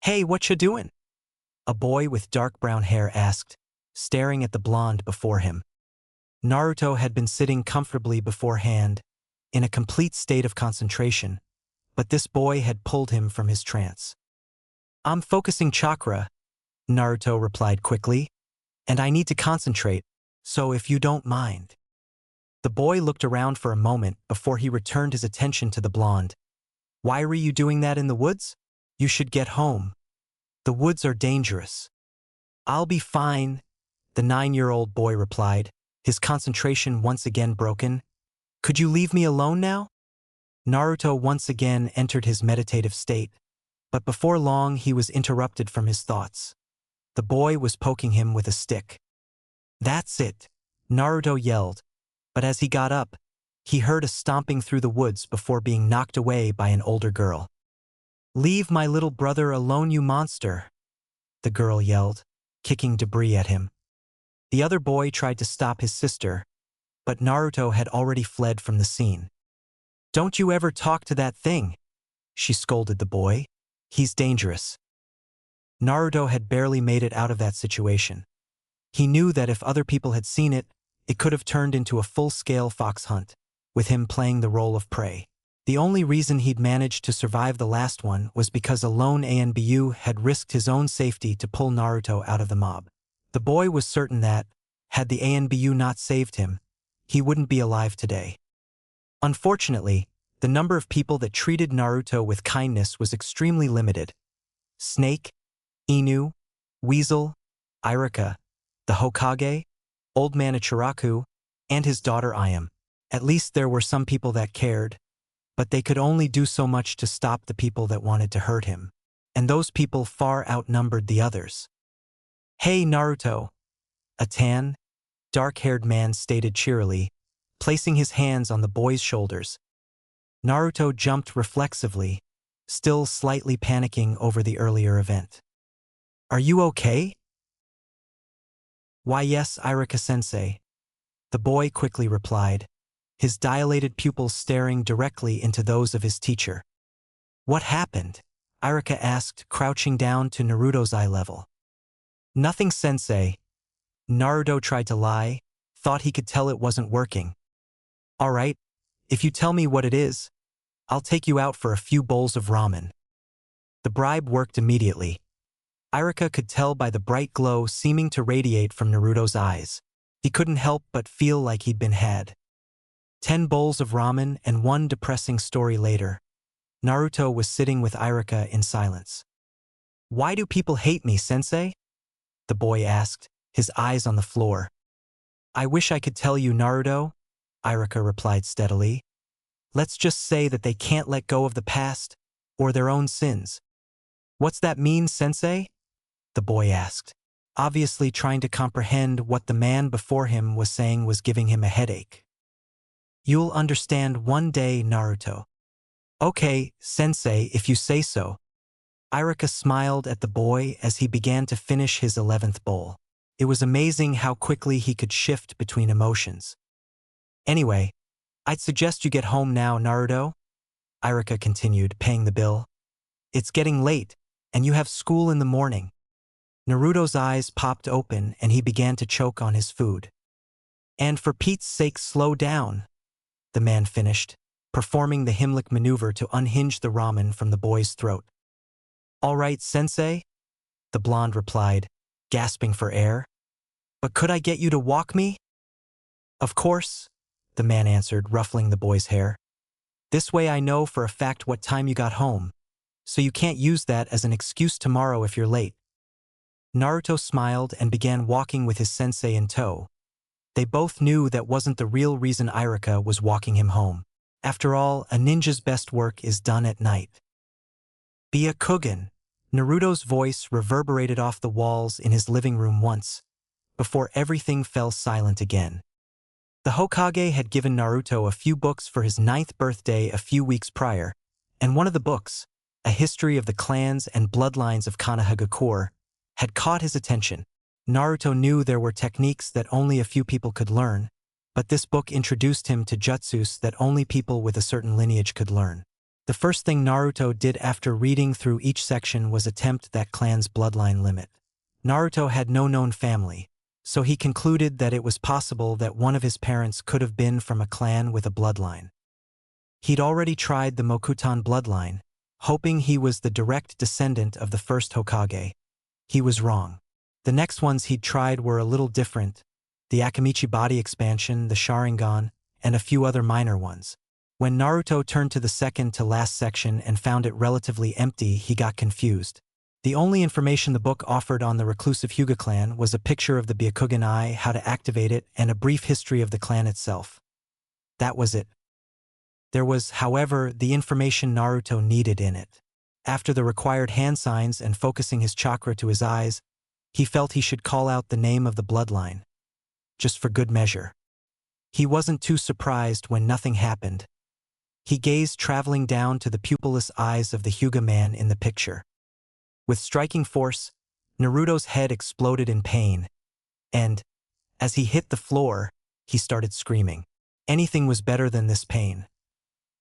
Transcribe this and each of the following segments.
Hey, what you doing? A boy with dark brown hair asked, staring at the blonde before him. Naruto had been sitting comfortably beforehand, in a complete state of concentration, but this boy had pulled him from his trance. I'm focusing chakra, Naruto replied quickly, and I need to concentrate, so if you don't mind. The boy looked around for a moment before he returned his attention to the blonde. Why were you doing that in the woods? You should get home. The woods are dangerous. I'll be fine, the 9-year-old boy replied, his concentration once again broken. Could you leave me alone now? Naruto once again entered his meditative state, but before long he was interrupted from his thoughts. The boy was poking him with a stick. That's it, Naruto yelled, but as he got up, he heard a stomping through the woods before being knocked away by an older girl. Leave my little brother alone, you monster, the girl yelled, kicking debris at him. The other boy tried to stop his sister, but Naruto had already fled from the scene. Don't you ever talk to that thing, she scolded the boy. He's dangerous. Naruto had barely made it out of that situation. He knew that if other people had seen it, it could have turned into a full-scale fox hunt, with him playing the role of prey. The only reason he'd managed to survive the last one was because a lone ANBU had risked his own safety to pull Naruto out of the mob. The boy was certain that, had the ANBU not saved him, he wouldn't be alive today. Unfortunately, the number of people that treated Naruto with kindness was extremely limited. Snake, Inu, Weasel, Irika, the Hokage, Old Man Ichiraku, and his daughter Ayam. At least there were some people that cared, but they could only do so much to stop the people that wanted to hurt him, and those people far outnumbered the others. Hey Naruto, a tan, dark-haired man stated cheerily, placing his hands on the boy's shoulders. Naruto jumped reflexively, still slightly panicking over the earlier event. Are you okay? Why yes, Irika-sensei, the boy quickly replied, his dilated pupils staring directly into those of his teacher. What happened? Irika asked, crouching down to Naruto's eye level. Nothing, sensei. Naruto tried to lie, thought he could tell it wasn't working. All right, if you tell me what it is, I'll take you out for a few bowls of ramen. The bribe worked immediately. Irika could tell by the bright glow seeming to radiate from Naruto's eyes. He couldn't help but feel like he'd been had. 10 bowls of ramen and one depressing story later, Naruto was sitting with Irika in silence. Why do people hate me, sensei? The boy asked, his eyes on the floor. I wish I could tell you, Naruto, Irika replied steadily. Let's just say that they can't let go of the past or their own sins. What's that mean, sensei? The boy asked, obviously trying to comprehend what the man before him was saying was giving him a headache. You'll understand one day, Naruto. Okay, sensei, if you say so. Irika smiled at the boy as he began to finish his 11th bowl. It was amazing how quickly he could shift between emotions. Anyway, I'd suggest you get home now, Naruto, Irika continued, paying the bill. It's getting late, and you have school in the morning. Naruto's eyes popped open and he began to choke on his food. And for Pete's sake, slow down, the man finished, performing the Heimlich maneuver to unhinge the ramen from the boy's throat. All right, sensei, the blonde replied, gasping for air. But could I get you to walk me? Of course, the man answered, ruffling the boy's hair. This way I know for a fact what time you got home, so you can't use that as an excuse tomorrow if you're late. Naruto smiled and began walking with his sensei in tow. They both knew that wasn't the real reason Irika was walking him home. After all, a ninja's best work is done at night. Be a Kugan, Naruto's voice reverberated off the walls in his living room once, before everything fell silent again. The Hokage had given Naruto a few books for his 9th birthday a few weeks prior, and one of the books, A History of the Clans and Bloodlines of Konohagakure, had caught his attention. Naruto knew there were techniques that only a few people could learn, but this book introduced him to jutsus that only people with a certain lineage could learn. The first thing Naruto did after reading through each section was attempt that clan's bloodline limit. Naruto had no known family, so he concluded that it was possible that one of his parents could have been from a clan with a bloodline. He'd already tried the Mokutan bloodline, hoping he was the direct descendant of the first Hokage. He was wrong. The next ones he'd tried were a little different: the Akamichi body expansion, the Sharingan, and a few other minor ones. When Naruto turned to the second to last section and found it relatively empty, he got confused. The only information the book offered on the reclusive Hyuga clan was a picture of the Byakugan eye, how to activate it, and a brief history of the clan itself. That was it. There was, however, the information Naruto needed in it. After the required hand signs and focusing his chakra to his eyes, he felt he should call out the name of the bloodline, just for good measure. He wasn't too surprised when nothing happened. He gazed traveling down to the pupilless eyes of the Hyuga man in the picture. With striking force, Naruto's head exploded in pain, and, as he hit the floor, he started screaming. Anything was better than this pain.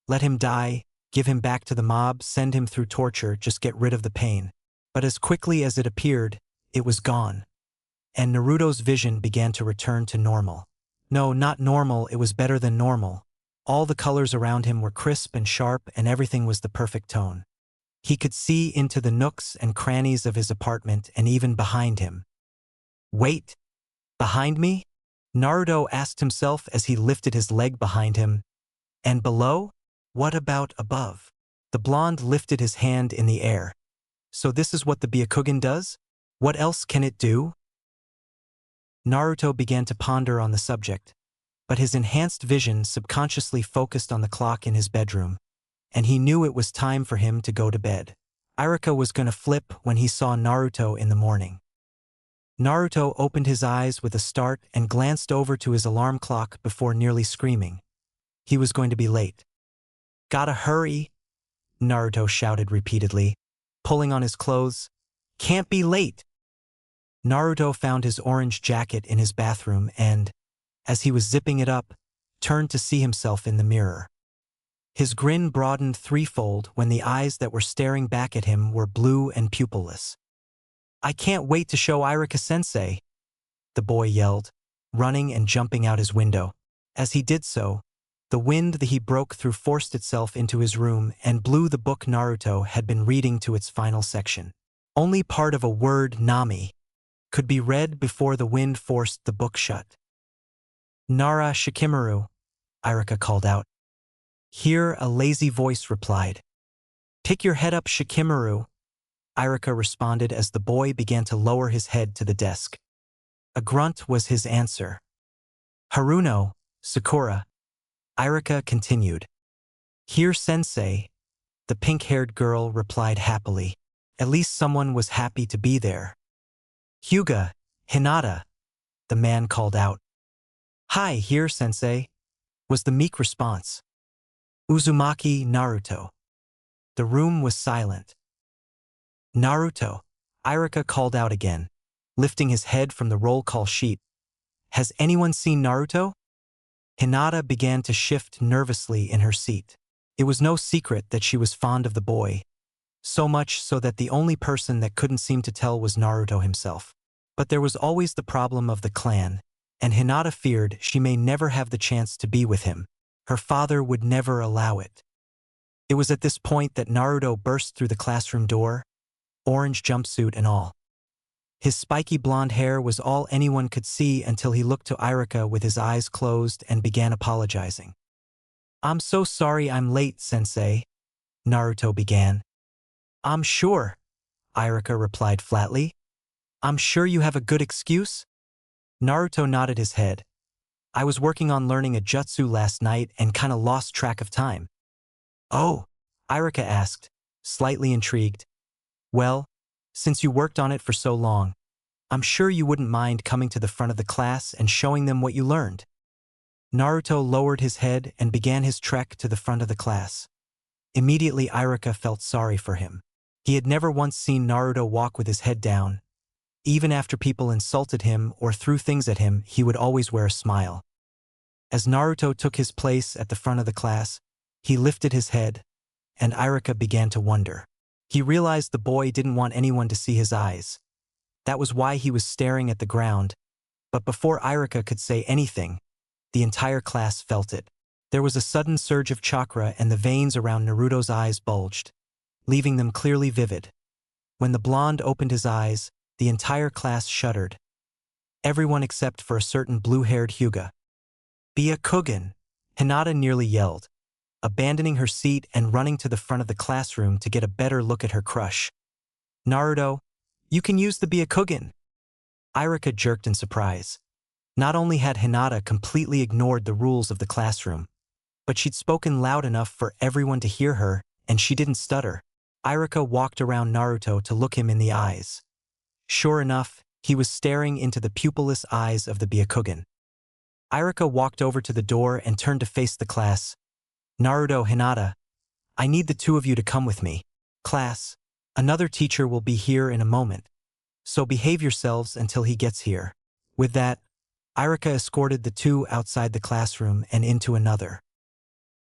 Let him die, give him back to the mob, send him through torture, just get rid of the pain. But as quickly as it appeared, it was gone, and Naruto's vision began to return to normal. No, not normal, it was better than normal. All the colors around him were crisp and sharp, and everything was the perfect tone. He could see into the nooks and crannies of his apartment and even behind him. Wait, behind me? Naruto asked himself as he lifted his leg behind him. And below? What about above? The blonde lifted his hand in the air. So this is what the Byakugan does? What else can it do? Naruto began to ponder on the subject, but his enhanced vision subconsciously focused on the clock in his bedroom, and he knew it was time for him to go to bed. Irika was going to flip when he saw Naruto in the morning. Naruto opened his eyes with a start and glanced over to his alarm clock before nearly screaming. He was going to be late. Gotta hurry, Naruto shouted repeatedly, pulling on his clothes. Can't be late. Naruto found his orange jacket in his bathroom and, as he was zipping it up, turned to see himself in the mirror. His grin broadened threefold when the eyes that were staring back at him were blue and pupilless. I can't wait to show Irika-sensei, the boy yelled, running and jumping out his window. As he did so, the wind that he broke through forced itself into his room and blew the book Naruto had been reading to its final section. Only part of a word, Nami, could be read before the wind forced the book shut. Nara Shikimaru, Irika called out. Here a lazy voice replied. Pick your head up, Shikimaru, Irika responded as the boy began to lower his head to the desk. A grunt was his answer. Haruno, Sakura, Irika continued. Here, sensei, the pink-haired girl replied happily. At least someone was happy to be there. Hyuga, Hinata, the man called out. Hi, here, sensei, was the meek response. Uzumaki, Naruto. The room was silent. Naruto, Irika called out again, lifting his head from the roll call sheet. Has anyone seen Naruto? Hinata began to shift nervously in her seat. It was no secret that she was fond of the boy, so much so that the only person that couldn't seem to tell was Naruto himself. But there was always the problem of the clan, and Hinata feared she may never have the chance to be with him. Her father would never allow it. It was at this point that Naruto burst through the classroom door, orange jumpsuit and all. His spiky blonde hair was all anyone could see until he looked to Irika with his eyes closed and began apologizing. I'm so sorry I'm late, sensei, Naruto began. I'm sure, Irika replied flatly. I'm sure you have a good excuse? Naruto nodded his head. I was working on learning a jutsu last night and kinda lost track of time. Oh, Irika asked, slightly intrigued. Well, since you worked on it for so long, I'm sure you wouldn't mind coming to the front of the class and showing them what you learned. Naruto lowered his head and began his trek to the front of the class. Immediately Irika felt sorry for him. He had never once seen Naruto walk with his head down. Even after people insulted him or threw things at him, he would always wear a smile. As Naruto took his place at the front of the class, he lifted his head, and Irika began to wonder. He realized the boy didn't want anyone to see his eyes. That was why he was staring at the ground, but before Irika could say anything, the entire class felt it. There was a sudden surge of chakra and the veins around Naruto's eyes bulged, leaving them clearly vivid. When the blonde opened his eyes, the entire class shuddered. Everyone except for a certain blue-haired Hyuga. "Byakugan!" Hinata nearly yelled, abandoning her seat and running to the front of the classroom to get a better look at her crush. "Naruto, you can use the Byakugan!" Irika jerked in surprise. Not only had Hinata completely ignored the rules of the classroom, but she'd spoken loud enough for everyone to hear her, and she didn't stutter. Irika walked around Naruto to look him in the eyes. Sure enough, he was staring into the pupilless eyes of the Byakugan. Irika walked over to the door and turned to face the class. "Naruto, Hinata, I need the two of you to come with me. Class, another teacher will be here in a moment, so behave yourselves until he gets here." With that, Irika escorted the two outside the classroom and into another.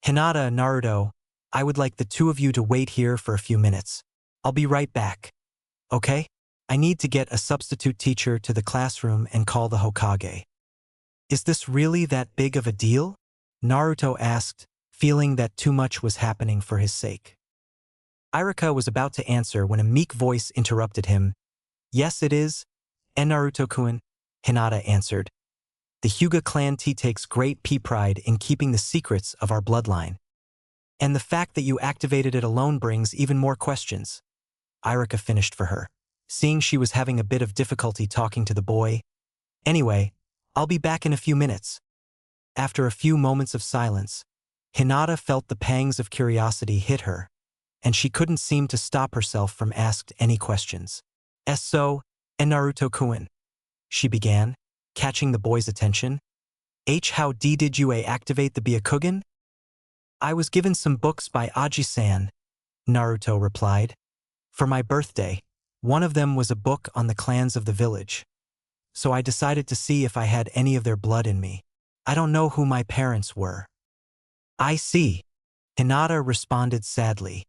"Hinata, Naruto, I would like the two of you to wait here for a few minutes. I'll be right back. Okay? I need to get a substitute teacher to the classroom and call the Hokage." "Is this really that big of a deal?" Naruto asked, feeling that too much was happening for his sake. Irika was about to answer when a meek voice interrupted him. "Yes, it is, and Naruto-kun," Hinata answered. "The Hyuga clan takes great pride in keeping the secrets of our bloodline. And the fact that you activated it alone brings even more questions." Irika finished for her, seeing she was having a bit of difficulty talking to the boy. "Anyway, I'll be back in a few minutes." After a few moments of silence, Hinata felt the pangs of curiosity hit her, and she couldn't seem to stop herself from asking any questions. "So, and Naruto-kun," she began, catching the boy's attention. "How did you activate the Byakugan?" "I was given some books by Aji-san," Naruto replied. "For my birthday, one of them was a book on the clans of the village. So I decided to see if I had any of their blood in me. I don't know who my parents were." "I see," Hinata responded sadly.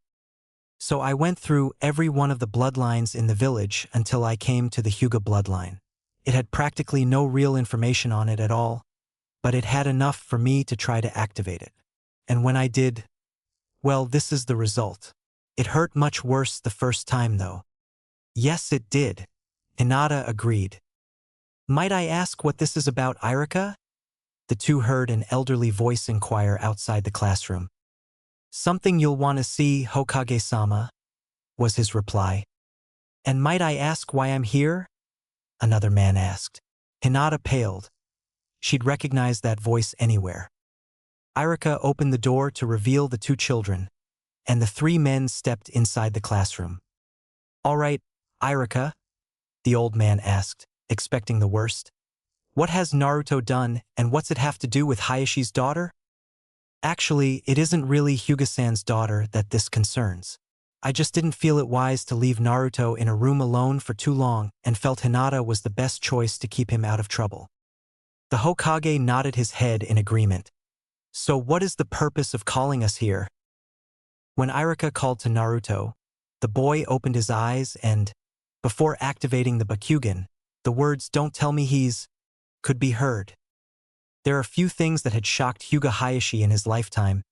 "So I went through every one of the bloodlines in the village until I came to the Hyuga bloodline. It had practically no real information on it at all, but it had enough for me to try to activate it. And when I did, well, this is the result. It hurt much worse the first time though." "Yes, it did," Hinata agreed. "Might I ask what this is about, Irika?" The two heard an elderly voice inquire outside the classroom. "Something you'll want to see, Hokage-sama," was his reply. "And might I ask why I'm here?" another man asked. Hinata paled. She'd recognized that voice anywhere. Irika opened the door to reveal the two children, and the three men stepped inside the classroom. "All right, Irika," the old man asked, expecting the worst. "What has Naruto done, and what's it have to do with Hayashi's daughter?" "Actually, it isn't really Hyuga-san's daughter that this concerns. I just didn't feel it wise to leave Naruto in a room alone for too long and felt Hinata was the best choice to keep him out of trouble." The Hokage nodded his head in agreement. "So what is the purpose of calling us here?" When Irika called to Naruto, the boy opened his eyes and, before activating the Byakugan, the words "don't tell me he's" could be heard. There are few things that had shocked Hyuga Hayashi in his lifetime,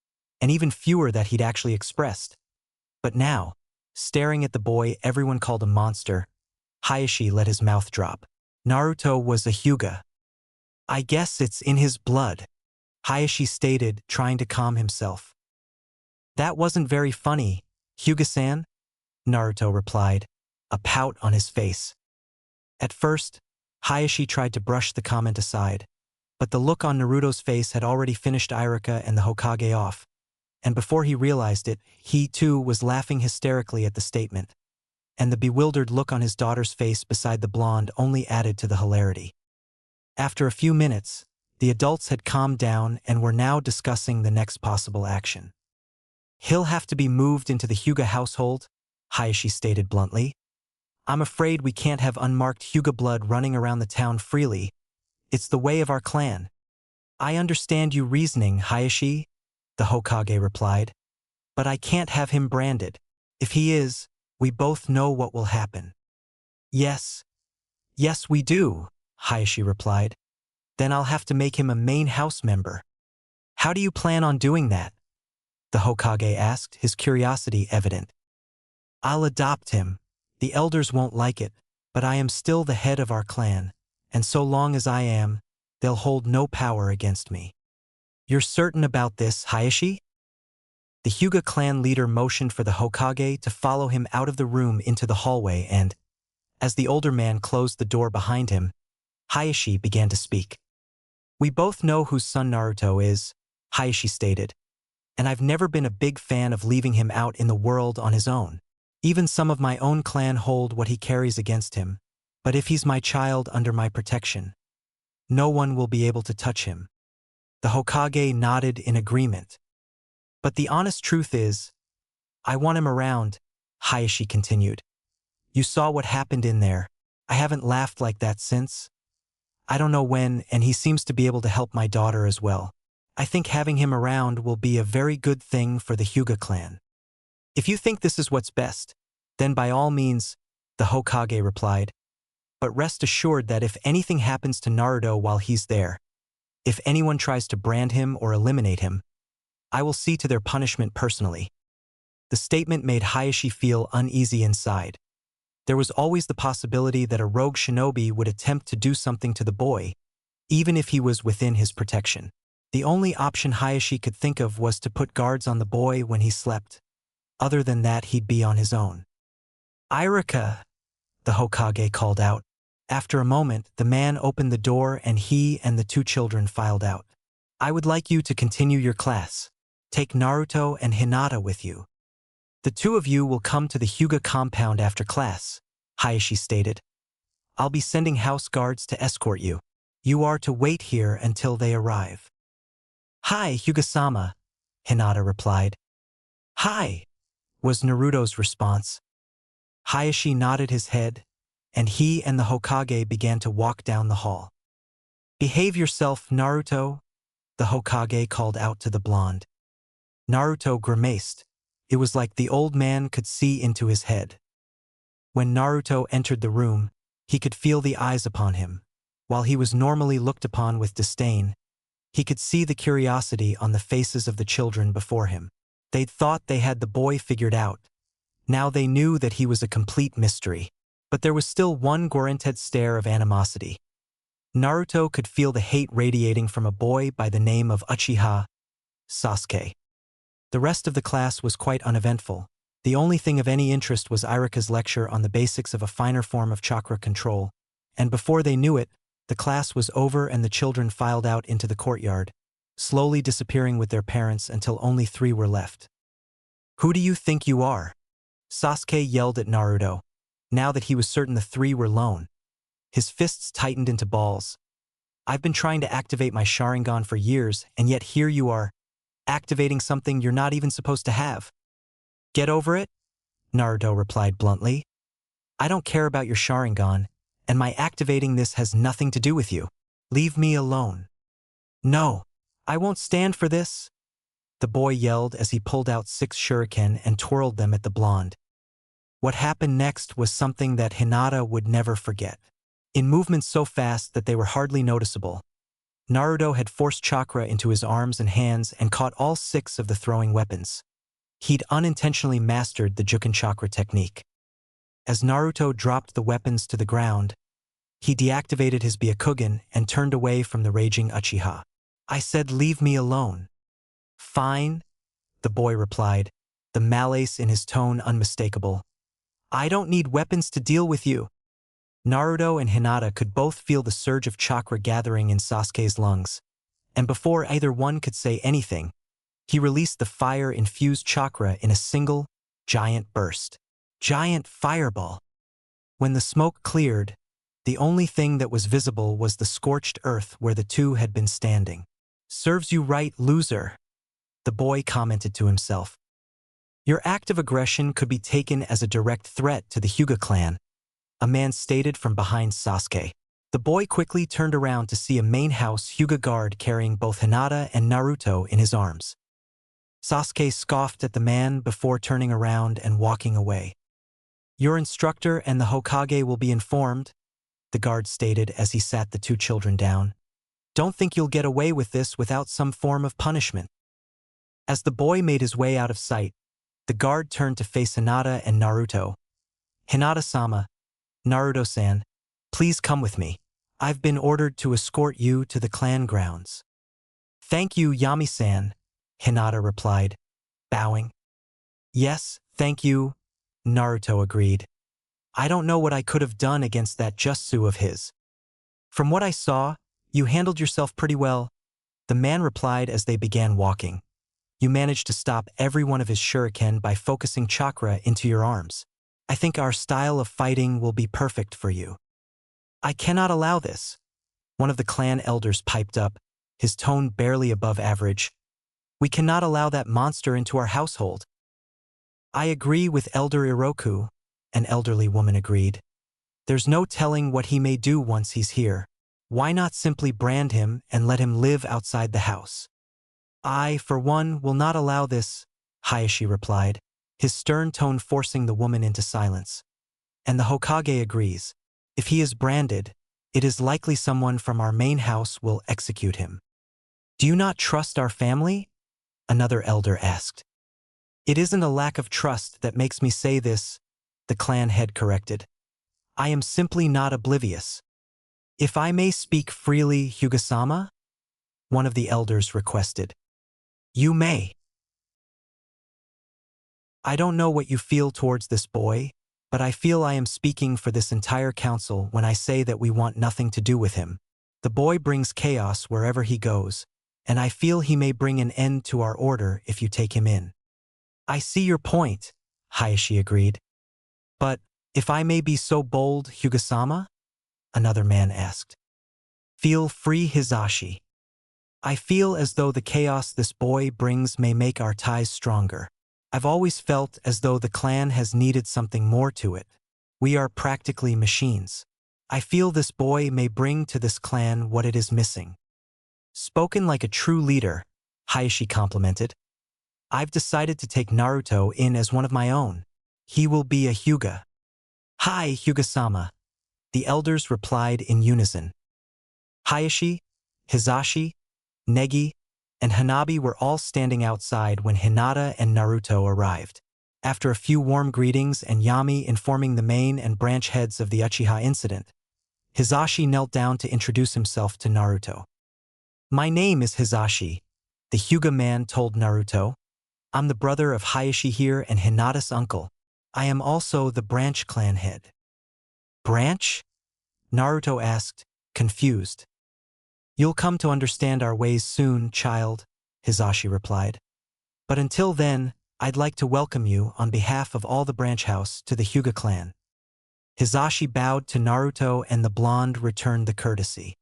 and even fewer that he'd actually expressed. But now, staring at the boy everyone called a monster, Hayashi let his mouth drop. Naruto was a Hyuga. "I guess it's in his blood," Hayashi stated, trying to calm himself. "That wasn't very funny, Hyuga-san," Naruto replied, a pout on his face. At first, Hayashi tried to brush the comment aside, but the look on Naruto's face had already finished Irika and the Hokage off, and before he realized it, he too was laughing hysterically at the statement, and the bewildered look on his daughter's face beside the blonde only added to the hilarity. After a few minutes, the adults had calmed down and were now discussing the next possible action. "He'll have to be moved into the Hyuga household," Hayashi stated bluntly. "I'm afraid we can't have unmarked Hyuga blood running around the town freely. It's the way of our clan." "I understand your reasoning, Hayashi," the Hokage replied. But I can't have him branded. If he is, we both know what will happen. Yes. Yes, we do, Hayashi replied. Then I'll have to make him a main house member. How do you plan on doing that? The Hokage asked, his curiosity evident. I'll adopt him. The elders won't like it, but I am still the head of our clan, and so long as I am, they'll hold no power against me. You're certain about this, Hayashi? The Hyuga clan leader motioned for the Hokage to follow him out of the room into the hallway and, as the older man closed the door behind him, Hayashi began to speak. We both know whose son Naruto is, Hayashi stated, and I've never been a big fan of leaving him out in the world on his own. Even some of my own clan hold what he carries against him, but if he's my child under my protection, no one will be able to touch him. The Hokage nodded in agreement. But the honest truth is, I want him around, Hayashi continued. You saw what happened in there. I haven't laughed like that since. I don't know when, and he seems to be able to help my daughter as well. I think having him around will be a very good thing for the Hyuga clan. If you think this is what's best, then by all means, the Hokage replied. But rest assured that if anything happens to Naruto while he's there, if anyone tries to brand him or eliminate him, I will see to their punishment personally. The statement made Hayashi feel uneasy inside. There was always the possibility that a rogue shinobi would attempt to do something to the boy, even if he was within his protection. The only option Hayashi could think of was to put guards on the boy when he slept. Other than that, he'd be on his own. Irika, the Hokage called out. After a moment, the man opened the door and he and the two children filed out. I would like you to continue your class. Take Naruto and Hinata with you. The two of you will come to the Hyuga compound after class, Hayashi stated. I'll be sending house guards to escort you. You are to wait here until they arrive. Hi, Hyuga-sama, Hinata replied. Hi, was Naruto's response. Hayashi nodded his head, and he and the Hokage began to walk down the hall. Behave yourself, Naruto, the Hokage called out to the blonde. Naruto grimaced. It was like the old man could see into his head. When Naruto entered the room, he could feel the eyes upon him. While he was normally looked upon with disdain, he could see the curiosity on the faces of the children before him. They'd thought they had the boy figured out. Now they knew that he was a complete mystery. But there was still one guaranteed stare of animosity. Naruto could feel the hate radiating from a boy by the name of Uchiha Sasuke. The rest of the class was quite uneventful. The only thing of any interest was Irika's lecture on the basics of a finer form of chakra control, and before they knew it, the class was over and the children filed out into the courtyard, slowly disappearing with their parents until only 3 were left. Who do you think you are? Sasuke yelled at Naruto, now that he was certain the 3 were lone. His fists tightened into balls. I've been trying to activate my Sharingan for years, and yet here you are, activating something you're not even supposed to have. Get over it? Naruto replied bluntly. I don't care about your Sharingan, and my activating this has nothing to do with you. Leave me alone. No, I won't stand for this, the boy yelled as he pulled out 6 shuriken and twirled them at the blonde. What happened next was something that Hinata would never forget. In movements so fast that they were hardly noticeable, Naruto had forced chakra into his arms and hands and caught all 6 of the throwing weapons. He'd unintentionally mastered the Juken chakra technique. As Naruto dropped the weapons to the ground, he deactivated his Byakugan and turned away from the raging Uchiha. I said leave me alone. Fine, the boy replied, the malice in his tone unmistakable. I don't need weapons to deal with you. Naruto and Hinata could both feel the surge of chakra gathering in Sasuke's lungs, and before either one could say anything, he released the fire-infused chakra in a single, giant burst. Giant fireball. When the smoke cleared, the only thing that was visible was the scorched earth where the two had been standing. Serves you right, loser, the boy commented to himself. Your act of aggression could be taken as a direct threat to the Hyuga clan, a man stated from behind Sasuke. The boy quickly turned around to see a main house Hyuga guard carrying both Hinata and Naruto in his arms. Sasuke scoffed at the man before turning around and walking away. Your instructor and the Hokage will be informed, the guard stated as he sat the two children down. Don't think you'll get away with this without some form of punishment. As the boy made his way out of sight, the guard turned to face Hinata and Naruto. Hinata-sama, Naruto-san, please come with me. I've been ordered to escort you to the clan grounds. Thank you, Yami-san, Hinata replied, bowing. Yes, thank you, Naruto agreed. I don't know what I could have done against that jutsu of his. From what I saw, you handled yourself pretty well, the man replied as they began walking. You managed to stop every one of his shuriken by focusing chakra into your arms. I think our style of fighting will be perfect for you. I cannot allow this, one of the clan elders piped up, his tone barely above average. We cannot allow that monster into our household. I agree with Elder Iroku, an elderly woman agreed. There's no telling what he may do once he's here. Why not simply brand him and let him live outside the house? I, for one, will not allow this, Hayashi replied, his stern tone forcing the woman into silence. And the Hokage agrees. If he is branded, it is likely someone from our main house will execute him. Do you not trust our family? Another elder asked. It isn't a lack of trust that makes me say this, the clan head corrected. I am simply not oblivious. If I may speak freely, Hyuga-sama? One of the elders requested. You may. I don't know what you feel towards this boy, but I feel I am speaking for this entire council when I say that we want nothing to do with him. The boy brings chaos wherever he goes, and I feel he may bring an end to our order if you take him in. I see your point, Hayashi agreed. But, if I may be so bold, Hyuga-sama? Another man asked. Feel free, Hizashi. I feel as though the chaos this boy brings may make our ties stronger. I've always felt as though the clan has needed something more to it. We are practically machines. I feel this boy may bring to this clan what it is missing. Spoken like a true leader, Hayashi complimented. I've decided to take Naruto in as one of my own. He will be a Hyuga. Hi, Hyuga-sama. The elders replied in unison. Hayashi, Hizashi, Negi, and Hanabi were all standing outside when Hinata and Naruto arrived. After a few warm greetings and Yami informing the main and branch heads of the Uchiha incident, Hizashi knelt down to introduce himself to Naruto. My name is Hizashi, the Hyuga man told Naruto. I'm the brother of Hayashi here and Hinata's uncle. I am also the branch clan head. Branch? Naruto asked, confused. You'll come to understand our ways soon, child, Hizashi replied. But until then, I'd like to welcome you on behalf of all the branch house to the Hyuga clan. Hizashi bowed to Naruto and the blonde returned the courtesy.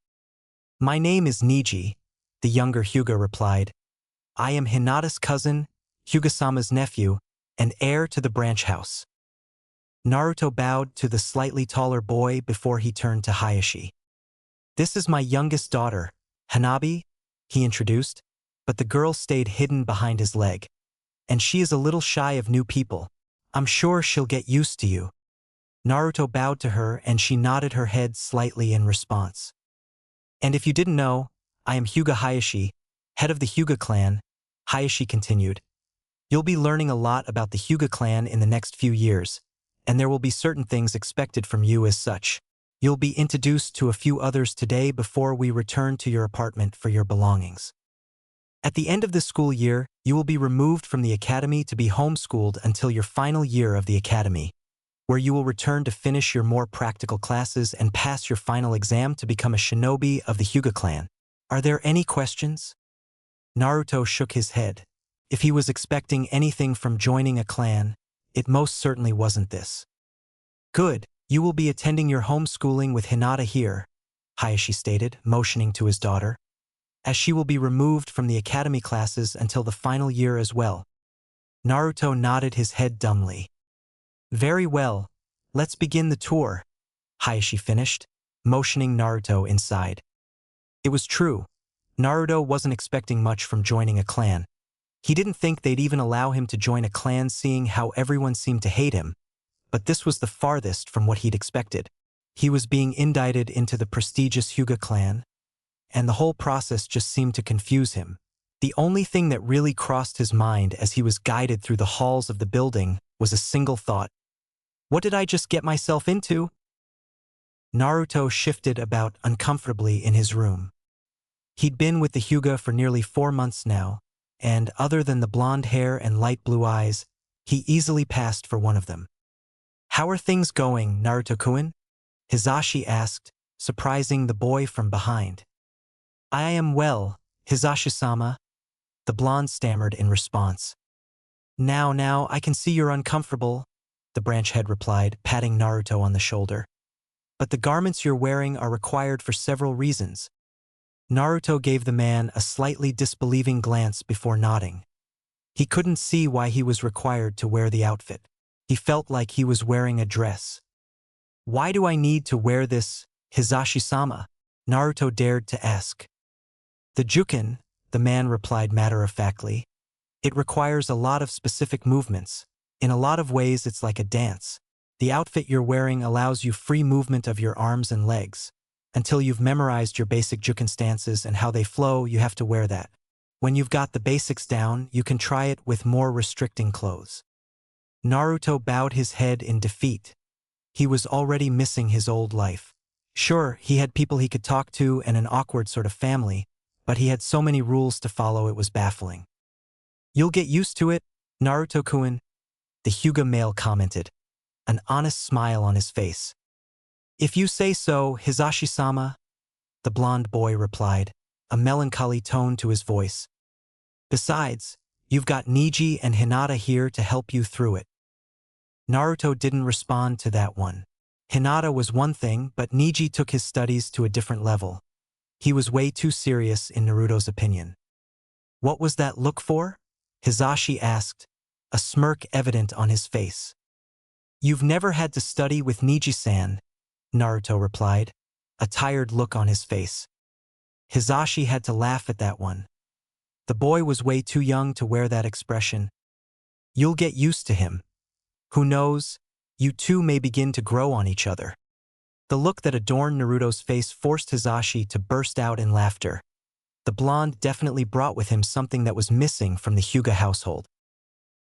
My name is Niji, the younger Hyuga replied. I am Hinata's cousin, Hyuga-sama's nephew, and heir to the branch house. Naruto bowed to the slightly taller boy before he turned to Hayashi. This is my youngest daughter, Hanabi, he introduced, but the girl stayed hidden behind his leg. And she is a little shy of new people. I'm sure she'll get used to you. Naruto bowed to her and she nodded her head slightly in response. And if you didn't know, I am Hyuga Hayashi, head of the Hyuga clan, Hayashi continued. You'll be learning a lot about the Hyuga clan in the next few years, and there will be certain things expected from you as such. You'll be introduced to a few others today before we return to your apartment for your belongings. At the end of this school year, you will be removed from the academy to be homeschooled until your final year of the academy, where you will return to finish your more practical classes and pass your final exam to become a shinobi of the Hyuga clan. Are there any questions? Naruto shook his head. If he was expecting anything from joining a clan, it most certainly wasn't this. Good, you will be attending your homeschooling with Hinata here, Hayashi stated, motioning to his daughter, as she will be removed from the academy classes until the final year as well. Naruto nodded his head dumbly. Very well, let's begin the tour, Hayashi finished, motioning Naruto inside. It was true. Naruto wasn't expecting much from joining a clan. He didn't think they'd even allow him to join a clan seeing how everyone seemed to hate him, but this was the farthest from what he'd expected. He was being indicted into the prestigious Hyuga clan, and the whole process just seemed to confuse him. The only thing that really crossed his mind as he was guided through the halls of the building was a single thought. What did I just get myself into? Naruto shifted about uncomfortably in his room. He'd been with the Hyuga for nearly 4 months now, and other than the blonde hair and light blue eyes, he easily passed for one of them. How are things going, Naruto-kun? Hisashi asked, surprising the boy from behind. I am well, Hisashi-sama, the blonde stammered in response. Now, I can see you're uncomfortable, the branch head replied, patting Naruto on the shoulder. But the garments you're wearing are required for several reasons. Naruto gave the man a slightly disbelieving glance before nodding. He couldn't see why he was required to wear the outfit. He felt like he was wearing a dress. Why do I need to wear this, Hisashi-sama? Naruto dared to ask. The Juken, the man replied matter-of-factly. It requires a lot of specific movements. In a lot of ways it's like a dance. The outfit you're wearing allows you free movement of your arms and legs. Until you've memorized your basic Juken stances and how they flow, you have to wear that. When you've got the basics down, you can try it with more restricting clothes. Naruto bowed his head in defeat. He was already missing his old life. Sure, he had people he could talk to and an awkward sort of family, but he had so many rules to follow it was baffling. You'll get used to it, Naruto-kun, the Hyuga male commented, an honest smile on his face. If you say so, Hisashi-sama, the blonde boy replied, a melancholy tone to his voice. Besides, you've got Neji and Hinata here to help you through it. Naruto didn't respond to that one. Hinata was one thing, but Neji took his studies to a different level. He was way too serious in Naruto's opinion. What was that look for? Hisashi asked, a smirk evident on his face. You've never had to study with Neji-san, Naruto replied, a tired look on his face. Hisashi had to laugh at that one. The boy was way too young to wear that expression. You'll get used to him. Who knows, you two may begin to grow on each other. The look that adorned Naruto's face forced Hisashi to burst out in laughter. The blonde definitely brought with him something that was missing from the Hyuga household.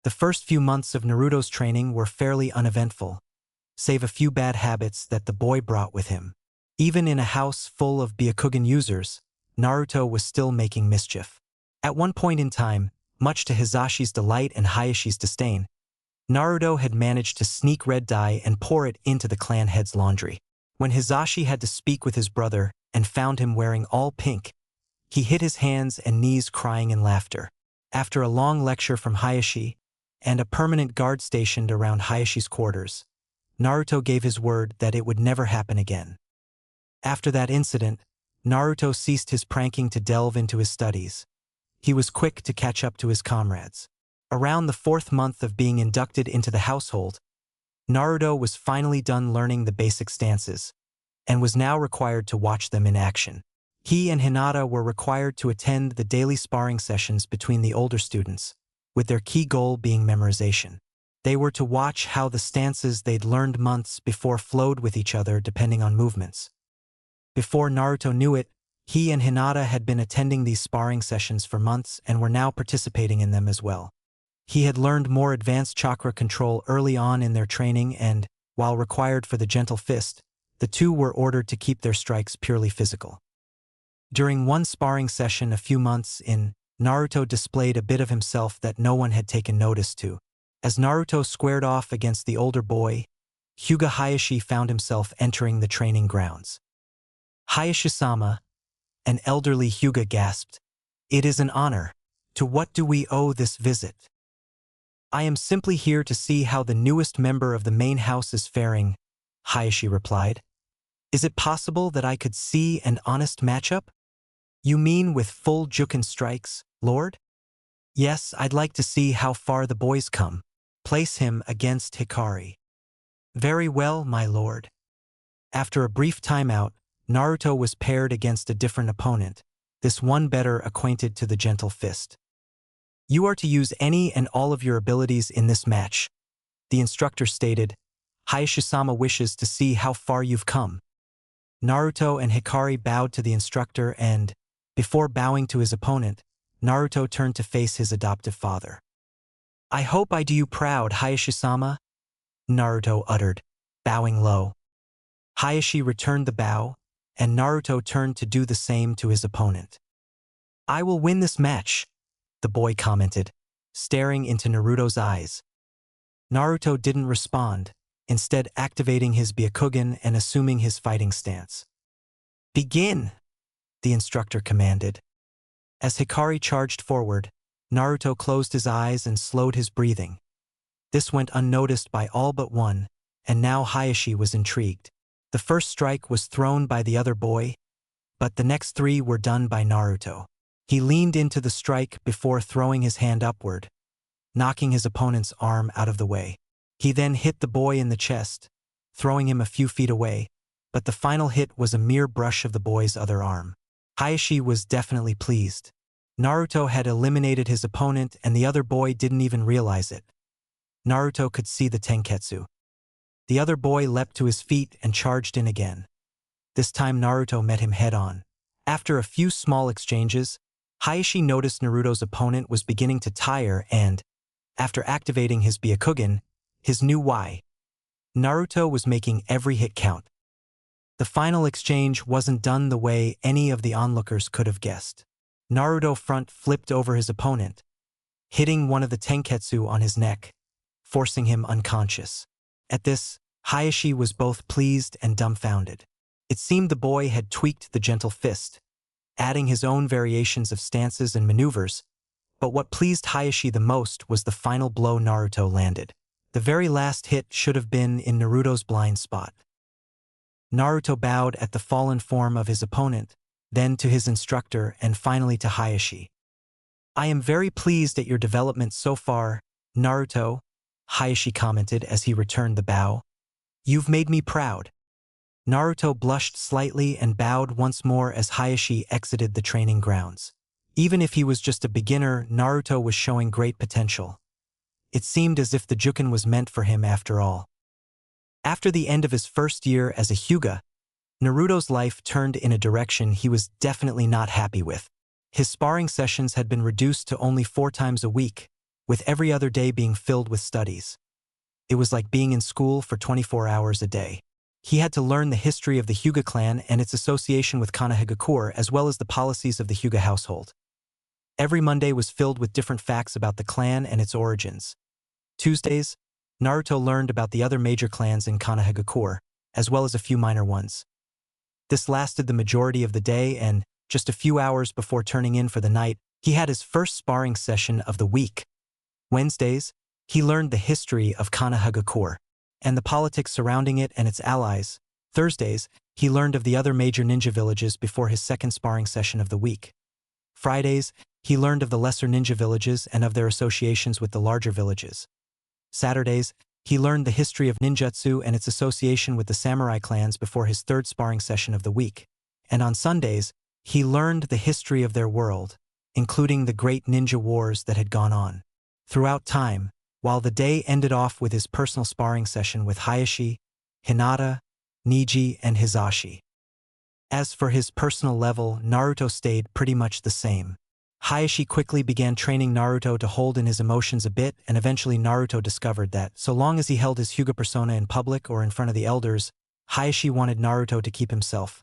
The first few months of Naruto's training were fairly uneventful, save a few bad habits that the boy brought with him. Even in a house full of Byakugan users, Naruto was still making mischief. At one point in time, much to Hisashi's delight and Hayashi's disdain, Naruto had managed to sneak red dye and pour it into the clan head's laundry. When Hisashi had to speak with his brother and found him wearing all pink, he hit his hands and knees crying in laughter. After a long lecture from Hayashi and a permanent guard stationed around Hayashi's quarters, Naruto gave his word that it would never happen again. After that incident, Naruto ceased his pranking to delve into his studies. He was quick to catch up to his comrades. Around the 4th month of being inducted into the household, Naruto was finally done learning the basic stances, and was now required to watch them in action. He and Hinata were required to attend the daily sparring sessions between the older students, with their key goal being memorization. They were to watch how the stances they'd learned months before flowed with each other depending on movements. Before Naruto knew it, he and Hinata had been attending these sparring sessions for months and were now participating in them as well. He had learned more advanced chakra control early on in their training and, while required for the gentle fist, the two were ordered to keep their strikes purely physical. During one sparring session a few months in, Naruto displayed a bit of himself that no one had taken notice to. As Naruto squared off against the older boy, Hyuga Hayashi found himself entering the training grounds. Hayashi-sama, an elderly Hyuga gasped. It is an honor. To what do we owe this visit? I am simply here to see how the newest member of the main house is faring, Hayashi replied. Is it possible that I could see an honest matchup? You mean with full Juken strikes, Lord? Yes, I'd like to see how far the boys come. Place him against Hikari. Very well, my lord. After a brief timeout, Naruto was paired against a different opponent, this one better acquainted to the gentle fist. You are to use any and all of your abilities in this match. The instructor stated, Hayashi-sama wishes to see how far you've come. Naruto and Hikari bowed to the instructor and, before bowing to his opponent, Naruto turned to face his adoptive father. I hope I do you proud, Hayashi-sama, Naruto uttered, bowing low. Hayashi returned the bow, and Naruto turned to do the same to his opponent. I will win this match, the boy commented, staring into Naruto's eyes. Naruto didn't respond, instead activating his Byakugan and assuming his fighting stance. Begin, the instructor commanded. As Hikari charged forward, Naruto closed his eyes and slowed his breathing. This went unnoticed by all but one, and now Hayashi was intrigued. The first strike was thrown by the other boy, but the next three were done by Naruto. He leaned into the strike before throwing his hand upward, knocking his opponent's arm out of the way. He then hit the boy in the chest, throwing him a few feet away, but the final hit was a mere brush of the boy's other arm. Hayashi was definitely pleased. Naruto had eliminated his opponent and the other boy didn't even realize it. Naruto could see the tenketsu. The other boy leapt to his feet and charged in again. This time Naruto met him head-on. After a few small exchanges, Hayashi noticed Naruto's opponent was beginning to tire and, after activating his Byakugan, his new Y, Naruto was making every hit count. The final exchange wasn't done the way any of the onlookers could have guessed. Naruto front flipped over his opponent, hitting one of the tenketsu on his neck, forcing him unconscious. At this, Hayashi was both pleased and dumbfounded. It seemed the boy had tweaked the gentle fist, adding his own variations of stances and maneuvers, but what pleased Hayashi the most was the final blow Naruto landed. The very last hit should have been in Naruto's blind spot. Naruto bowed at the fallen form of his opponent, then to his instructor and finally to Hayashi. I am very pleased at your development so far, Naruto, Hayashi commented as he returned the bow. You've made me proud. Naruto blushed slightly and bowed once more as Hayashi exited the training grounds. Even if he was just a beginner, Naruto was showing great potential. It seemed as if the Juken was meant for him after all. After the end of his first year as a Hyuga, Naruto's life turned in a direction he was definitely not happy with. His sparring sessions had been reduced to only 4 times a week, with every other day being filled with studies. It was like being in school for 24 hours a day. He had to learn the history of the Hyuga clan and its association with Konohagakure as well as the policies of the Hyuga household. Every Monday was filled with different facts about the clan and its origins. Tuesdays, Naruto learned about the other major clans in Konohagakure, as well as a few minor ones. This lasted the majority of the day and, just a few hours before turning in for the night, he had his first sparring session of the week. Wednesdays, he learned the history of Konohagakure and the politics surrounding it and its allies. Thursdays, he learned of the other major ninja villages before his second sparring session of the week. Fridays, he learned of the lesser ninja villages and of their associations with the larger villages. Saturdays, he learned the history of ninjutsu and its association with the samurai clans before his third sparring session of the week. And on Sundays, he learned the history of their world, including the great ninja wars that had gone on. Throughout time, while the day ended off with his personal sparring session with Hayashi, Hinata, Niji, and Hizashi. As for his personal level, Naruto stayed pretty much the same. Hayashi quickly began training Naruto to hold in his emotions a bit, and eventually Naruto discovered that, so long as he held his Hyuga persona in public or in front of the elders, Hayashi wanted Naruto to keep himself.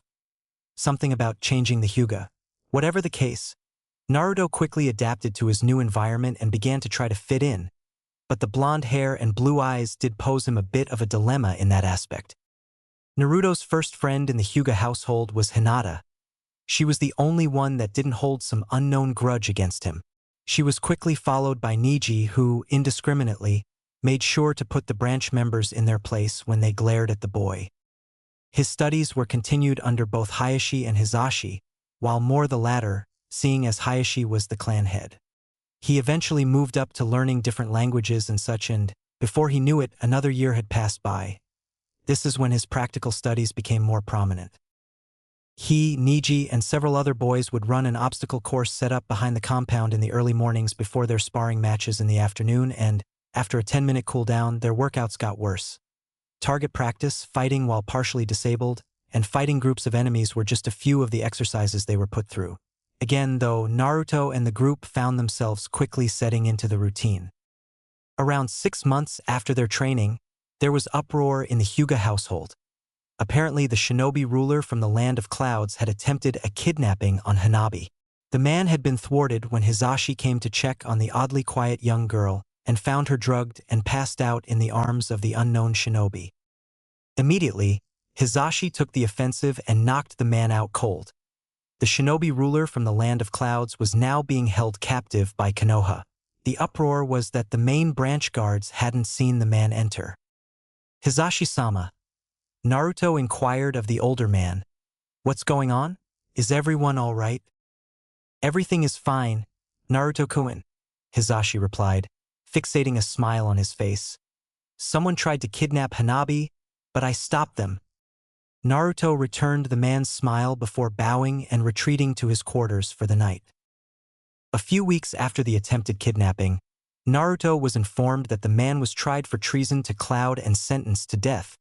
Something about changing the Hyuga. Whatever the case, Naruto quickly adapted to his new environment and began to try to fit in, but the blonde hair and blue eyes did pose him a bit of a dilemma in that aspect. Naruto's first friend in the Hyuga household was Hinata. She was the only one that didn't hold some unknown grudge against him. She was quickly followed by Niji, who, indiscriminately, made sure to put the branch members in their place when they glared at the boy. His studies were continued under both Hayashi and Hizashi, while more the latter, seeing as Hayashi was the clan head. He eventually moved up to learning different languages and such, and, before he knew it, another year had passed by. This is when his practical studies became more prominent. He, Niji, and several other boys would run an obstacle course set up behind the compound in the early mornings before their sparring matches in the afternoon, and, after a 10-minute cool-down, their workouts got worse. Target practice, fighting while partially disabled, and fighting groups of enemies were just a few of the exercises they were put through. Again, though, Naruto and the group found themselves quickly setting into the routine. Around 6 months after their training, there was uproar in the Hyuga household. Apparently, the shinobi ruler from the Land of Clouds had attempted a kidnapping on Hanabi. The man had been thwarted when Hizashi came to check on the oddly quiet young girl and found her drugged and passed out in the arms of the unknown shinobi. Immediately, Hizashi took the offensive and knocked the man out cold. The shinobi ruler from the Land of Clouds was now being held captive by Konoha. The uproar was that the main branch guards hadn't seen the man enter. "Hizashi-sama," Naruto inquired of the older man. "What's going on? Is everyone all right?" "Everything is fine, Naruto-kun," Hizashi replied, fixating a smile on his face. "Someone tried to kidnap Hanabi, but I stopped them." Naruto returned the man's smile before bowing and retreating to his quarters for the night. A few weeks after the attempted kidnapping, Naruto was informed that the man was tried for treason to Cloud and sentenced to death,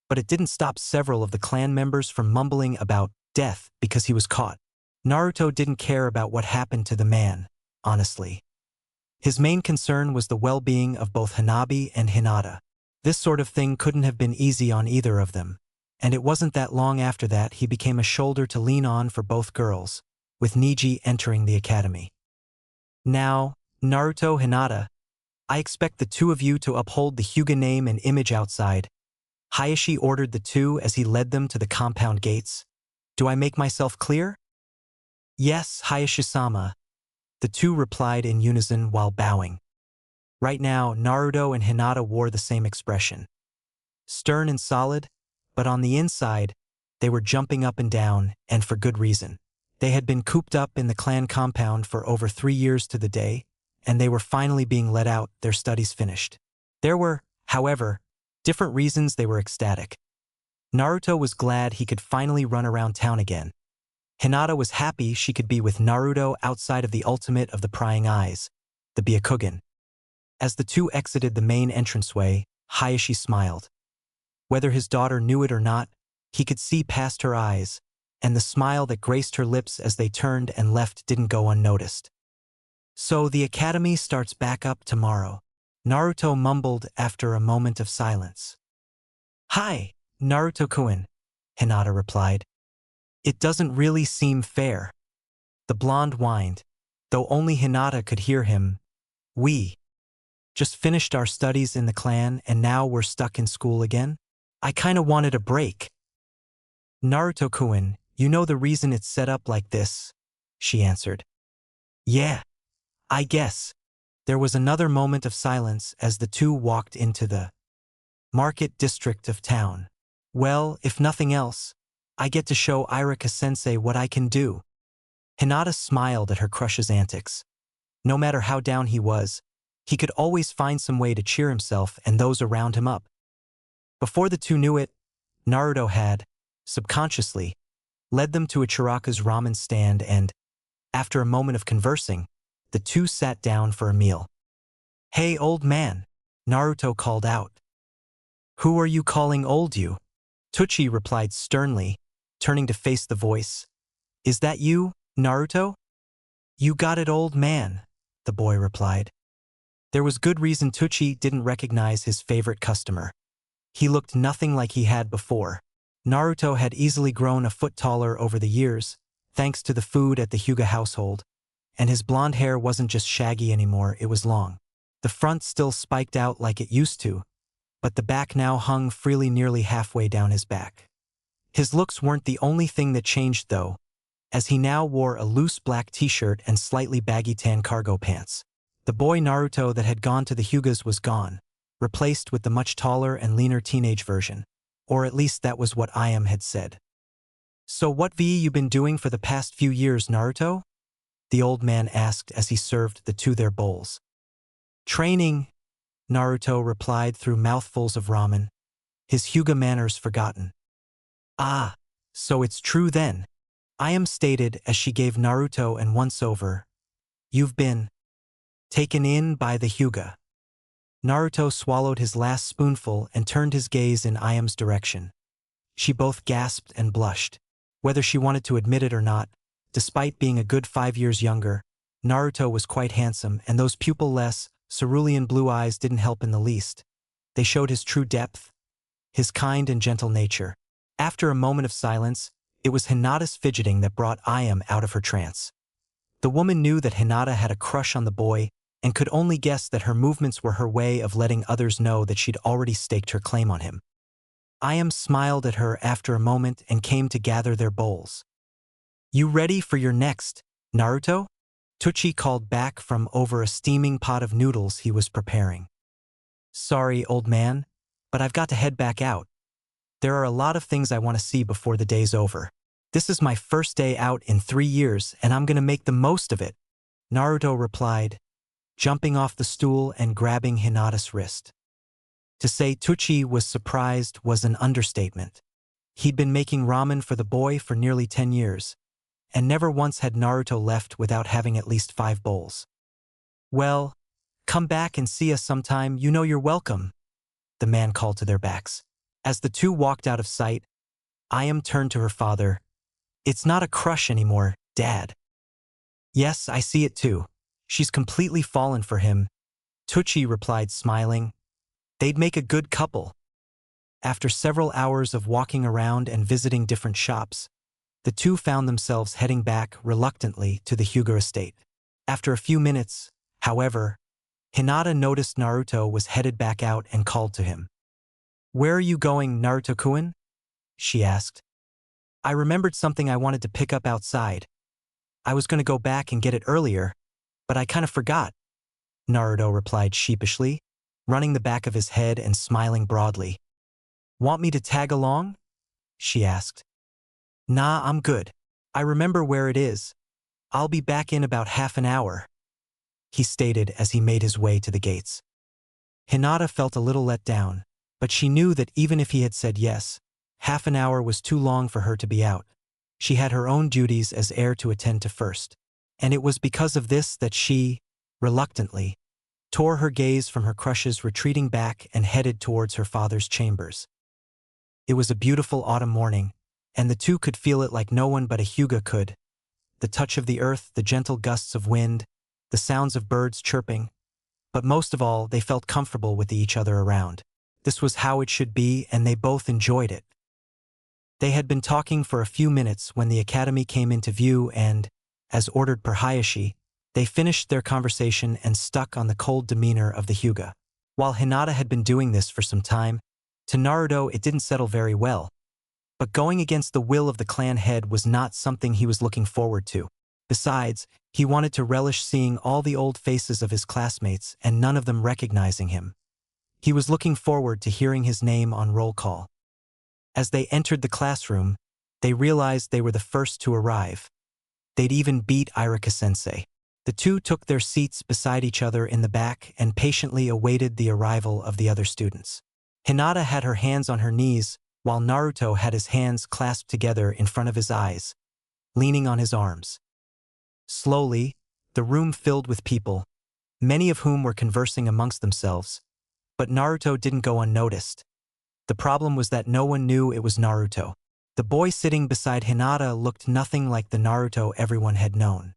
but it didn't stop several of the clan members from mumbling about death because he was caught. Naruto didn't care about what happened to the man, honestly. His main concern was the well-being of both Hanabi and Hinata. This sort of thing couldn't have been easy on either of them, and it wasn't that long after that he became a shoulder to lean on for both girls, with Niji entering the academy. "Now, Naruto, Hinata, I expect the two of you to uphold the Hyuga name and image outside," Hayashi ordered the two as he led them to the compound gates. "Do I make myself clear?" "Yes, Hayashi-sama," the two replied in unison while bowing. Right now, Naruto and Hinata wore the same expression. Stern and solid, but on the inside, they were jumping up and down, and for good reason. They had been cooped up in the clan compound for over 3 years to the day, and they were finally being let out, their studies finished. There were, however, different reasons they were ecstatic. Naruto was glad he could finally run around town again. Hinata was happy she could be with Naruto outside of the ultimate of the prying eyes, the Byakugan. As the two exited the main entranceway, Hayashi smiled. Whether his daughter knew it or not, he could see past her eyes, and the smile that graced her lips as they turned and left didn't go unnoticed. "So the academy starts back up tomorrow," Naruto mumbled after a moment of silence. "Hi, Naruto-kun," Hinata replied. "It doesn't really seem fair." The blonde whined, though only Hinata could hear him. "We just finished our studies in the clan and now we're stuck in school again? I kinda wanted a break." "Naruto-kun, you know the reason it's set up like this," she answered. "Yeah, I guess." There was another moment of silence as the two walked into the market district of town. "Well, if nothing else, I get to show Irika-sensei what I can do." Hinata smiled at her crush's antics. No matter how down he was, he could always find some way to cheer himself and those around him up. Before the two knew it, Naruto had, subconsciously, led them to a Chiraka's ramen stand and, after a moment of conversing, the two sat down for a meal. "Hey, old man," Naruto called out. "Who are you calling old, you?" Tucci replied sternly, turning to face the voice. "Is that you, Naruto?" "You got it, old man," the boy replied. There was good reason Tucci didn't recognize his favorite customer. He looked nothing like he had before. Naruto had easily grown a foot taller over the years, thanks to the food at the Hyuga household, and his blonde hair wasn't just shaggy anymore, it was long. The front still spiked out like it used to, but the back now hung freely nearly halfway down his back. His looks weren't the only thing that changed though, as he now wore a loose black t-shirt and slightly baggy tan cargo pants. The boy Naruto that had gone to the Hyugas was gone, replaced with the much taller and leaner teenage version, or at least that was what Ayam had said. "So what have you been doing for the past few years, Naruto?" the old man asked as he served the two their bowls. "Training," Naruto replied through mouthfuls of ramen, his Hyuga manners forgotten. "Ah, so it's true then," Ayam stated as she gave Naruto an once-over. You've been taken in by the Hyuga. Naruto swallowed his last spoonful and turned his gaze in Ayam's direction. She both gasped and blushed. Whether she wanted to admit it or not, despite being a good 5 years younger, Naruto was quite handsome, and those pupil-less, cerulean blue eyes didn't help in the least. They showed his true depth, his kind and gentle nature. After a moment of silence, it was Hinata's fidgeting that brought Ayam out of her trance. The woman knew that Hinata had a crush on the boy and could only guess that her movements were her way of letting others know that she'd already staked her claim on him. Ayam smiled at her after a moment and came to gather their bowls. You ready for your next, Naruto? Tucci called back from over a steaming pot of noodles he was preparing. Sorry, old man, but I've got to head back out. There are a lot of things I want to see before the day's over. This is my first day out in 3 years, and I'm gonna make the most of it, Naruto replied, jumping off the stool and grabbing Hinata's wrist. To say Tucci was surprised was an understatement. He'd been making ramen for the boy for nearly 10 years, and never once had Naruto left without having at least 5 bowls. Well, come back and see us sometime, you know you're welcome, the man called to their backs. As the two walked out of sight, Ayam turned to her father. It's not a crush anymore, Dad. Yes, I see it too. She's completely fallen for him, Tucci replied, smiling. They'd make a good couple. After several hours of walking around and visiting different shops, the two found themselves heading back reluctantly to the Hyuga estate. After a few minutes, however, Hinata noticed Naruto was headed back out and called to him. Where are you going, Naruto-kun? She asked. I remembered something I wanted to pick up outside. I was going to go back and get it earlier, but I kind of forgot, Naruto replied sheepishly, running the back of his head and smiling broadly. Want me to tag along? She asked. Nah, I'm good. I remember where it is. I'll be back in about half an hour, he stated as he made his way to the gates. Hinata felt a little let down, but she knew that even if he had said yes, half an hour was too long for her to be out. She had her own duties as heir to attend to first, and it was because of this that she, reluctantly, tore her gaze from her crush's retreating back and headed towards her father's chambers. It was a beautiful autumn morning, and the two could feel it like no one but a Hyuga could. The touch of the earth, the gentle gusts of wind, the sounds of birds chirping. But most of all, they felt comfortable with each other around. This was how it should be, and they both enjoyed it. They had been talking for a few minutes when the academy came into view and, as ordered per Hayashi, they finished their conversation and stuck on the cold demeanor of the Hyuga. While Hinata had been doing this for some time, to Naruto it didn't settle very well. But going against the will of the clan head was not something he was looking forward to. Besides, he wanted to relish seeing all the old faces of his classmates and none of them recognizing him. He was looking forward to hearing his name on roll call. As they entered the classroom, they realized they were the first to arrive. They'd even beat Irika-sensei. The two took their seats beside each other in the back and patiently awaited the arrival of the other students. Hinata had her hands on her knees, while Naruto had his hands clasped together in front of his eyes, leaning on his arms. Slowly, the room filled with people, many of whom were conversing amongst themselves, but Naruto didn't go unnoticed. The problem was that no one knew it was Naruto. The boy sitting beside Hinata looked nothing like the Naruto everyone had known.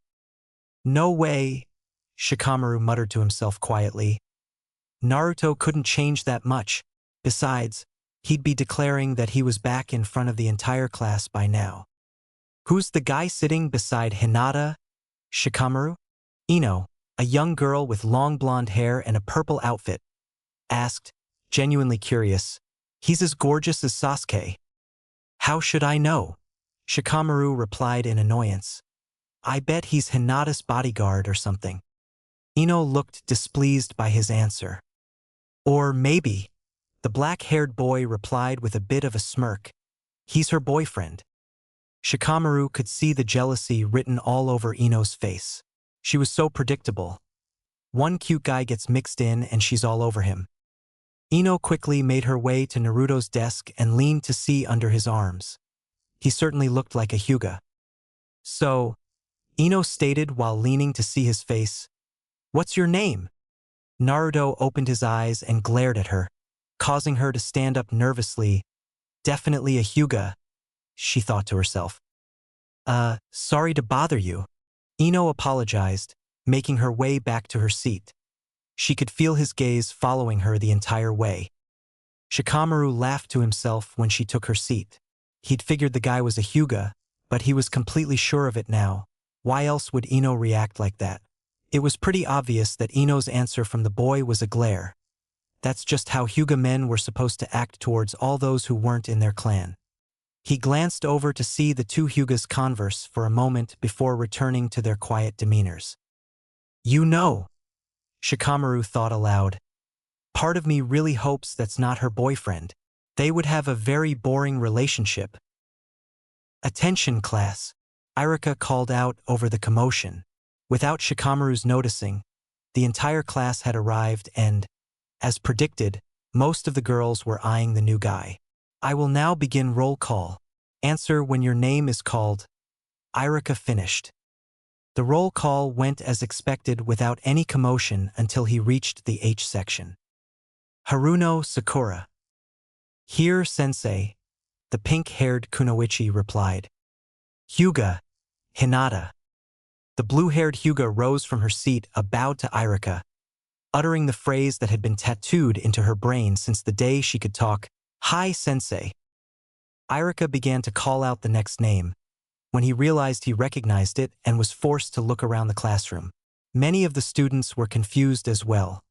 No way, Shikamaru muttered to himself quietly. Naruto couldn't change that much. Besides, he'd be declaring that he was back in front of the entire class by now. Who's the guy sitting beside Hinata? Shikamaru? Ino, a young girl with long blonde hair and a purple outfit, asked, genuinely curious. He's as gorgeous as Sasuke. How should I know? Shikamaru replied in annoyance. I bet he's Hinata's bodyguard or something. Ino looked displeased by his answer. Or maybe, the black-haired boy replied with a bit of a smirk. He's her boyfriend. Shikamaru could see the jealousy written all over Ino's face. She was so predictable. One cute guy gets mixed in and she's all over him. Ino quickly made her way to Naruto's desk and leaned to see under his arms. He certainly looked like a Hyuga. So, Ino stated while leaning to see his face. What's your name? Naruto opened his eyes and glared at her, causing her to stand up nervously. Definitely a Hyuga, she thought to herself. Sorry to bother you. Ino apologized, making her way back to her seat. She could feel his gaze following her the entire way. Shikamaru laughed to himself when she took her seat. He'd figured the guy was a Hyuga, but he was completely sure of it now. Why else would Ino react like that? It was pretty obvious that Ino's answer from the boy was a glare. That's just how Hyuga men were supposed to act towards all those who weren't in their clan. He glanced over to see the two Hyugas converse for a moment before returning to their quiet demeanors. You know, Shikamaru thought aloud. Part of me really hopes that's not her boyfriend. They would have a very boring relationship. Attention, class, Irika called out over the commotion. Without Shikamaru's noticing, the entire class had arrived and, as predicted, most of the girls were eyeing the new guy. I will now begin roll call. Answer when your name is called. Irika finished. The roll call went as expected without any commotion until he reached the H section. Haruno Sakura. Here, sensei, the pink-haired Kunoichi replied. Hyuga, Hinata. The blue-haired Hyuga rose from her seat, bowed to Irika, uttering the phrase that had been tattooed into her brain since the day she could talk. Hi, sensei. Irika began to call out the next name, when he realized he recognized it and was forced to look around the classroom. Many of the students were confused as well.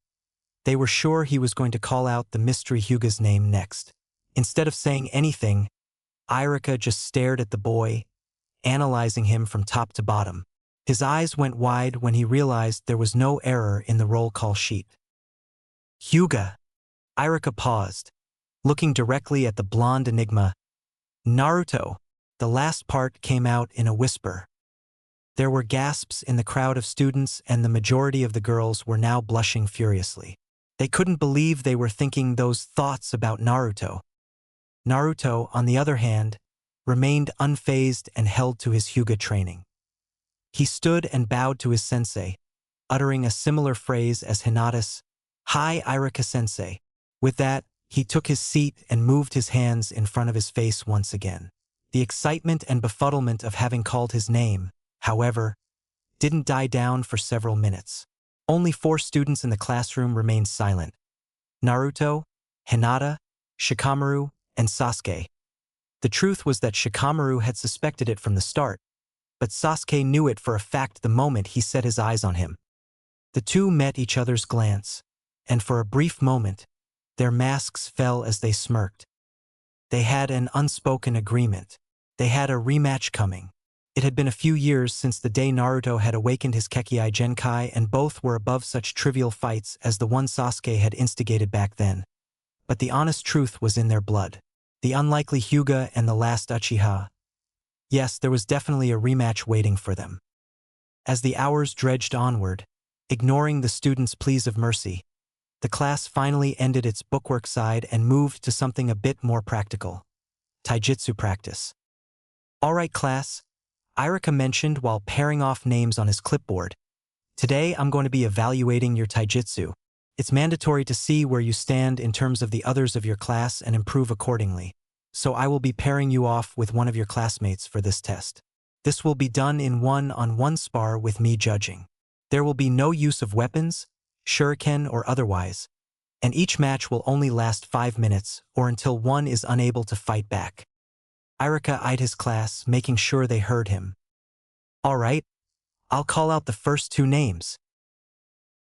They were sure he was going to call out the mystery Hyuga's name next. Instead of saying anything, Irika just stared at the boy, analyzing him from top to bottom. His eyes went wide when he realized there was no error in the roll call sheet. Hyuga. Irika paused, looking directly at the blonde enigma. Naruto. The last part came out in a whisper. There were gasps in the crowd of students and the majority of the girls were now blushing furiously. They couldn't believe they were thinking those thoughts about Naruto. Naruto, on the other hand, remained unfazed and held to his Hyuga training. He stood and bowed to his sensei, uttering a similar phrase as Hinata's, Hi, Irika-sensei. With that, he took his seat and moved his hands in front of his face once again. The excitement and befuddlement of having called his name, however, didn't die down for several minutes. Only 4 students in the classroom remained silent. Naruto, Hinata, Shikamaru, and Sasuke. The truth was that Shikamaru had suspected it from the start, but Sasuke knew it for a fact the moment he set his eyes on him. The two met each other's glance, and for a brief moment, their masks fell as they smirked. They had an unspoken agreement. They had a rematch coming. It had been a few years since the day Naruto had awakened his Kekkei Genkai and both were above such trivial fights as the one Sasuke had instigated back then. But the honest truth was in their blood. The unlikely Hyuga and the last Uchiha. Yes, there was definitely a rematch waiting for them. As the hours dredged onward, ignoring the students' pleas of mercy, the class finally ended its bookwork side and moved to something a bit more practical. Taijutsu practice. All right, class, Irika mentioned while pairing off names on his clipboard. Today I'm going to be evaluating your taijutsu. It's mandatory to see where you stand in terms of the others of your class and improve accordingly. So I will be pairing you off with one of your classmates for this test. This will be done in one-on-one spar with me judging. There will be no use of weapons, shuriken or otherwise, and each match will only last 5 minutes or until one is unable to fight back. Irika eyed his class, making sure they heard him. All right, I'll call out the first 2 names.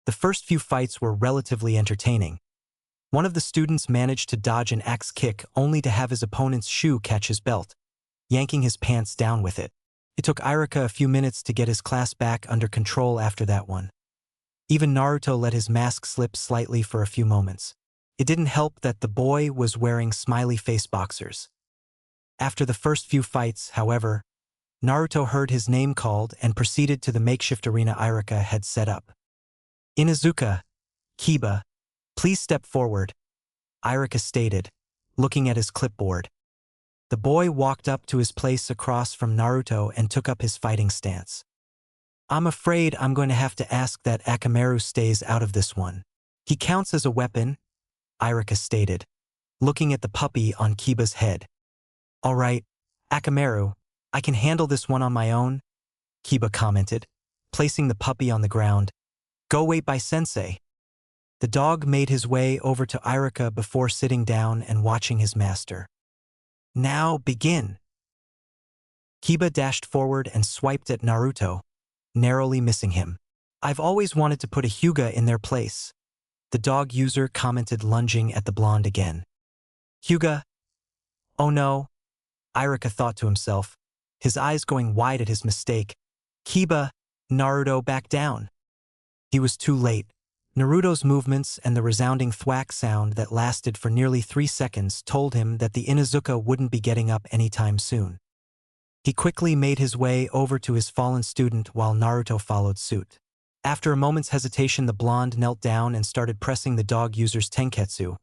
The first few fights were relatively entertaining. One of the students managed to dodge an axe kick only to have his opponent's shoe catch his belt, yanking his pants down with it. It took Irika a few minutes to get his class back under control after that one. Even Naruto let his mask slip slightly for a few moments. It didn't help that the boy was wearing smiley face boxers. After the first few fights, however, Naruto heard his name called and proceeded to the makeshift arena Irika had set up. Inuzuka, Kiba, please step forward, Irika stated, looking at his clipboard. The boy walked up to his place across from Naruto and took up his fighting stance. I'm afraid I'm going to have to ask that Akamaru stays out of this one. He counts as a weapon, Irika stated, looking at the puppy on Kiba's head. All right, Akamaru, I can handle this one on my own, Kiba commented, placing the puppy on the ground. Go wait by sensei. The dog made his way over to Irika before sitting down and watching his master. Now begin. Kiba dashed forward and swiped at Naruto, narrowly missing him. I've always wanted to put a Hyuga in their place, the dog user commented, lunging at the blonde again. Hyuga? Oh no, Irika thought to himself, his eyes going wide at his mistake. Kiba, Naruto, back down. He was too late. Naruto's movements and the resounding thwack sound that lasted for nearly 3 seconds told him that the Inuzuka wouldn't be getting up anytime soon. He quickly made his way over to his fallen student while Naruto followed suit. After a moment's hesitation, the blonde knelt down and started pressing the dog user's tenketsu,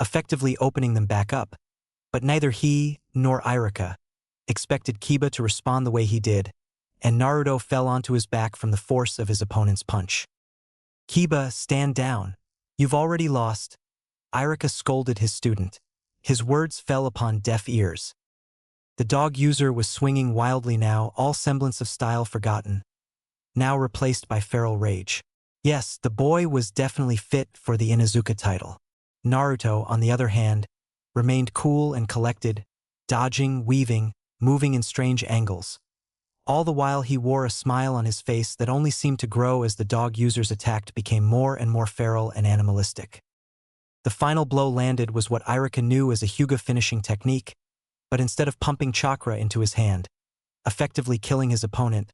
effectively opening them back up, but neither he nor Irika expected Kiba to respond the way he did, and Naruto fell onto his back from the force of his opponent's punch. Kiba, stand down. You've already lost, Irika scolded his student. His words fell upon deaf ears. The dog user was swinging wildly now, all semblance of style forgotten, now replaced by feral rage. Yes, the boy was definitely fit for the Inuzuka title. Naruto, on the other hand, remained cool and collected, dodging, weaving, moving in strange angles. All the while he wore a smile on his face that only seemed to grow as the dog user's attack became more and more feral and animalistic. The final blow landed was what Irika knew as a Hyuga finishing technique, but instead of pumping chakra into his hand, effectively killing his opponent,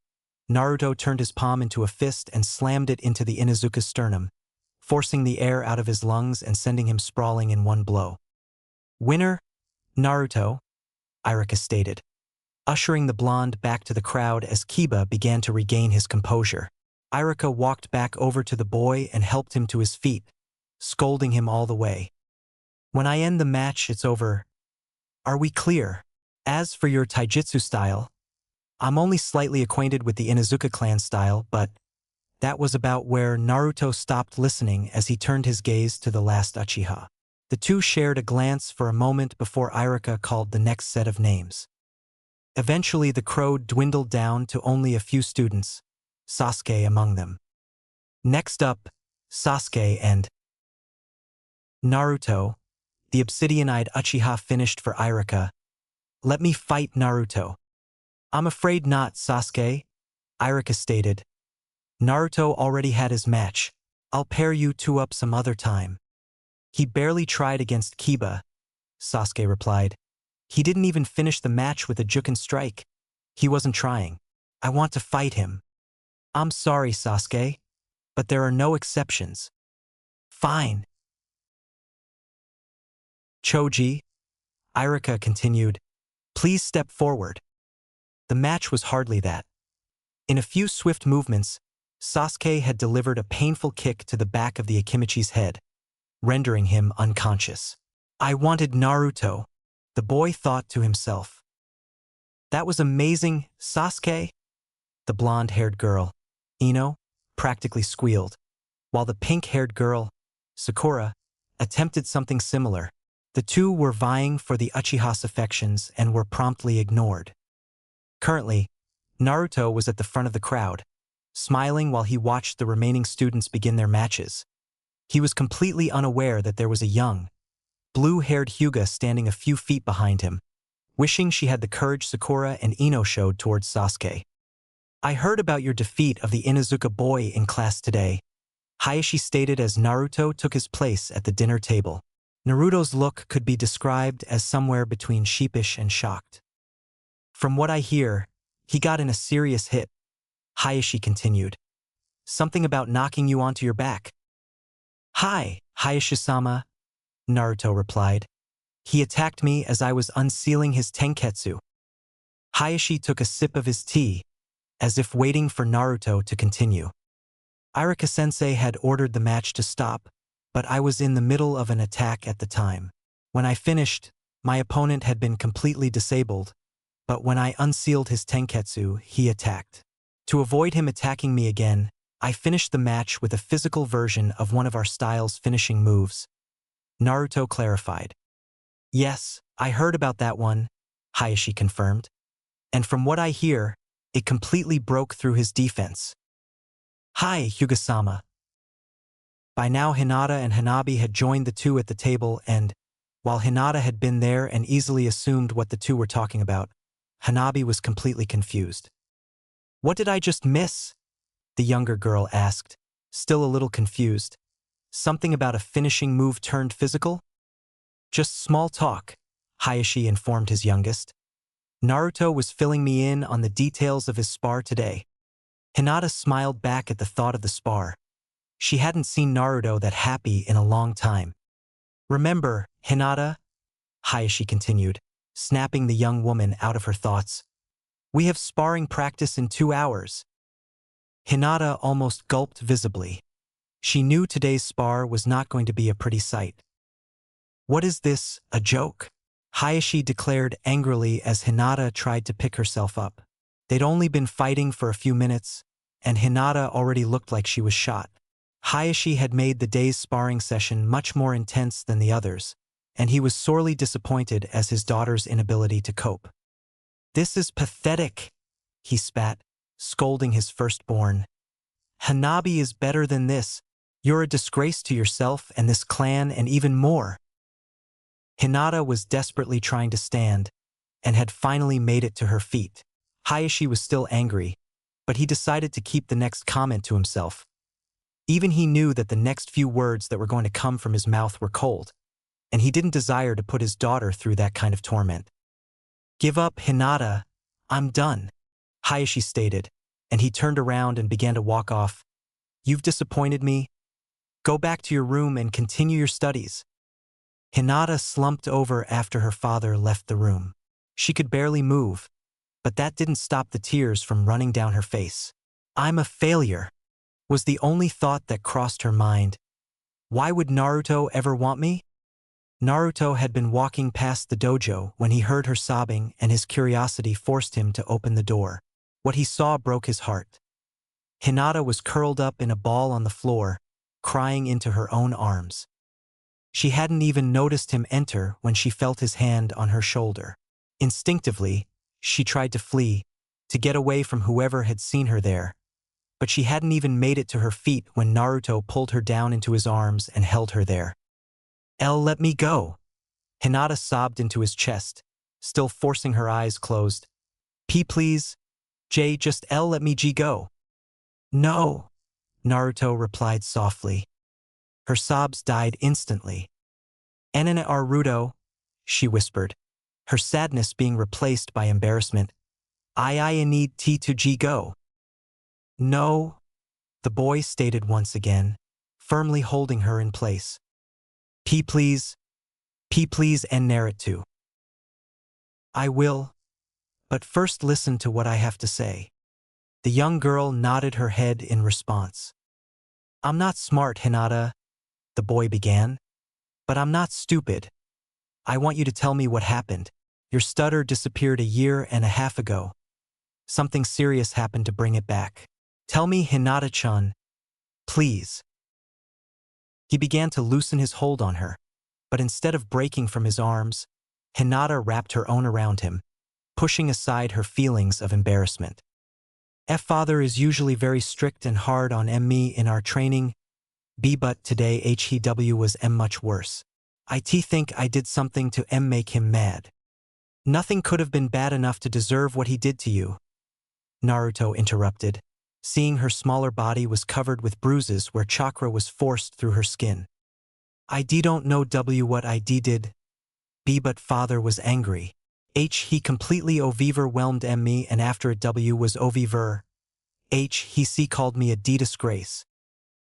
Naruto turned his palm into a fist and slammed it into the Inuzuka's sternum, forcing the air out of his lungs and sending him sprawling in one blow. Winner, Naruto, Irika stated, ushering the blonde back to the crowd as Kiba began to regain his composure. Irika walked back over to the boy and helped him to his feet, scolding him all the way. When I end the match, it's over. Are we clear? As for your taijutsu style, I'm only slightly acquainted with the Inuzuka clan style, but that was about where Naruto stopped listening as he turned his gaze to the last Uchiha. The two shared a glance for a moment before Irika called the next set of names. Eventually, the crowd dwindled down to only a few students, Sasuke among them. Next up, Sasuke and Naruto, the obsidian-eyed Uchiha finished for Irika. Let me fight Naruto. I'm afraid not, Sasuke, Irika stated. Naruto already had his match. I'll pair you two up some other time. He barely tried against Kiba, Sasuke replied. He didn't even finish the match with a Juken strike. He wasn't trying. I want to fight him. I'm sorry, Sasuke, but there are no exceptions. Fine. Choji, Irika continued, please step forward. The match was hardly that. In a few swift movements, Sasuke had delivered a painful kick to the back of the Akimichi's head, rendering him unconscious. I wanted Naruto, the boy thought to himself. That was amazing, Sasuke, the blonde-haired girl, Ino, practically squealed, while the pink-haired girl, Sakura, attempted something similar. The two were vying for the Uchiha's affections and were promptly ignored. Currently, Naruto was at the front of the crowd, smiling while he watched the remaining students begin their matches. He was completely unaware that there was a young, blue-haired Hyuga standing a few feet behind him, wishing she had the courage Sakura and Ino showed towards Sasuke. I heard about your defeat of the Inuzuka boy in class today, Hayashi stated as Naruto took his place at the dinner table. Naruto's look could be described as somewhere between sheepish and shocked. From what I hear, he got in a serious hit, Hayashi continued. Something about knocking you onto your back. Hi, Hayashi-sama, Naruto replied. He attacked me as I was unsealing his tenketsu. Hayashi took a sip of his tea, as if waiting for Naruto to continue. Irika-sensei had ordered the match to stop, but I was in the middle of an attack at the time. When I finished, My opponent had been completely disabled, but when I unsealed his tenketsu, he attacked. To avoid him attacking me again, I finished the match with a physical version of one of our style's finishing moves. Naruto clarified. Yes, I heard about that one, Hayashi confirmed. And from what I hear, it completely broke through his defense. Hi, Hyuga-sama. By now Hinata and Hanabi had joined the two at the table and, while Hinata had been there and easily assumed what the two were talking about, Hanabi was completely confused. What did I just miss? The younger girl asked, still a little confused. Something about a finishing move turned physical? Just small talk, Hayashi informed his youngest. Naruto was filling me in on the details of his spar today. Hinata smiled back at the thought of the spar. She hadn't seen Naruto that happy in a long time. Remember, Hinata, Hayashi continued, snapping the young woman out of her thoughts. We have sparring practice in 2 hours. Hinata almost gulped visibly. She knew today's spar was not going to be a pretty sight. What is this, a joke? Hayashi declared angrily as Hinata tried to pick herself up. They'd only been fighting for a few minutes, and Hinata already looked like she was shot. Hayashi had made the day's sparring session much more intense than the others, and he was sorely disappointed as his daughter's inability to cope. This is pathetic, he spat, scolding his firstborn. Hanabi is better than this. You're a disgrace to yourself and this clan and even more. Hinata was desperately trying to stand, and had finally made it to her feet. Hayashi was still angry, but he decided to keep the next comment to himself. Even he knew that the next few words that were going to come from his mouth were cold, and he didn't desire to put his daughter through that kind of torment. Give up, Hinata. I'm done, Hayashi stated, and he turned around and began to walk off. You've disappointed me. Go back to your room and continue your studies. Hinata slumped over after her father left the room. She could barely move, but that didn't stop the tears from running down her face. I'm a failure, was the only thought that crossed her mind. Why would Naruto ever want me? Naruto had been walking past the dojo when he heard her sobbing, and his curiosity forced him to open the door. What he saw broke his heart. Hinata was curled up in a ball on the floor, crying into her own arms. She hadn't even noticed him enter when she felt his hand on her shoulder. Instinctively, she tried to flee, to get away from whoever had seen her there, but she hadn't even made it to her feet when Naruto pulled her down into his arms and held her there. Let me go. Hinata sobbed into his chest, still forcing her eyes closed. Please. Just let me go. No, Naruto replied softly. Her sobs died instantly. Enena Naruto, she whispered, her sadness being replaced by embarrassment. I need to go. No, the boy stated once again, firmly holding her in place. Please and Naruto. I will, but first listen to what I have to say. The young girl nodded her head in response. I'm not smart, Hinata, the boy began, but I'm not stupid. I want you to tell me what happened. Your stutter disappeared 1.5 years ago. Something serious happened to bring it back. Tell me, Hinata-chan, please. He began to loosen his hold on her, but instead of breaking from his arms, Hinata wrapped her own around him, pushing aside her feelings of embarrassment. Father is usually very strict and hard on me in our training, but today he was much worse. I think I did something to make him mad. Nothing could have been bad enough to deserve what he did to you. Naruto interrupted, seeing her smaller body was covered with bruises where chakra was forced through her skin. I don't know what I did, but father was angry. He completely overwhelmed me, and after it was over, he called me a disgrace.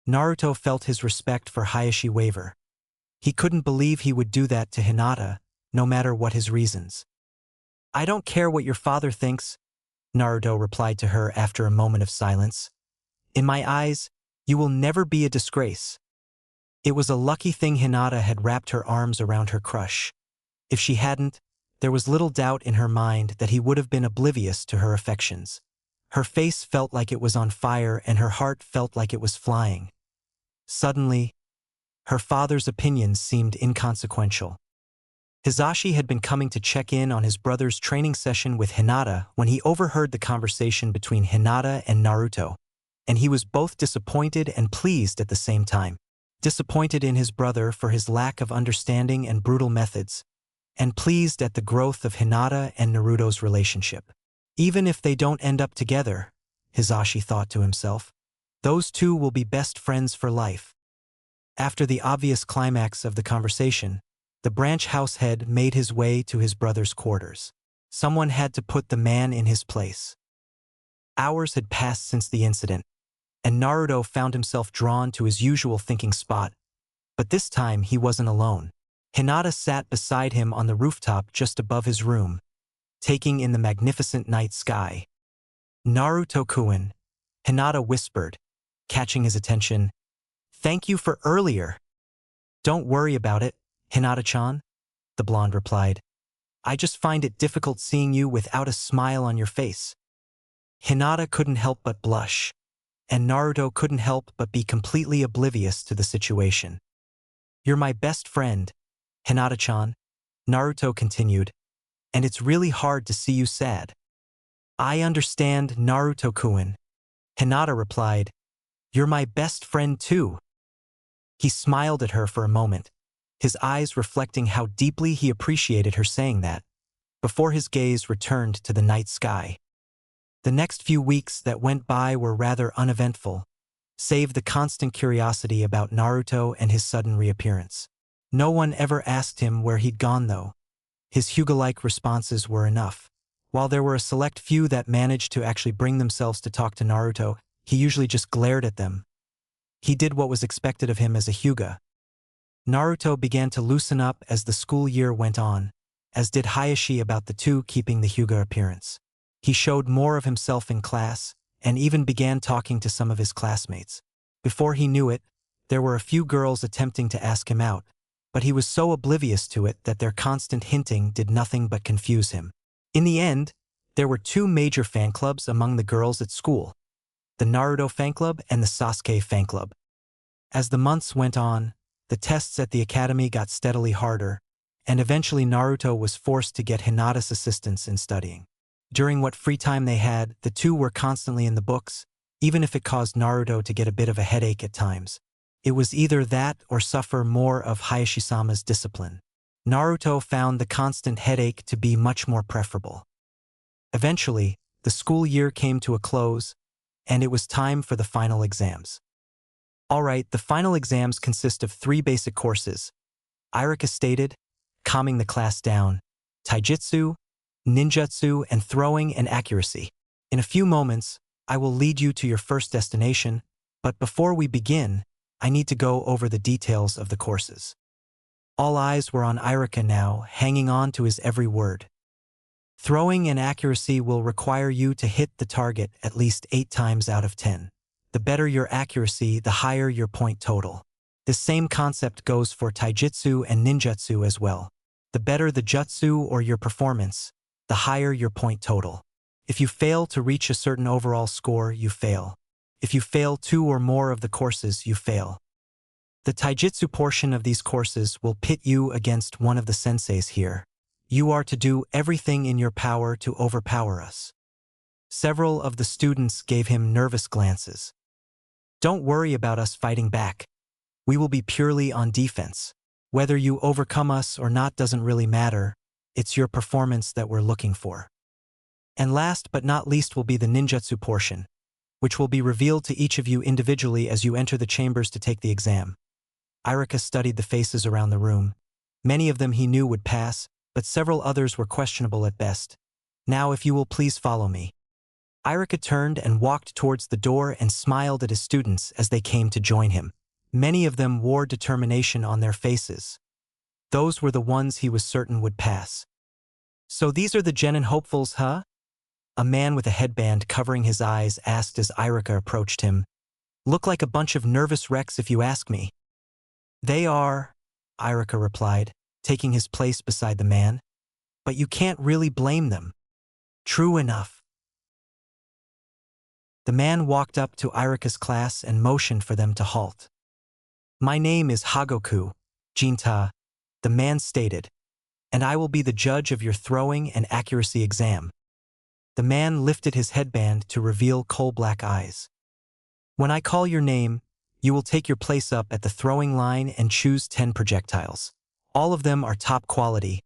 Naruto felt his respect for Hayashi waver. He couldn't believe he would do that to Hinata, no matter what his reasons. I don't care what your father thinks, Naruto replied to her after a moment of silence. In my eyes, you will never be a disgrace. It was a lucky thing Hinata had wrapped her arms around her crush. If she hadn't, there was little doubt in her mind that he would have been oblivious to her affections. Her face felt like it was on fire and her heart felt like it was flying. Suddenly, her father's opinions seemed inconsequential. Hisashi had been coming to check in on his brother's training session with Hinata when he overheard the conversation between Hinata and Naruto, and he was both disappointed and pleased at the same time. Disappointed in his brother for his lack of understanding and brutal methods, and pleased at the growth of Hinata and Naruto's relationship. Even if they don't end up together, Hisashi thought to himself, those two will be best friends for life. After the obvious climax of the conversation, the branch house head made his way to his brother's quarters. Someone had to put the man in his place. Hours had passed since the incident, and Naruto found himself drawn to his usual thinking spot, but this time he wasn't alone. Hinata sat beside him on the rooftop just above his room, taking in the magnificent night sky. "Naruto-kun," Hinata whispered, catching his attention. "Thank you for earlier." "Don't worry about it, Hinata-chan," the blonde replied. "I just find it difficult seeing you without a smile on your face." Hinata couldn't help but blush, and Naruto couldn't help but be completely oblivious to the situation. "You're my best friend, Hinata-chan," Naruto continued, "and it's really hard to see you sad." "I understand, Naruto-kun," Hinata replied. "You're my best friend too." He smiled at her for a moment, his eyes reflecting how deeply he appreciated her saying that, before his gaze returned to the night sky. The next few weeks that went by were rather uneventful, save the constant curiosity about Naruto and his sudden reappearance. No one ever asked him where he'd gone though. His Hyuga-like responses were enough. While there were a select few that managed to actually bring themselves to talk to Naruto, he usually just glared at them. He did what was expected of him as a Hyuga. Naruto began to loosen up as the school year went on, as did Hayashi about the two keeping the Hyuga appearance. He showed more of himself in class, and even began talking to some of his classmates. Before he knew it, there were a few girls attempting to ask him out, but he was so oblivious to it that their constant hinting did nothing but confuse him. In the end, there were two major fan clubs among the girls at school, the Naruto fan club and the Sasuke fan club. As the months went on, the tests at the academy got steadily harder, and eventually Naruto was forced to get Hinata's assistance in studying. During what free time they had, the two were constantly in the books, even if it caused Naruto to get a bit of a headache at times. It was either that or suffer more of Hayashi-sama's discipline. Naruto found the constant headache to be much more preferable. Eventually, the school year came to a close, and it was time for the final exams. Alright, the final exams consist of 3 basic courses. Irika stated, calming the class down, taijutsu, ninjutsu, and throwing and accuracy. In a few moments, I will lead you to your first destination, but before we begin, I need to go over the details of the courses. All eyes were on Irika now, hanging on to his every word. Throwing and accuracy will require you to hit the target at least 8 times out of 10. The better your accuracy, the higher your point total. The same concept goes for taijutsu and ninjutsu as well. The better the jutsu or your performance, the higher your point total. If you fail to reach a certain overall score, you fail. If you fail 2 or more of the courses, you fail. The taijutsu portion of these courses will pit you against one of the senseis here. You are to do everything in your power to overpower us. Several of the students gave him nervous glances. Don't worry about us fighting back. We will be purely on defense. Whether you overcome us or not doesn't really matter. It's your performance that we're looking for. And last but not least will be the ninjutsu portion, which will be revealed to each of you individually as you enter the chambers to take the exam. Irika studied the faces around the room. Many of them he knew would pass, but several others were questionable at best. Now if you will please follow me. Irika turned and walked towards the door and smiled at his students as they came to join him. Many of them wore determination on their faces. Those were the ones he was certain would pass. So these are the genin hopefuls, huh? A man with a headband covering his eyes asked as Irika approached him. Look like a bunch of nervous wrecks if you ask me. They are, Irika replied, taking his place beside the man. But you can't really blame them. True enough. The man walked up to Irika's class and motioned for them to halt. My name is Hagoku, Jinta, the man stated, and I will be the judge of your throwing and accuracy exam. The man lifted his headband to reveal coal-black eyes. When I call your name, you will take your place up at the throwing line and choose 10 projectiles. All of them are top quality,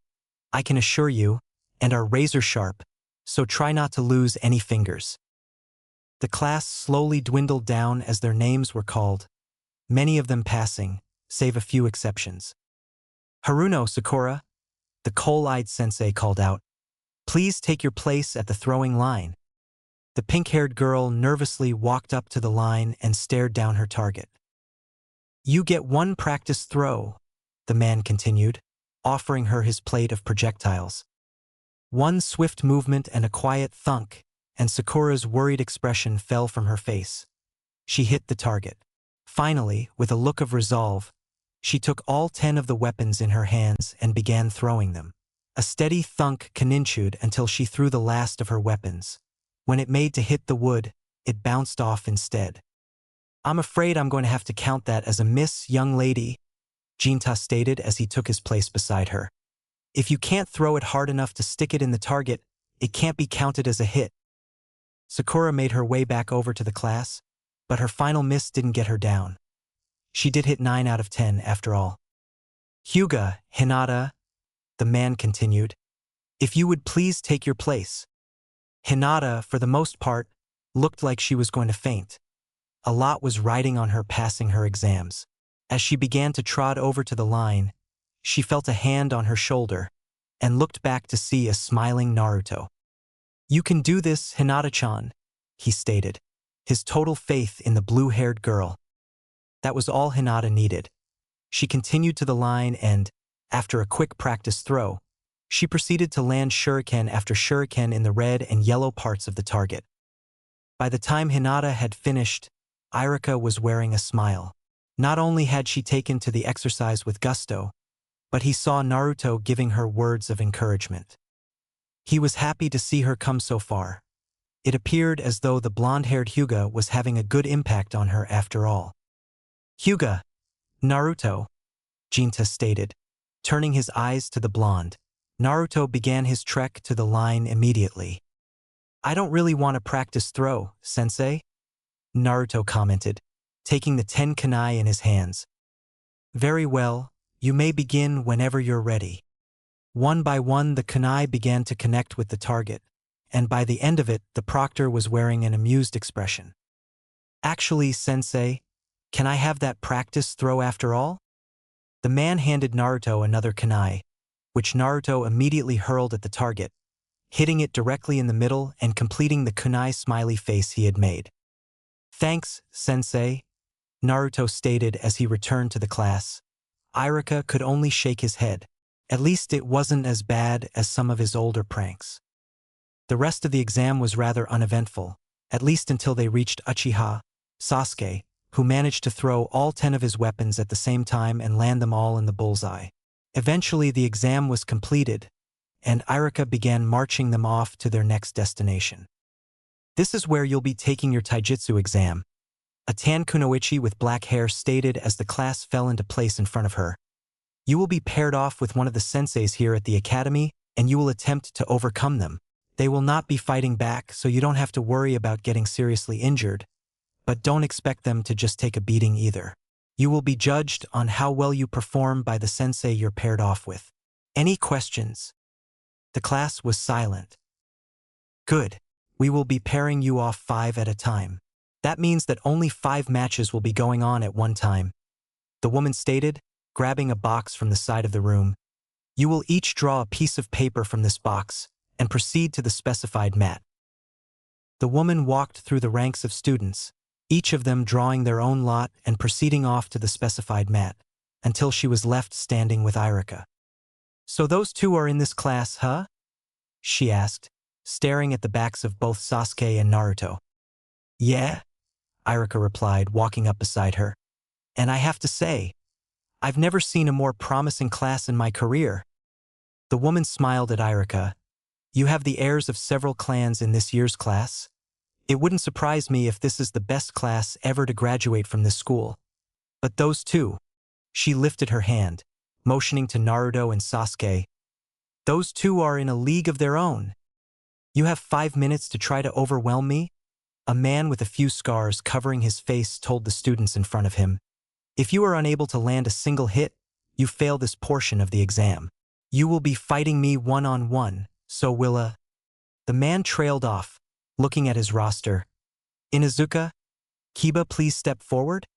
I can assure you, and are razor sharp, so try not to lose any fingers. The class slowly dwindled down as their names were called, many of them passing, save a few exceptions. Haruno Sakura, the coal-eyed sensei called out, please take your place at the throwing line. The pink-haired girl nervously walked up to the line and stared down her target. You get one practice throw, the man continued, offering her his plate of projectiles. One swift movement and a quiet thunk, and Sakura's worried expression fell from her face. She hit the target. Finally, with a look of resolve, she took all 10 of the weapons in her hands and began throwing them. A steady thunk continued until she threw the last of her weapons. When it made to hit the wood, it bounced off instead. I'm afraid I'm going to have to count that as a miss, young lady, Jinta stated as he took his place beside her. If you can't throw it hard enough to stick it in the target, it can't be counted as a hit. Sakura made her way back over to the class, but her final miss didn't get her down. She did hit 9 out of 10 after all. Hyuga, Hinata, the man continued, if you would please take your place. Hinata, for the most part, looked like she was going to faint. A lot was riding on her passing her exams. As she began to trot over to the line, she felt a hand on her shoulder and looked back to see a smiling Naruto. You can do this, Hinata-chan, he stated, his total faith in the blue-haired girl. That was all Hinata needed. She continued to the line and, after a quick practice throw, she proceeded to land shuriken after shuriken in the red and yellow parts of the target. By the time Hinata had finished, Irika was wearing a smile. Not only had she taken to the exercise with gusto, but he saw Naruto giving her words of encouragement. He was happy to see her come so far. It appeared as though the blonde-haired Hyuga was having a good impact on her after all. Hyuga, Naruto, Jinta stated, turning his eyes to the blonde. Naruto began his trek to the line immediately. I don't really want to practice throw, sensei, Naruto commented, taking the 10 kunai in his hands. Very well, you may begin whenever you're ready. One by one the kunai began to connect with the target, and by the end of it the proctor was wearing an amused expression. Actually, sensei, can I have that practice throw after all? The man handed Naruto another kunai, which Naruto immediately hurled at the target, hitting it directly in the middle and completing the kunai smiley face he had made. Thanks, sensei, Naruto stated as he returned to the class. Irika could only shake his head. At least it wasn't as bad as some of his older pranks. The rest of the exam was rather uneventful, at least until they reached Uchiha, Sasuke, who managed to throw all 10 of his weapons at the same time and land them all in the bullseye. Eventually the exam was completed, and Irika began marching them off to their next destination. This is where you'll be taking your taijutsu exam, a tan kunoichi with black hair stated as the class fell into place in front of her. You will be paired off with one of the senseis here at the academy, and you will attempt to overcome them. They will not be fighting back, so you don't have to worry about getting seriously injured, but don't expect them to just take a beating either. You will be judged on how well you perform by the sensei you're paired off with. Any questions? The class was silent. Good. We will be pairing you off 5 at a time. That means that only 5 matches will be going on at one time, the woman stated, grabbing a box from the side of the room. You will each draw a piece of paper from this box and proceed to the specified mat. The woman walked through the ranks of students, each of them drawing their own lot and proceeding off to the specified mat, until she was left standing with Irika. So those two are in this class, huh? She asked, staring at the backs of both Sasuke and Naruto. Yeah, Irika replied, walking up beside her. And I have to say, I've never seen a more promising class in my career. The woman smiled at Irika. You have the heirs of several clans in this year's class. It wouldn't surprise me if this is the best class ever to graduate from this school. But those two, she lifted her hand, motioning to Naruto and Sasuke. Those two are in a league of their own. You have 5 minutes to try to overwhelm me? A man with a few scars covering his face told the students in front of him. If you are unable to land a single hit, you fail this portion of the exam. You will be fighting me one-on-one, so will The man trailed off, looking at his roster. Inuzuka, Kiba, please step forward?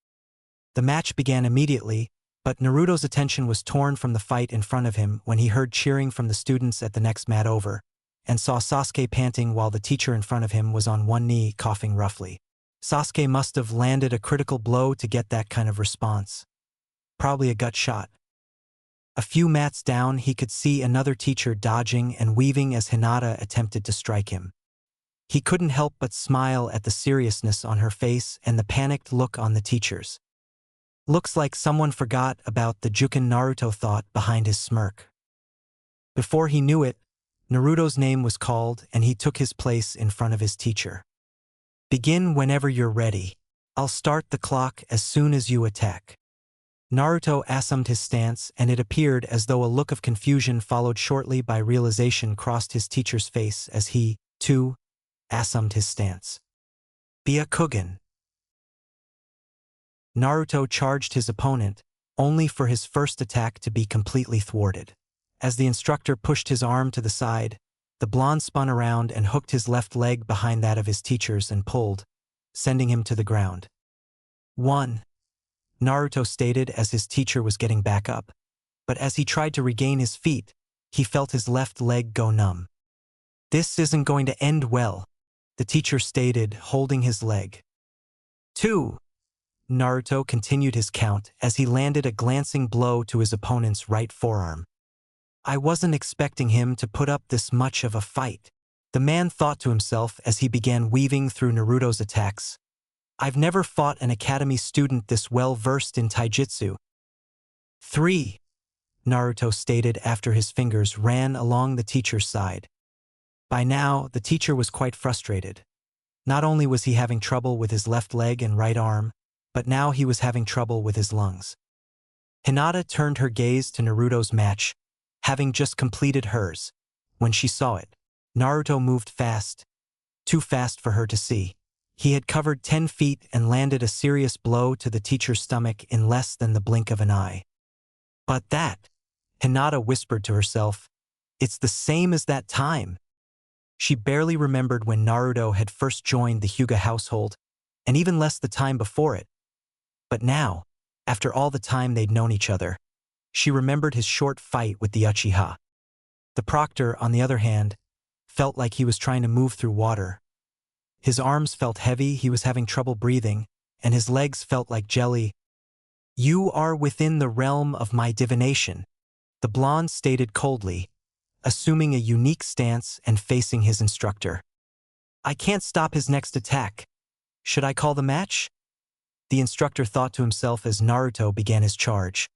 The match began immediately, but Naruto's attention was torn from the fight in front of him when he heard cheering from the students at the next mat over, and saw Sasuke panting while the teacher in front of him was on one knee coughing roughly. Sasuke must have landed a critical blow to get that kind of response. Probably a gut shot. A few mats down, he could see another teacher dodging and weaving as Hinata attempted to strike him. He couldn't help but smile at the seriousness on her face and the panicked look on the teacher's. Looks like someone forgot about the Juken, Naruto thought behind his smirk. Before he knew it, Naruto's name was called and he took his place in front of his teacher. Begin whenever you're ready. I'll start the clock as soon as you attack. Naruto assumed his stance, and it appeared as though a look of confusion followed shortly by realization crossed his teacher's face as he, too, assumed his stance. Byakugan. Naruto charged his opponent, only for his first attack to be completely thwarted. As the instructor pushed his arm to the side, the blonde spun around and hooked his left leg behind that of his teacher's and pulled, sending him to the ground. 1. Naruto stated as his teacher was getting back up, but as he tried to regain his feet, he felt his left leg go numb. This isn't going to end well, the teacher stated, holding his leg. 2. Naruto continued his count as he landed a glancing blow to his opponent's right forearm. I wasn't expecting him to put up this much of a fight, the man thought to himself as he began weaving through Naruto's attacks. I've never fought an academy student this well-versed in taijutsu. 3. Naruto stated after his fingers ran along the teacher's side. By now, the teacher was quite frustrated. Not only was he having trouble with his left leg and right arm, but now he was having trouble with his lungs. Hinata turned her gaze to Naruto's match, having just completed hers. When she saw it, Naruto moved fast, too fast for her to see. He had covered 10 feet and landed a serious blow to the teacher's stomach in less than the blink of an eye. But that, Hinata whispered to herself, it's the same as that time. She barely remembered when Naruto had first joined the Hyuga household, and even less the time before it. But now, after all the time they'd known each other, she remembered his short fight with the Uchiha. The proctor, on the other hand, felt like he was trying to move through water. His arms felt heavy, he was having trouble breathing, and his legs felt like jelly. You are within the realm of my divination, the blonde stated coldly, assuming a unique stance and facing his instructor. I can't stop his next attack. Should I call the match? The instructor thought to himself as Naruto began his charge.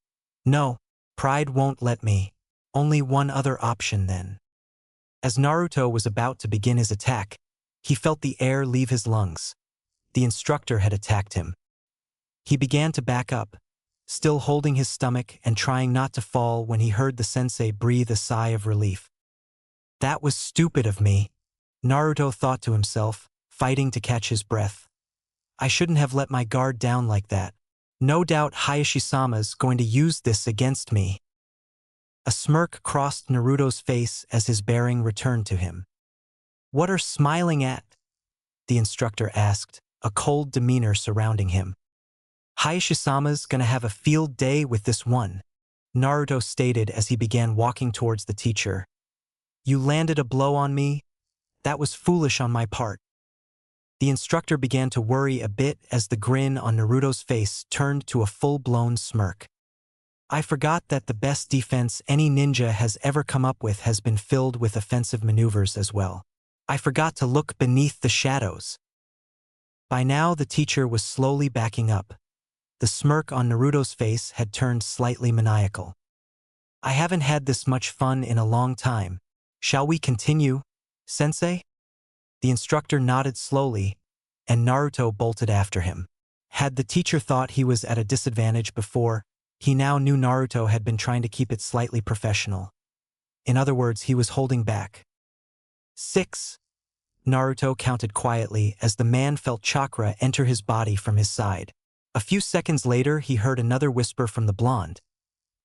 No, pride won't let me. Only one other option then. As Naruto was about to begin his attack, he felt the air leave his lungs. The instructor had attacked him. He began to back up, still holding his stomach and trying not to fall when he heard the sensei breathe a sigh of relief. That was stupid of me, Naruto thought to himself, fighting to catch his breath. I shouldn't have let my guard down like that. No doubt Hayashi-sama's going to use this against me. A smirk crossed Naruto's face as his bearing returned to him. What are smiling at? The instructor asked, a cold demeanor surrounding him. Hayashi-sama's gonna have a field day with this one, Naruto stated as he began walking towards the teacher. You landed a blow on me? That was foolish on my part. The instructor began to worry a bit as the grin on Naruto's face turned to a full-blown smirk. I forgot that the best defense any ninja has ever come up with has been filled with offensive maneuvers as well. I forgot to look beneath the shadows. By now the teacher was slowly backing up, The smirk on Naruto's face had turned slightly maniacal. I haven't had this much fun in a long time. Shall we continue, sensei? The instructor nodded slowly, and Naruto bolted after him. Had the teacher thought he was at a disadvantage before, he now knew Naruto had been trying to keep it slightly professional. In other words, he was holding back. 6. Naruto counted quietly as the man felt chakra enter his body from his side. A few seconds later, he heard another whisper from the blonde.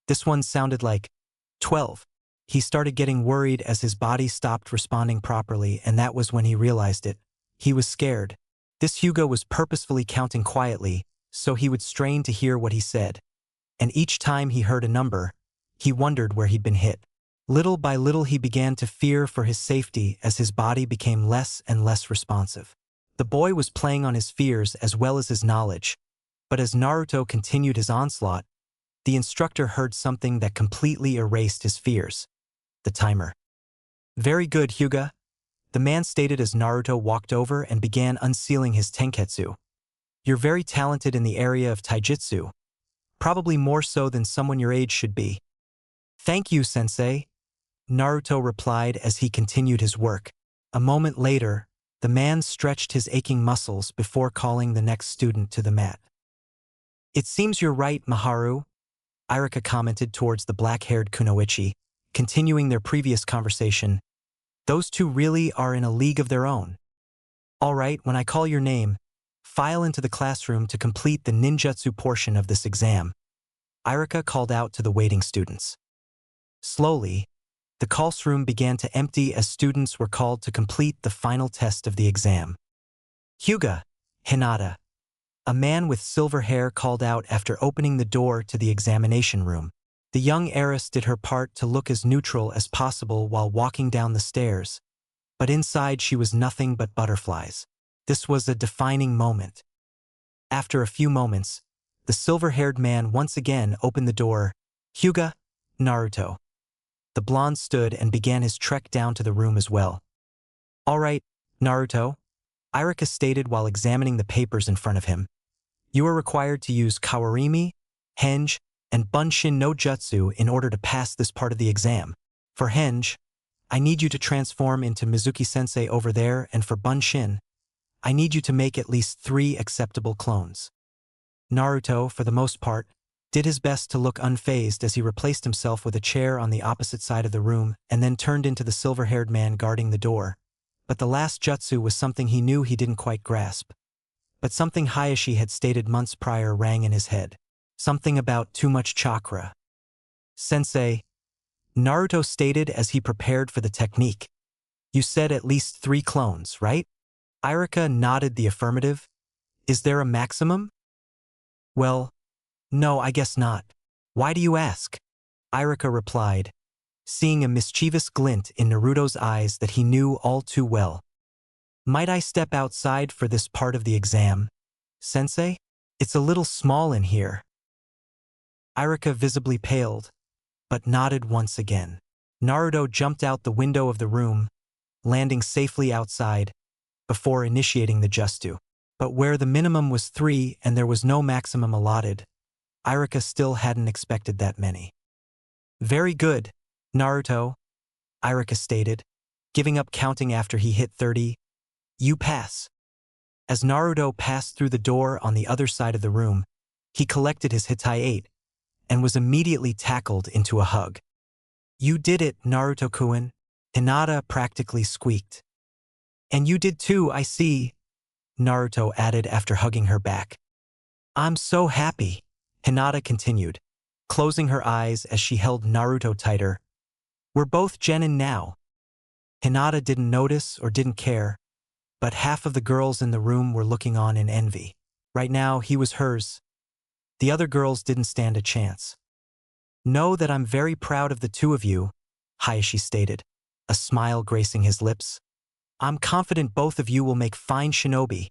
This one sounded like 12. He started getting worried as his body stopped responding properly, and that was when he realized it. He was scared. This Hyuga was purposefully counting quietly, so he would strain to hear what he said. And each time he heard a number, he wondered where he'd been hit. Little by little he began to fear for his safety as his body became less and less responsive. The boy was playing on his fears as well as his knowledge, but as Naruto continued his onslaught, the instructor heard something that completely erased his fears. The timer. Very good, Hyuga, the man stated as Naruto walked over and began unsealing his tenketsu. You're very talented in the area of taijutsu, probably more so than someone your age should be. Thank you, sensei, Naruto replied as he continued his work. A moment later, the man stretched his aching muscles before calling the next student to the mat. It seems you're right, Maharu, Irika commented towards the black-haired kunoichi, continuing their previous conversation. Those two really are in a league of their own. All right, when I call your name, file into the classroom to complete the ninjutsu portion of this exam, Irika called out to the waiting students. Slowly, the classroom began to empty as students were called to complete the final test of the exam. Hyuga, Hinata, a man with silver hair called out after opening the door to the examination room. The young heiress did her part to look as neutral as possible while walking down the stairs, but inside she was nothing but butterflies. This was a defining moment. After a few moments, the silver-haired man once again opened the door. Hyuga, Naruto. The blonde stood and began his trek down to the room as well. All right, Naruto, Irika stated while examining the papers in front of him. You are required to use Kawarimi, Henge, and Bunshin no Jutsu in order to pass this part of the exam. For Henge, I need you to transform into Mizuki-sensei over there, and for Bunshin, I need you to make at least 3 acceptable clones. Naruto, for the most part, did his best to look unfazed as he replaced himself with a chair on the opposite side of the room and then turned into the silver-haired man guarding the door. But the last jutsu was something he knew he didn't quite grasp. But something Hayashi had stated months prior rang in his head. Something about too much chakra. Sensei, Naruto stated as he prepared for the technique. You said at least 3 clones, right? Irika nodded the affirmative. Is there a maximum? Well, no, I guess not. Why do you ask? Irika replied, seeing a mischievous glint in Naruto's eyes that he knew all too well. Might I step outside for this part of the exam, sensei? It's a little small in here. Irika visibly paled, but nodded once again. Naruto jumped out the window of the room, landing safely outside, before initiating the jutsu. But where the minimum was 3 and there was no maximum allotted, Irika still hadn't expected that many. Very good, Naruto, Irika stated, giving up counting after he hit 30. You pass. As Naruto passed through the door on the other side of the room, he collected his Hitai 8 and was immediately tackled into a hug. You did it, Naruto-kun, Hinata practically squeaked. And you did too, I see, Naruto added after hugging her back. I'm so happy, Hinata continued, closing her eyes as she held Naruto tighter. We're both genin now. Hinata didn't notice or didn't care, but half of the girls in the room were looking on in envy. Right now, he was hers. The other girls didn't stand a chance. Know that I'm very proud of the 2 of you, Hayashi stated, a smile gracing his lips. I'm confident both of you will make fine shinobi.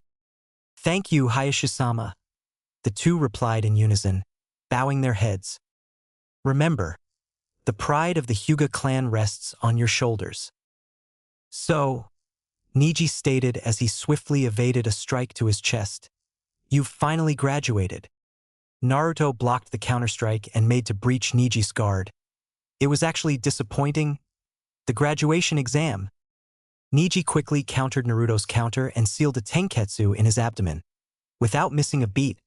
Thank you, Hayashi-sama. The 2 replied in unison, bowing their heads. Remember, the pride of the Hyuga clan rests on your shoulders. So, Niji stated as he swiftly evaded a strike to his chest, you've finally graduated. Naruto blocked the counterstrike and made to breach Niji's guard. It was actually disappointing. The graduation exam. Niji quickly countered Naruto's counter and sealed a tenketsu in his abdomen. Without missing a beat,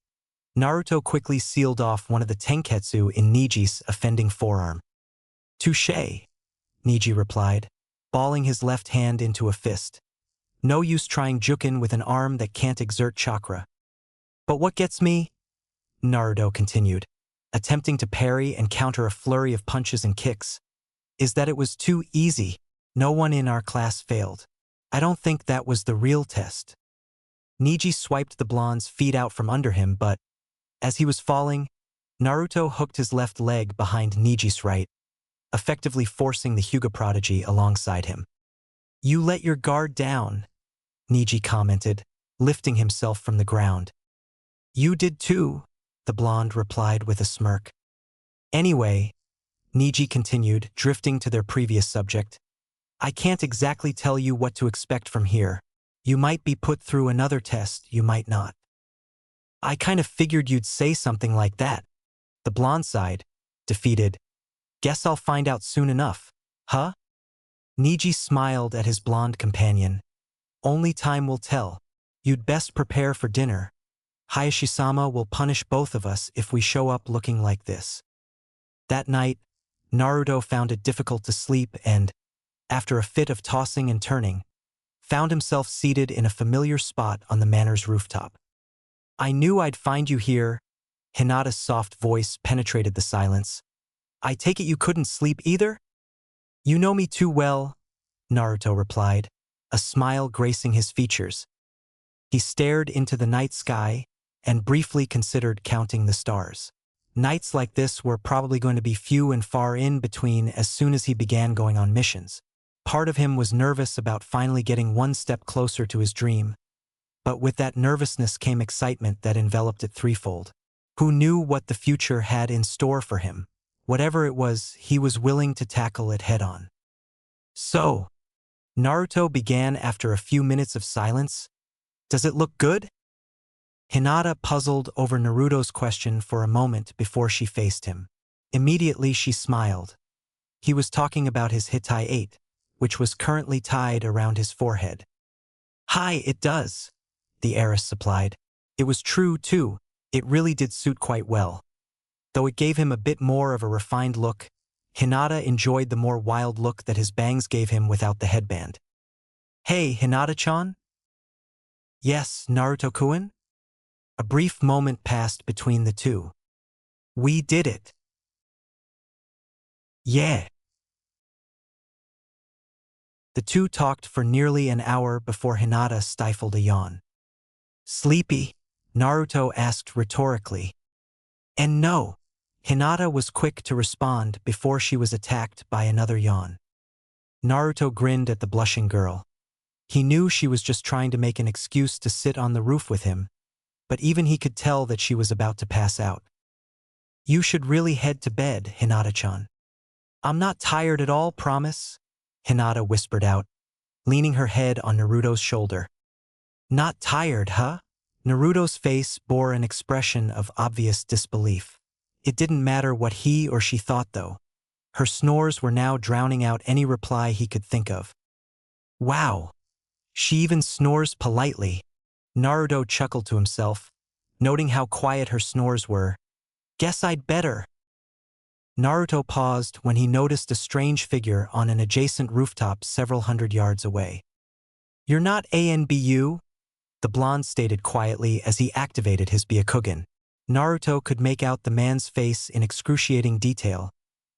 Naruto quickly sealed off one of the tenketsu in Niji's offending forearm. "Touché," Niji replied, balling his left hand into a fist. "No use trying jukin with an arm that can't exert chakra." "But what gets me?" Naruto continued, attempting to parry and counter a flurry of punches and kicks, "is that it was too easy. No one in our class failed. I don't think that was the real test." Niji swiped the blonde's feet out from under him, but, as he was falling, Naruto hooked his left leg behind Niji's right, effectively forcing the Hyuga prodigy alongside him. "You let your guard down," Niji commented, lifting himself from the ground. "You did too," the blonde replied with a smirk. "Anyway," Niji continued, drifting to their previous subject, "I can't exactly tell you what to expect from here. You might be put through another test, you might not." "I kind of figured you'd say something like that." The blonde sighed, defeated. "Guess I'll find out soon enough, huh?" Niji smiled at his blonde companion. "Only time will tell. You'd best prepare for dinner. Hayashi-sama will punish both of us if we show up looking like this." That night, Naruto found it difficult to sleep and, after a fit of tossing and turning, found himself seated in a familiar spot on the manor's rooftop. "I knew I'd find you here," Hinata's soft voice penetrated the silence. "I take it you couldn't sleep either?" "You know me too well," Naruto replied, a smile gracing his features. He stared into the night sky and briefly considered counting the stars. Nights like this were probably going to be few and far in between as soon as he began going on missions. Part of him was nervous about finally getting one step closer to his dream, but with that nervousness came excitement that enveloped it threefold. Who knew what the future had in store for him? Whatever it was, he was willing to tackle it head-on. "So," Naruto began after a few minutes of silence, "does it look good?" Hinata puzzled over Naruto's question for a moment before she faced him. Immediately she smiled. He was talking about his Hitai 8, which was currently tied around his forehead. "Hi, it does," the heiress supplied. It was true, too. It really did suit quite well. Though it gave him a bit more of a refined look, Hinata enjoyed the more wild look that his bangs gave him without the headband. "Hey, Hinata-chan?" "Yes, Naruto-kun?" A brief moment passed between the two. "We did it." "Yeah." The two talked for nearly an hour before Hinata stifled a yawn. "Sleepy?" Naruto asked rhetorically. And no, Hinata was quick to respond before she was attacked by another yawn. Naruto grinned at the blushing girl. He knew she was just trying to make an excuse to sit on the roof with him, but even he could tell that she was about to pass out. "You should really head to bed, Hinata-chan." "I'm not tired at all, promise," Hinata whispered out, leaning her head on Naruto's shoulder. "Not tired, huh?" Naruto's face bore an expression of obvious disbelief. It didn't matter what he or she thought, though. Her snores were now drowning out any reply he could think of. "Wow, she even snores politely." Naruto chuckled to himself, noting how quiet her snores were. "Guess I'd better." Naruto paused when he noticed a strange figure on an adjacent rooftop several hundred yards away. "You're not ANBU?" the blonde stated quietly as he activated his Byakugan. Naruto could make out the man's face in excruciating detail,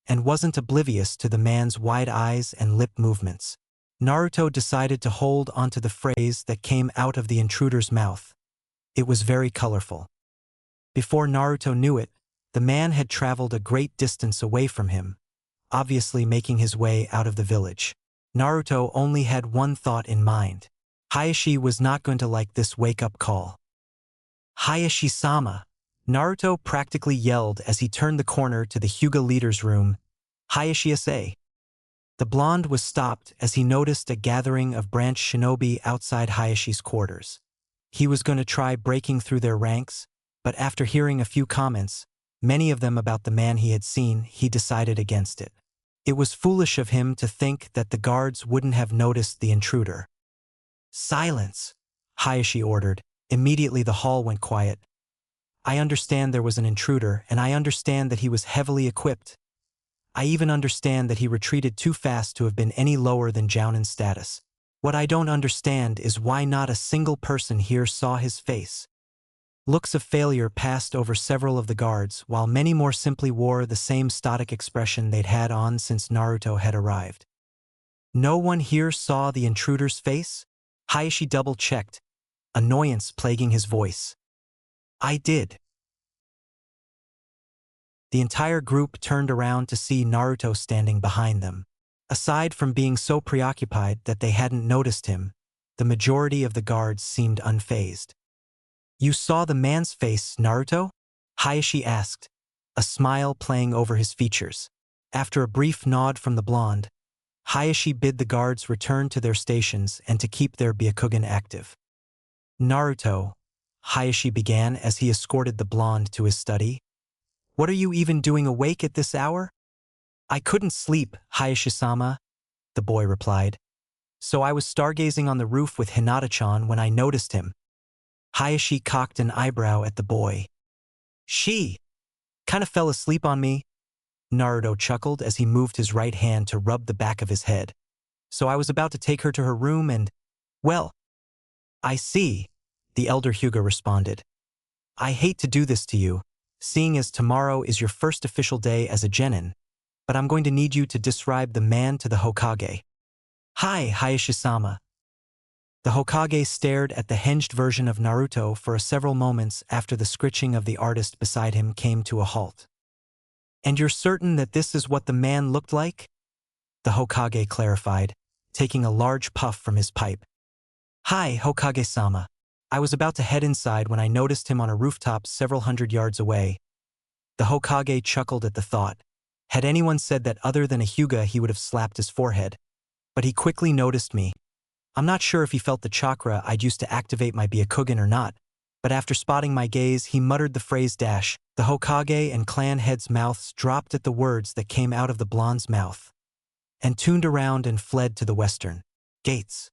and wasn't oblivious to the man's wide eyes and lip movements. Naruto decided to hold onto the phrase that came out of the intruder's mouth. It was very colorful. Before Naruto knew it, the man had traveled a great distance away from him, obviously making his way out of the village. Naruto only had one thought in mind. Hayashi was not going to like this wake-up call. "Hayashi-sama!" Naruto practically yelled as he turned the corner to the Hyuga leader's room. "Hayashi-asa!" The blonde was stopped as he noticed a gathering of branch shinobi outside Hayashi's quarters. He was going to try breaking through their ranks, but after hearing a few comments, many of them about the man he had seen, he decided against it. It was foolish of him to think that the guards wouldn't have noticed the intruder. "Silence!" Hayashi ordered. Immediately the hall went quiet. "I understand there was an intruder, and I understand that he was heavily equipped. I even understand that he retreated too fast to have been any lower than Jounin's status. What I don't understand is why not a single person here saw his face." Looks of failure passed over several of the guards, while many more simply wore the same stoic expression they'd had on since Naruto had arrived. "No one here saw the intruder's face?" Hayashi double-checked, annoyance plaguing his voice. "I did." The entire group turned around to see Naruto standing behind them. Aside from being so preoccupied that they hadn't noticed him, the majority of the guards seemed unfazed. "You saw the man's face, Naruto?" Hayashi asked, a smile playing over his features. After a brief nod from the blonde, Hayashi bid the guards return to their stations and to keep their Byakugan active. "Naruto," Hayashi began as he escorted the blonde to his study. "What are you even doing awake at this hour?" "I couldn't sleep, Hayashi-sama," the boy replied. "So I was stargazing on the roof with Hinata-chan when I noticed him." Hayashi cocked an eyebrow at the boy. "She kind of fell asleep on me," Naruto chuckled as he moved his right hand to rub the back of his head. "So I was about to take her to her room and, well." "I see," the elder Hyuga responded. "I hate to do this to you, seeing as tomorrow is your first official day as a genin, but I'm going to need you to describe the man to the Hokage." "Hi, Hayashi-sama." The Hokage stared at the hinged version of Naruto for several moments after the scritching of the artist beside him came to a halt. "And you're certain that this is what the man looked like?" the Hokage clarified, taking a large puff from his pipe. "Hi, Hokage-sama. I was about to head inside when I noticed him on a rooftop several hundred yards away." The Hokage chuckled at the thought. Had anyone said that other than a Hyuga, he would have slapped his forehead. "But he quickly noticed me. I'm not sure if he felt the chakra I'd used to activate my Byakugan or not, but after spotting my gaze, he muttered the phrase dash. The Hokage and clan heads' mouths dropped at the words that came out of the blonde's mouth, and tuned around and fled to the western gates.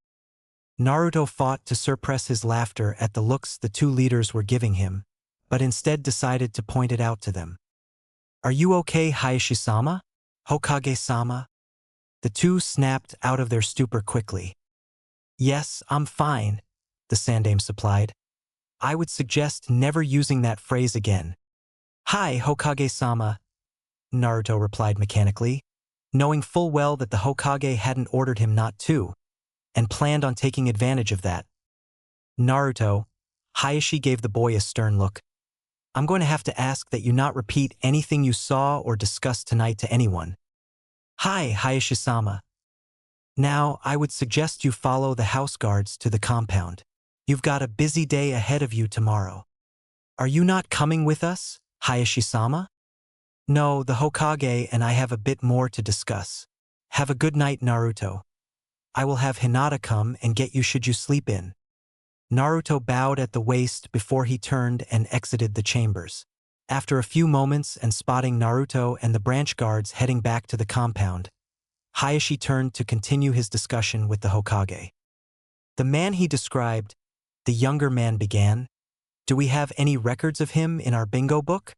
Naruto fought to suppress his laughter at the looks the two leaders were giving him, but instead decided to point it out to them. "Are you okay, Hayashi-sama? Hokage-sama?" The two snapped out of their stupor quickly. "Yes, I'm fine," the Sandaime supplied. "I would suggest never using that phrase again." "Hi, Hokage-sama," Naruto replied mechanically, knowing full well that the Hokage hadn't ordered him not to, and planned on taking advantage of that. "Naruto," Hayashi gave the boy a stern look. "I'm going to have to ask that you not repeat anything you saw or discussed tonight to anyone." "Hi, Hayashi-sama. Now, I would suggest you follow the house guards to the compound. You've got a busy day ahead of you tomorrow." "Are you not coming with us, Hayashi-sama?" "No, the Hokage and I have a bit more to discuss. Have a good night, Naruto. I will have Hinata come and get you should you sleep in." Naruto bowed at the waist before he turned and exited the chambers. After a few moments and spotting Naruto and the branch guards heading back to the compound, Hayashi turned to continue his discussion with the Hokage. "The man he described," the younger man began, "do we have any records of him in our bingo book?"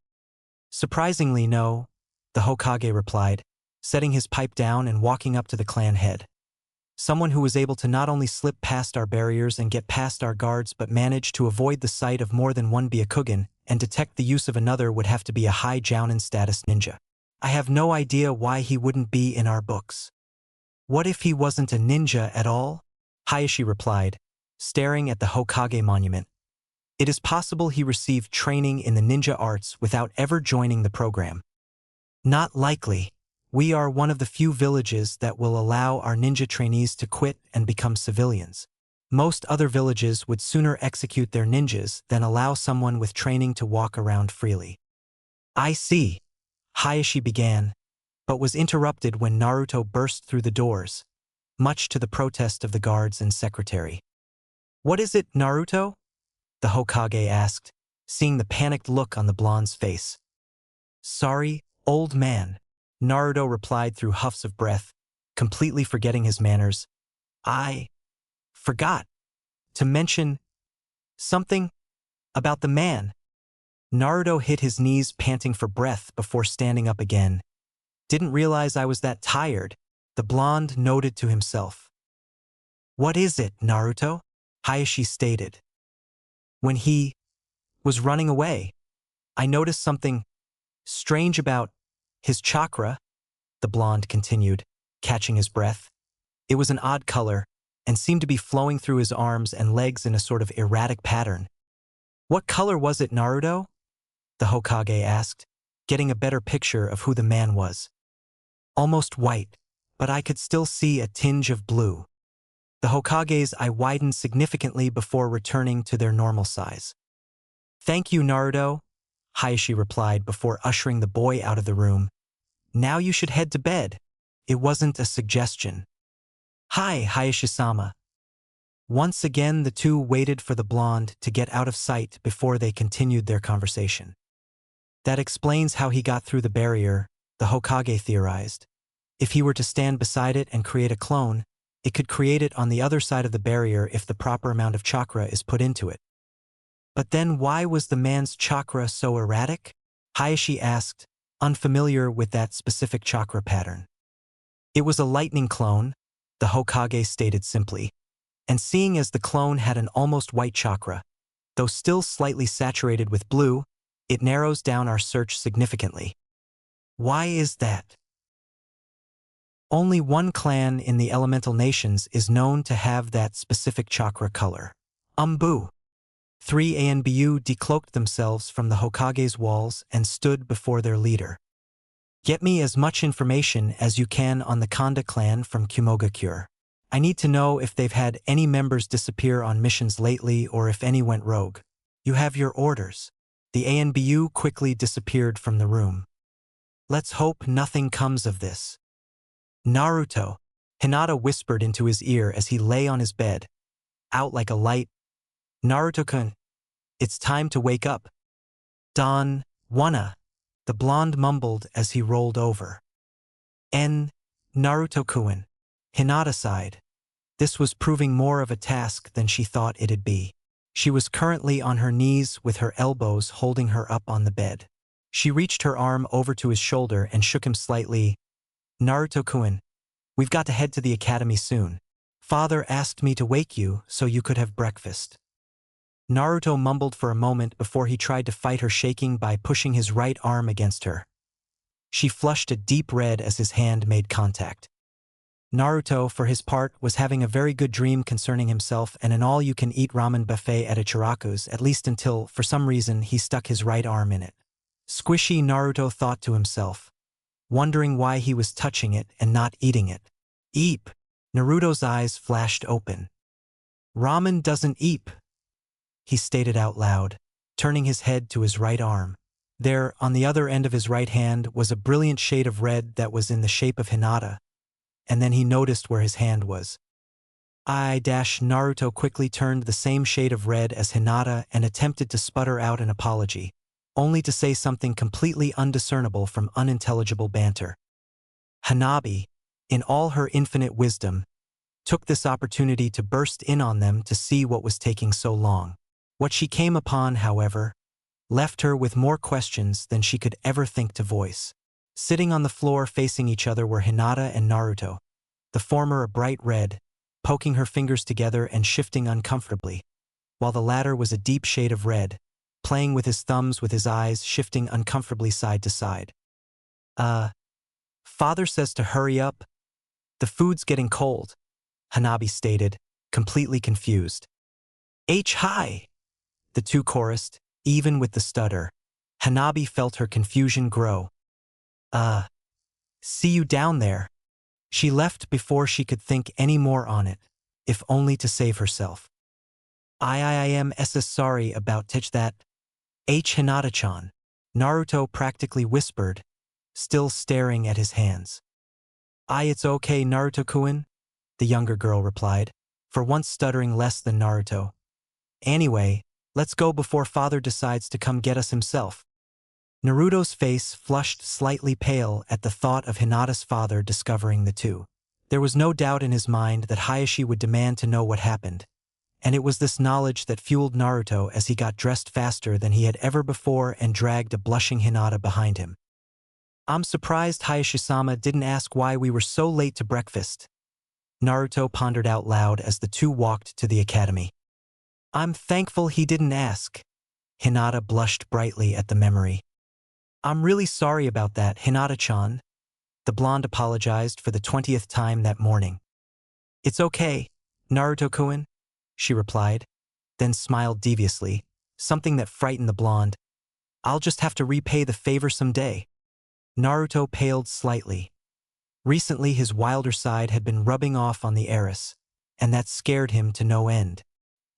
"Surprisingly, no," the Hokage replied, setting his pipe down and walking up to the clan head. "Someone who was able to not only slip past our barriers and get past our guards but manage to avoid the sight of more than one Byakugan and detect the use of another would have to be a high Jounin status ninja. I have no idea why he wouldn't be in our books." "What if he wasn't a ninja at all?" Hayashi replied, staring at the Hokage monument. "It is possible he received training in the ninja arts without ever joining the program." "Not likely. We are one of the few villages that will allow our ninja trainees to quit and become civilians. Most other villages would sooner execute their ninjas than allow someone with training to walk around freely." "I see," Hayashi began, but was interrupted when Naruto burst through the doors, much to the protest of the guards and secretary. "What is it, Naruto?" the Hokage asked, seeing the panicked look on the blonde's face. "Sorry, old man," Naruto replied through huffs of breath, completely forgetting his manners. "I forgot to mention something about the man." Naruto hit his knees, panting for breath before standing up again. "Didn't realize I was that tired," the blonde noted to himself. "What is it, Naruto?" Hayashi stated. "When he was running away, I noticed something strange about his chakra," the blonde continued, catching his breath. "It was an odd color and seemed to be flowing through his arms and legs in a sort of erratic pattern." "What color was it, Naruto?" the Hokage asked, getting a better picture of who the man was. "Almost white, but I could still see a tinge of blue." The Hokage's eye widened significantly before returning to their normal size. "Thank you, Naruto," Hayashi replied before ushering the boy out of the room. "Now you should head to bed." It wasn't a suggestion. "Hi, Hayashi-sama." Once again, the two waited for the blonde to get out of sight before they continued their conversation. That explains how he got through the barrier, the Hokage theorized. If he were to stand beside it and create a clone, it could create it on the other side of the barrier if the proper amount of chakra is put into it. But then why was the man's chakra so erratic? Hayashi asked, unfamiliar with that specific chakra pattern. "It was a lightning clone," the Hokage stated simply, "and seeing as the clone had an almost white chakra, though still slightly saturated with blue, it narrows down our search significantly." "Why is that?" "Only one clan in the elemental nations is known to have that specific chakra color. Umbu." 3 Anbu decloaked themselves from the Hokage's walls and stood before their leader. "Get me as much information as you can on the Kanda clan from Kumogakure. I need to know if they've had any members disappear on missions lately or if any went rogue." "You have your orders." The Anbu quickly disappeared from the room. "Let's hope nothing comes of this." "Naruto," Hinata whispered into his ear as he lay on his bed, out like a light. "Naruto-kun, it's time to wake up." "Don, wanna," the blonde mumbled as he rolled over. Naruto-kun," Hinata sighed. This was proving more of a task than she thought it'd be. She was currently on her knees with her elbows holding her up on the bed. She reached her arm over to his shoulder and shook him slightly. "Naruto-kun, we've got to head to the academy soon. Father asked me to wake you so you could have breakfast." Naruto mumbled for a moment before he tried to fight her shaking by pushing his right arm against her. She flushed a deep red as his hand made contact. Naruto, for his part, was having a very good dream concerning himself and an all-you-can-eat ramen buffet at Ichiraku's, at least until, for some reason, he stuck his right arm in it. Squishy, Naruto thought to himself, wondering why he was touching it and not eating it. "Eep." Naruto's eyes flashed open. "Ramen doesn't eep," he stated out loud, turning his head to his right arm. There, on the other end of his right hand, was a brilliant shade of red that was in the shape of Hinata, and then he noticed where his hand was. Naruto quickly turned the same shade of red as Hinata and attempted to sputter out an apology, only to say something completely undiscernible from unintelligible banter. Hanabi, in all her infinite wisdom, took this opportunity to burst in on them to see what was taking so long. What she came upon, however, left her with more questions than she could ever think to voice. Sitting on the floor facing each other were Hinata and Naruto, the former a bright red, poking her fingers together and shifting uncomfortably, while the latter was a deep shade of red, playing with his thumbs with his eyes shifting uncomfortably side to side. Father says to hurry up. The food's getting cold," Hanabi stated, completely confused. "Hi!" the two chorused, even with the stutter. Hanabi felt her confusion grow. See you down there." She left before she could think any more on it, if only to save herself. I am sorry about that. Hinata-chan," Naruto practically whispered, still staring at his hands. It's okay, Naruto-kun," the younger girl replied, for once stuttering less than Naruto. "Anyway, Let's go before father decides to come get us himself. Naruto's face flushed slightly pale at the thought of Hinata's father discovering the two. There was no doubt in his mind that Hayashi would demand to know what happened, and it was this knowledge that fueled Naruto as he got dressed faster than he had ever before and dragged a blushing Hinata behind him. I'm surprised Hayashi-sama didn't ask why we were so late to breakfast, Naruto pondered out loud as the two walked to the academy. I'm thankful he didn't ask. Hinata blushed brightly at the memory. I'm really sorry about that, Hinata-chan. The blonde apologized for the 20th time that morning. It's okay, Naruto-kun, she replied, then smiled deviously, something that frightened the blonde. I'll just have to repay the favor someday. Naruto paled slightly. Recently his wilder side had been rubbing off on the heiress, and that scared him to no end.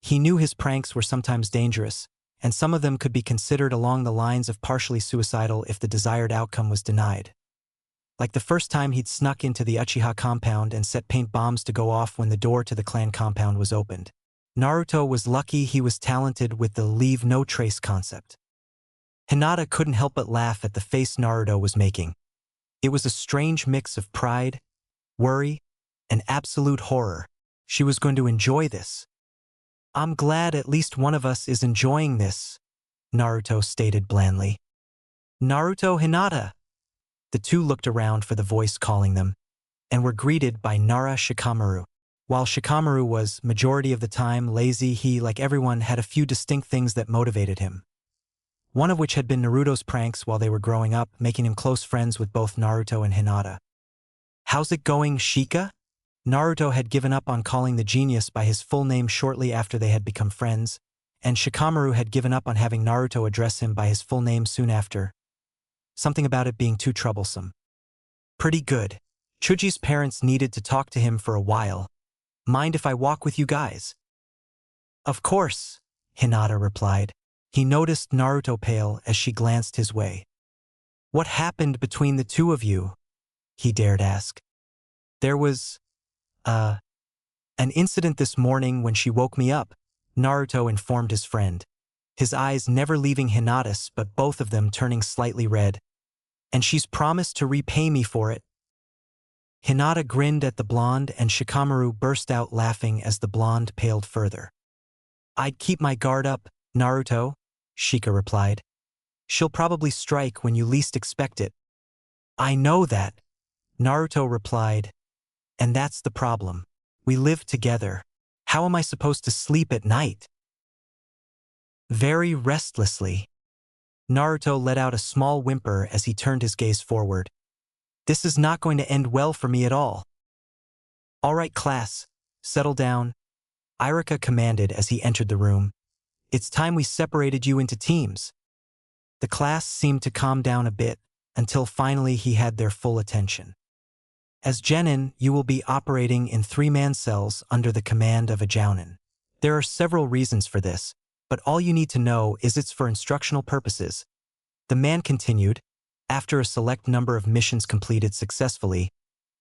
He knew his pranks were sometimes dangerous, and some of them could be considered along the lines of partially suicidal if the desired outcome was denied. Like the first time he'd snuck into the Uchiha compound and set paint bombs to go off when the door to the clan compound was opened. Naruto was lucky he was talented with the leave no trace concept. Hinata couldn't help but laugh at the face Naruto was making. It was a strange mix of pride, worry, and absolute horror. She was going to enjoy this. I'm glad at least one of us is enjoying this, Naruto stated blandly. Naruto, Hinata. The two looked around for the voice calling them, and were greeted by Nara Shikamaru. While Shikamaru was, majority of the time, lazy, he, like everyone, had a few distinct things that motivated him. One of which had been Naruto's pranks while they were growing up, making him close friends with both Naruto and Hinata. How's it going, Shika? Naruto had given up on calling the genius by his full name shortly after they had become friends, and Shikamaru had given up on having Naruto address him by his full name soon after. Something about it being too troublesome. Pretty good. Chuji's parents needed to talk to him for a while. Mind if I walk with you guys? Of course, Hinata replied. He noticed Naruto pale as she glanced his way. What happened between the two of you? He dared ask. There was, an incident this morning when she woke me up, Naruto informed his friend, his eyes never leaving Hinata's but both of them turning slightly red. And she's promised to repay me for it. Hinata grinned at the blonde and Shikamaru burst out laughing as the blonde paled further. I'd keep my guard up, Naruto, Shika replied. She'll probably strike when you least expect it. I know that, Naruto replied. And that's the problem. We live together. How am I supposed to sleep at night? Very restlessly. Naruto let out a small whimper as he turned his gaze forward. This is not going to end well for me at all. All right, class, settle down, Irika commanded as he entered the room. It's time we separated you into teams. The class seemed to calm down a bit until finally he had their full attention. As Genin, you will be operating in 3-man cells under the command of a Jounin. There are several reasons for this, but all you need to know is it's for instructional purposes. The man continued, after a select number of missions completed successfully,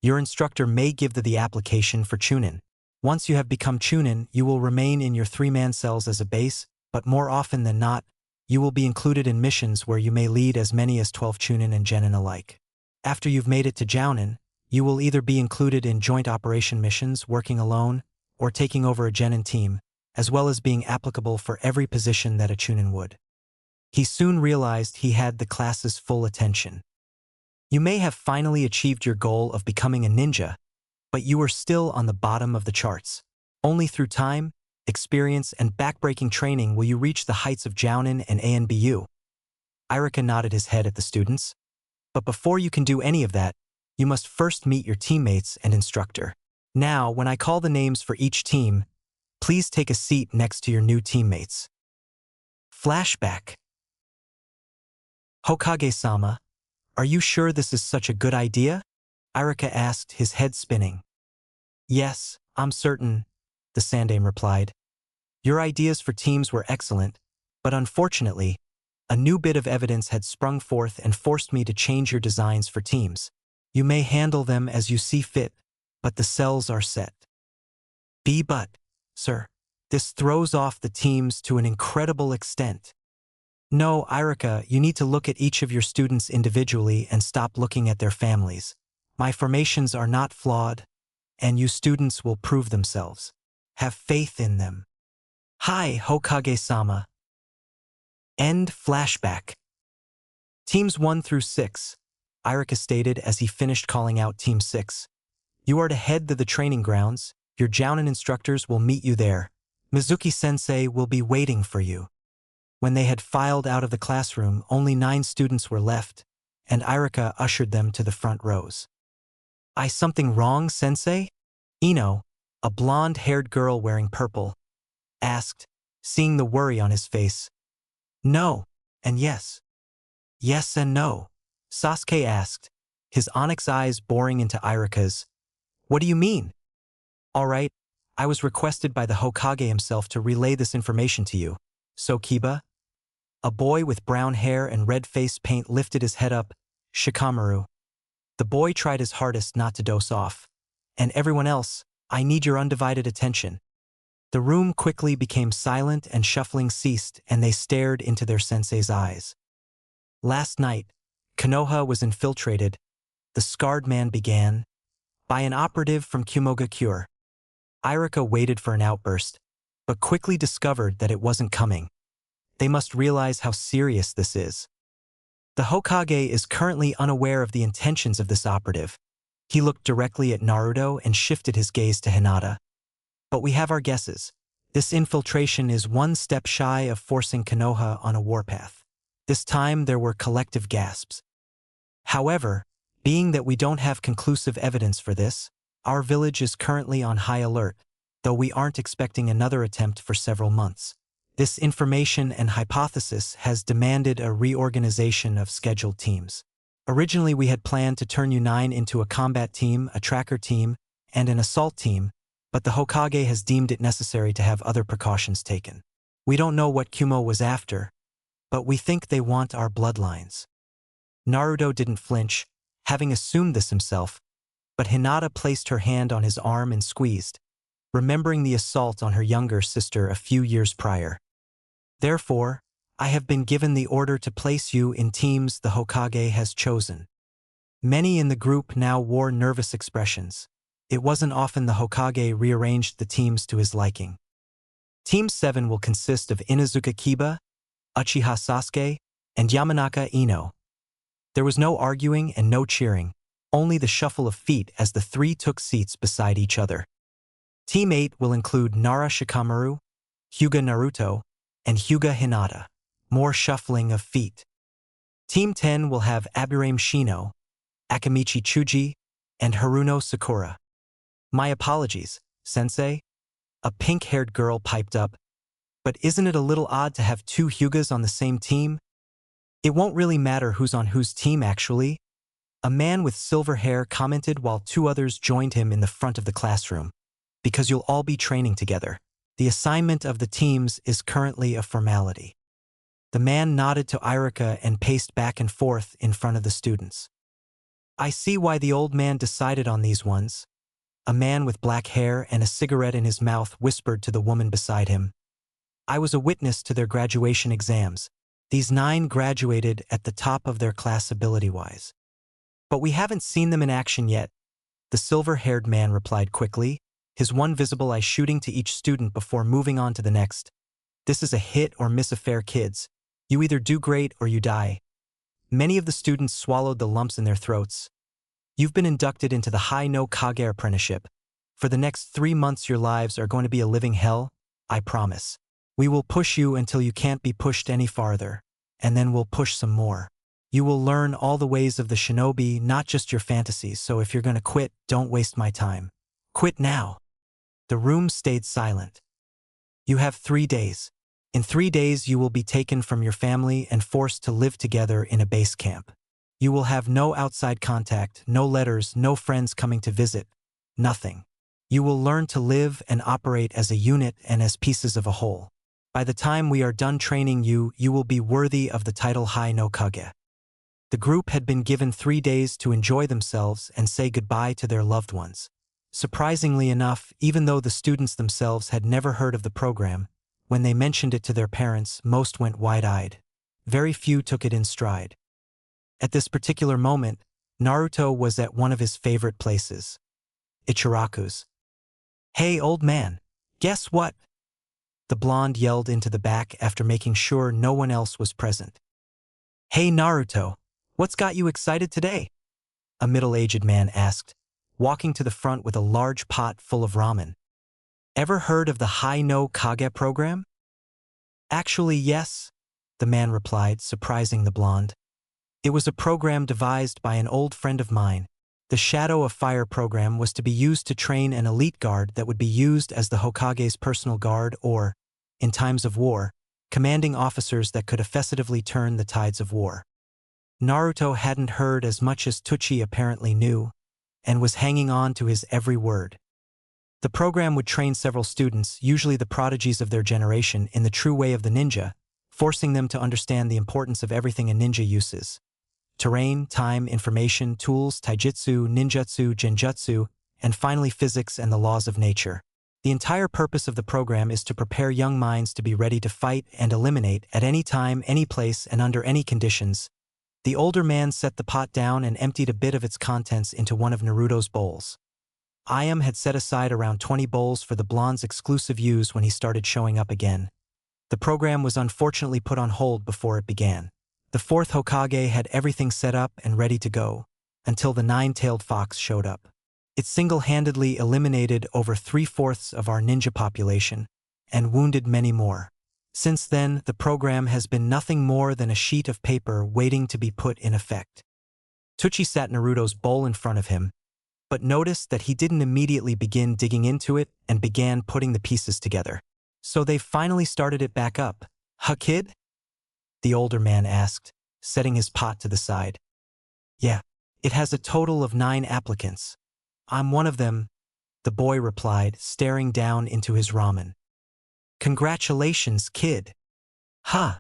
your instructor may give the application for Chunin. Once you have become Chunin, you will remain in your 3-man cells as a base, but more often than not, you will be included in missions where you may lead as many as 12 Chunin and Genin alike. After you've made it to Jounin, you will either be included in joint operation missions working alone or taking over a Genin team, as well as being applicable for every position that a Chunin would. He soon realized he had the class's full attention. You may have finally achieved your goal of becoming a ninja, but you are still on the bottom of the charts. Only through time, experience, and backbreaking training will you reach the heights of Jounin and ANBU. Irika nodded his head at the students. But before you can do any of that, you must first meet your teammates and instructor. Now, when I call the names for each team, please take a seat next to your new teammates. Flashback. Hokage-sama, are you sure this is such a good idea? Irika asked, his head spinning. Yes, I'm certain, the Sandaime replied. Your ideas for teams were excellent, but unfortunately, a new bit of evidence had sprung forth and forced me to change your designs for teams. You may handle them as you see fit, but the cells are set. But, sir, This throws off the teams to an incredible extent. No, Irika, you need to look at each of your students individually and stop looking at their families. My formations are not flawed, and you students will prove themselves. Have faith in them. Hi, Hokage-sama. End flashback. Teams 1 through 6. Irika stated as he finished calling out Team 6. You are to head to the training grounds. Your Jounin instructors will meet you there. Mizuki-sensei will be waiting for you. When they had filed out of the classroom, only 9 students were left, and Irika ushered them to the front rows. Something wrong, sensei? Ino, a blonde-haired girl wearing purple, asked, seeing the worry on his face. No, and yes. Yes and no, Sasuke asked, his onyx eyes boring into Irika's. What do you mean? All right, I was requested by the Hokage himself to relay this information to you. So Kiba? A boy with brown hair and red face paint lifted his head up. Shikamaru. The boy tried his hardest not to doze off. And everyone else, I need your undivided attention. The room quickly became silent and shuffling ceased, and they stared into their sensei's eyes. Last night, Konoha was infiltrated, the scarred man began, by an operative from Kumogakure. Irika waited for an outburst, but quickly discovered that it wasn't coming. They must realize how serious this is. The Hokage is currently unaware of the intentions of this operative. He looked directly at Naruto and shifted his gaze to Hinata. But we have our guesses. This infiltration is one step shy of forcing Konoha on a warpath. This time there were collective gasps. However, being that we don't have conclusive evidence for this, our village is currently on high alert, though we aren't expecting another attempt for several months. This information and hypothesis has demanded a reorganization of scheduled teams. Originally, we had planned to turn U9 into a combat team, a tracker team, and an assault team, but the Hokage has deemed it necessary to have other precautions taken. We don't know what Kumo was after, but we think they want our bloodlines. Naruto didn't flinch, having assumed this himself, but Hinata placed her hand on his arm and squeezed, remembering the assault on her younger sister a few years prior. Therefore, I have been given the order to place you in teams the Hokage has chosen. Many in the group now wore nervous expressions. It wasn't often the Hokage rearranged the teams to his liking. Team 7 will consist of Inuzuka Kiba, Uchiha Sasuke, and Yamanaka Ino. There was no arguing and no cheering, only the shuffle of feet as the 3 took seats beside each other. Team 8 will include Nara Shikamaru, Hyuga Naruto, and Hyuga Hinata. More shuffling of feet. Team 10 will have Aburame Shino, Akamichi Chuji, and Haruno Sakura. My apologies, sensei. A pink-haired girl piped up. But isn't it a little odd to have 2 Hyugas on the same team? It won't really matter who's on whose team, actually. A man with silver hair commented while 2 others joined him in the front of the classroom. Because you'll all be training together. The assignment of the teams is currently a formality. The man nodded to Irika and paced back and forth in front of the students. I see why the old man decided on these ones. A man with black hair and a cigarette in his mouth whispered to the woman beside him. I was a witness to their graduation exams. These 9 graduated at the top of their class ability-wise. But we haven't seen them in action yet, the silver-haired man replied quickly, his one visible eye shooting to each student before moving on to the next. This is a hit or miss affair, kids. You either do great or you die. Many of the students swallowed the lumps in their throats. You've been inducted into the High no Kage apprenticeship. For the next 3 months your lives are going to be a living hell, I promise. We will push you until you can't be pushed any farther, and then we'll push some more. You will learn all the ways of the shinobi, not just your fantasies, so if you're going to quit, don't waste my time. Quit now. The room stayed silent. You have 3 days. In 3 days you will be taken from your family and forced to live together in a base camp. You will have no outside contact, no letters, no friends coming to visit, nothing. You will learn to live and operate as a unit and as pieces of a whole. By the time we are done training you, you will be worthy of the title High no Kage. The group had been given 3 days to enjoy themselves and say goodbye to their loved ones. Surprisingly enough, even though the students themselves had never heard of the program, when they mentioned it to their parents, most went wide-eyed. Very few took it in stride. At this particular moment, Naruto was at one of his favorite places, Ichiraku's. "Hey, old man, guess what?" the blonde yelled into the back after making sure no one else was present. "Hey, Naruto, what's got you excited today?" a middle-aged man asked, walking to the front with a large pot full of ramen. "Ever heard of the Hai no Kage program?" "Actually, yes," the man replied, surprising the blonde. "It was a program devised by an old friend of mine. The Shadow of Fire program was to be used to train an elite guard that would be used as the Hokage's personal guard or, in times of war, commanding officers that could effectively turn the tides of war." Naruto hadn't heard as much as Tucci apparently knew, and was hanging on to his every word. The program would train several students, usually the prodigies of their generation, in the true way of the ninja, forcing them to understand the importance of everything a ninja uses: terrain, time, information, tools, taijutsu, ninjutsu, genjutsu, and finally physics and the laws of nature. The entire purpose of the program is to prepare young minds to be ready to fight and eliminate at any time, any place, and under any conditions. The older man set the pot down and emptied a bit of its contents into one of Naruto's bowls. Ayam had set aside around 20 bowls for the blonde's exclusive use when he started showing up again. The program was unfortunately put on hold before it began. The fourth Hokage had everything set up and ready to go, until the nine-tailed fox showed up. It single-handedly eliminated over 3/4 of our ninja population, and wounded many more. Since then, the program has been nothing more than a sheet of paper waiting to be put in effect. Tucci sat Naruto's bowl in front of him, but noticed that he didn't immediately begin digging into it and began putting the pieces together. "So they've finally started it back up, huh, kid?" the older man asked, setting his pot to the side. "Yeah, it has a total of 9 applicants. I'm one of them," the boy replied, staring down into his ramen. "Congratulations, kid." "Huh.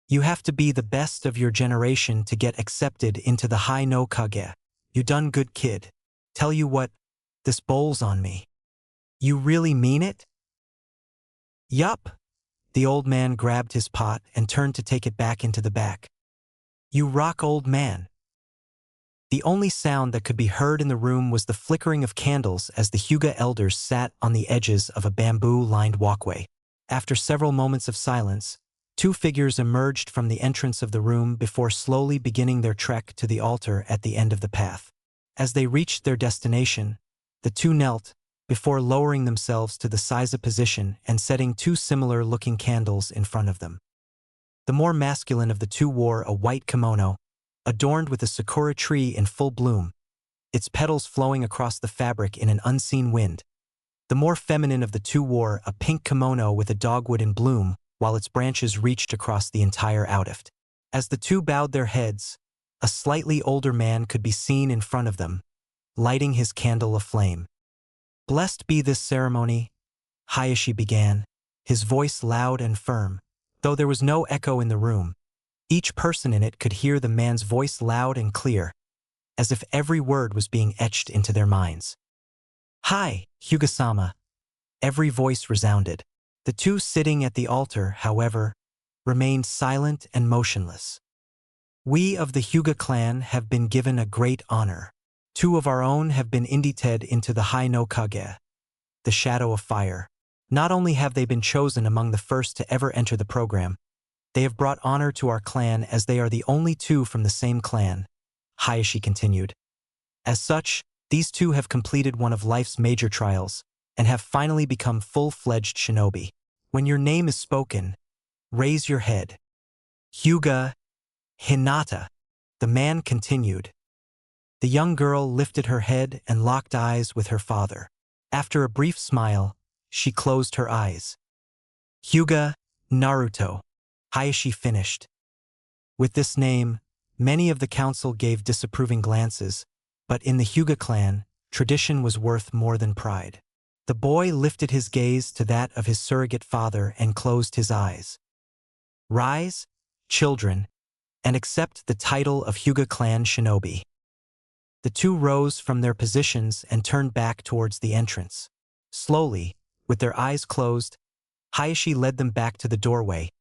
You have to be the best of your generation to get accepted into the Hai no Kage. You done good, kid. Tell you what, this bowl's on me." "You really mean it?" "Yup." The old man grabbed his pot and turned to take it back into the back. "You rock, old man." The only sound that could be heard in the room was the flickering of candles as the Hyuga elders sat on the edges of a bamboo-lined walkway. After several moments of silence, 2 figures emerged from the entrance of the room before slowly beginning their trek to the altar at the end of the path. As they reached their destination, the 2 knelt, before lowering themselves to the Seiza position and setting 2 similar-looking candles in front of them. The more masculine of the 2 wore a white kimono, adorned with a sakura tree in full bloom, its petals flowing across the fabric in an unseen wind. The more feminine of the 2 wore a pink kimono with a dogwood in bloom, while its branches reached across the entire outfit. As the 2 bowed their heads, a slightly older man could be seen in front of them, lighting his candle aflame. "Blessed be this ceremony," Hayashi began, his voice loud and firm, though there was no echo in the room. Each person in it could hear the man's voice loud and clear, as if every word was being etched into their minds. "Hi, Hyuga-sama." Every voice resounded. The 2 sitting at the altar, however, remained silent and motionless. "We of the Hyuga clan have been given a great honor. 2 of our own have been inducted into the Hai no Kage, the Shadow of Fire. Not only have they been chosen among the first to ever enter the program, they have brought honor to our clan as they are the only 2 from the same clan," Hayashi continued. "As such, these 2 have completed one of life's major trials, and have finally become full-fledged shinobi. When your name is spoken, raise your head. Hyuga Hinata," the man continued. The young girl lifted her head and locked eyes with her father. After a brief smile, she closed her eyes. "Hyuga Naruto," Hayashi finished. With this name, many of the council gave disapproving glances, but in the Hyuga clan, tradition was worth more than pride. The boy lifted his gaze to that of his surrogate father and closed his eyes. "Rise, children, and accept the title of Hyuga clan shinobi." The two rose from their positions and turned back towards the entrance. Slowly, with their eyes closed, Hayashi led them back to the doorway,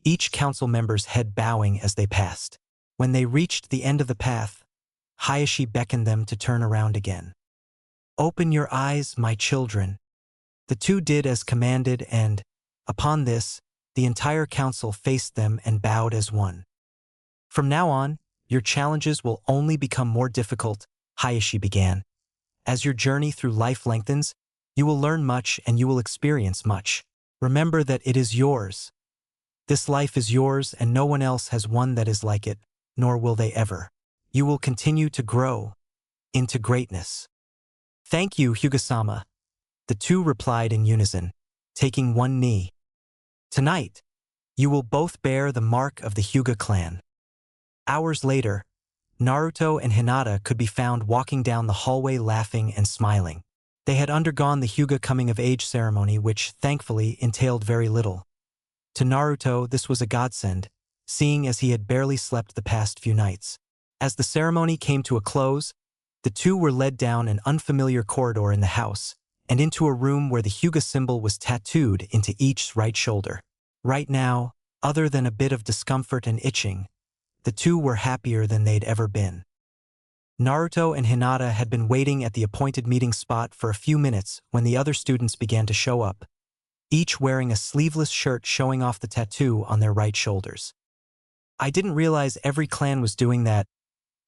each council member's head bowing as they passed. When they reached the end of the path, Hayashi beckoned them to turn around again. "Open your eyes, my children." The two did as commanded and, upon this, the entire council faced them and bowed as one. "From now on, your challenges will only become more difficult," Hayashi began. "As your journey through life lengthens, you will learn much and you will experience much. Remember that it is yours. This life is yours and no one else has one that is like it, nor will they ever. You will continue to grow into greatness." "Thank you, Hyuga-sama," the two replied in unison, taking one knee. "Tonight, you will both bear the mark of the Hyuga clan." Hours later, Naruto and Hinata could be found walking down the hallway laughing and smiling. They had undergone the Hyuga coming-of-age ceremony, which, thankfully, entailed very little. To Naruto, this was a godsend, seeing as he had barely slept the past few nights. As the ceremony came to a close, the two were led down an unfamiliar corridor in the house, and into a room where the Hyuga symbol was tattooed into each right shoulder. Right now, other than a bit of discomfort and itching, the two were happier than they'd ever been. Naruto and Hinata had been waiting at the appointed meeting spot for a few minutes when the other students began to show up, each wearing a sleeveless shirt showing off the tattoo on their right shoulders. "I didn't realize every clan was doing that,"